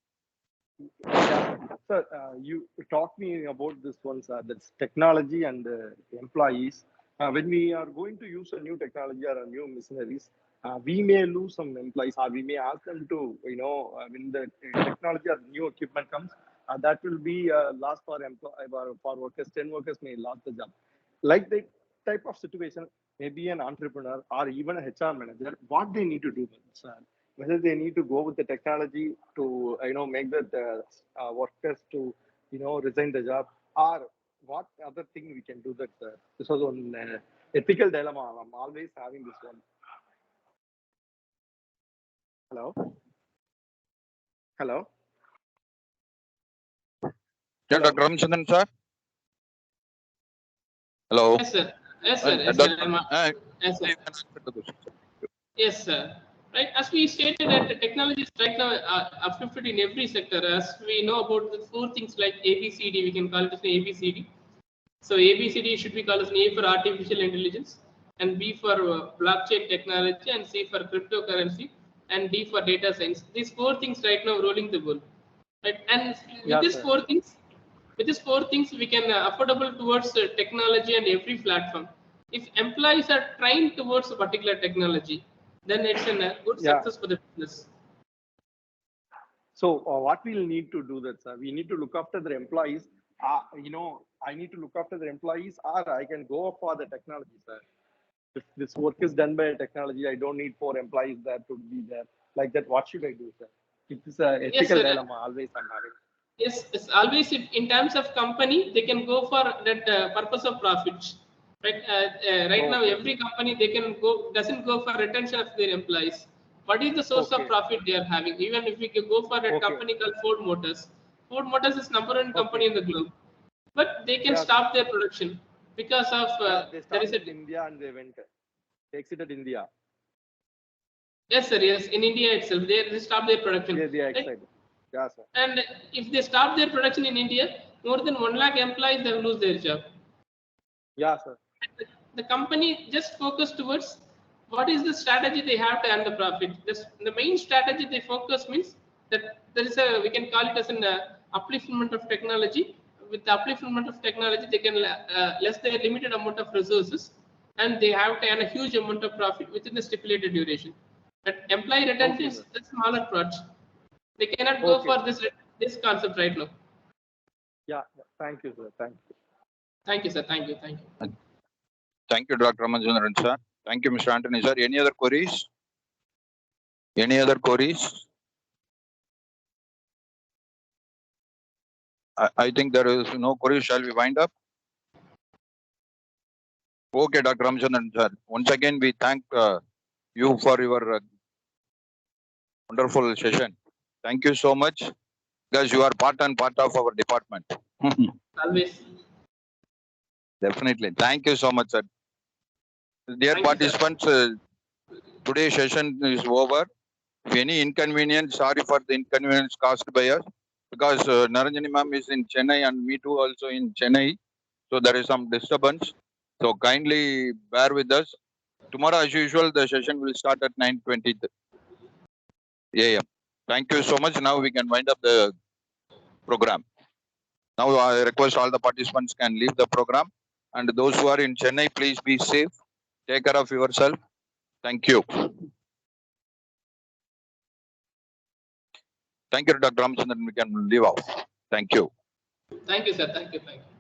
Yeah, sir, you talked me about this one, sir. That's technology and employees. When we are going to use a new technology or a new machineries, we may lose some employees, or we may ask them to, when the technology or new equipment comes, that will be loss for workers. 10 workers may lose the job. Like the type of situation, maybe an entrepreneur or even a HR manager, what they need to do, sir? Whether they need to go with the technology to make the workers to resign the job, or what other thing we can do that. This was one ethical dilemma. I'm always having this one. Hello. Yeah, Dr. Ramachandran, sir. Hello. Yes, sir. Yes, sir. Yes, sir. Yes, sir. You can answer the question. Yes, sir. Right. As we stated that the technology is right now uplifted in every sector. As we know about the four things like ABCD, we can call it as an ABCD. So ABCD should be called as A for artificial intelligence, and B for blockchain technology, and C for cryptocurrency, and D for data science. These four things right now rolling the ball. Right. And with Yeah, these sir. four things, we can affordable towards technology and every platform. If employees are trained towards a particular technology, then it's a good Yeah. success for the business. So what we'll need to do that, sir, we need to look after the employees. I need to look after the employees, or I can go for the technology, sir. If this work is done by technology, I don't need 4 employees there to be there. Like that, what should I do, sir? It is an Yes, ethical sir. dilemma always I'm having. Yes, it's always in terms of company, they can go for that purpose of profits. Right, right now, Okay. every company doesn't go for retention of their employees. What is the source of Okay. profit they are having? Even if we can go for a Okay. company called Ford Motors, Ford Motors is #1 company in the globe, but they can Yeah, stop their production because of they there is started a in India and they exited India. yes, sir, yes, in India itself they stop their production. They Right? exited. Yeah, sir. And if they stop their production in India, more than 1 lakh employees they will lose their job. Yeah, sir. The company just focus towards what is the strategy they have to earn the profit. The main strategy they focus means that there is we can call it as an upliftment of technology. With the upliftment of technology, they can less their limited amount of resources, and they have to earn a huge amount of profit within the stipulated duration. But employee retention Okay, is sir. a smaller part. They cannot go Okay. for this concept right now. Yeah. Thank you, sir. Thank you. Thank you, sir. Thank you. Thank you. Thank you, Dr. Ramachandran, sir. Thank you, Mr. Anthony, sir. Any other queries? Any other queries? I think there is no queries. Shall we wind up? Okay, Dr. Ramachandran, sir. Once again, we thank you for your wonderful session. Thank you so much, because you are part of our department. Always. Definitely. Thank you so much, sir. Dear Thank you, sir. participants, today's session is over. If any inconvenience, sorry for the inconvenience caused by us, because Naranjani ma'am is in Chennai and me too also in Chennai. So there is some disturbance. So kindly bear with us. Tomorrow, as usual, the session will start at 9:20 a.m. Thank you so much. Now we can wind up the program. Now I request all the participants can leave the program. And those who are in Chennai, please be safe. Take care of yourself. Thank you. Thank you, Dr. Ramachandran. We can leave off. Thank you. Thank you, sir. Thank you. Thank you.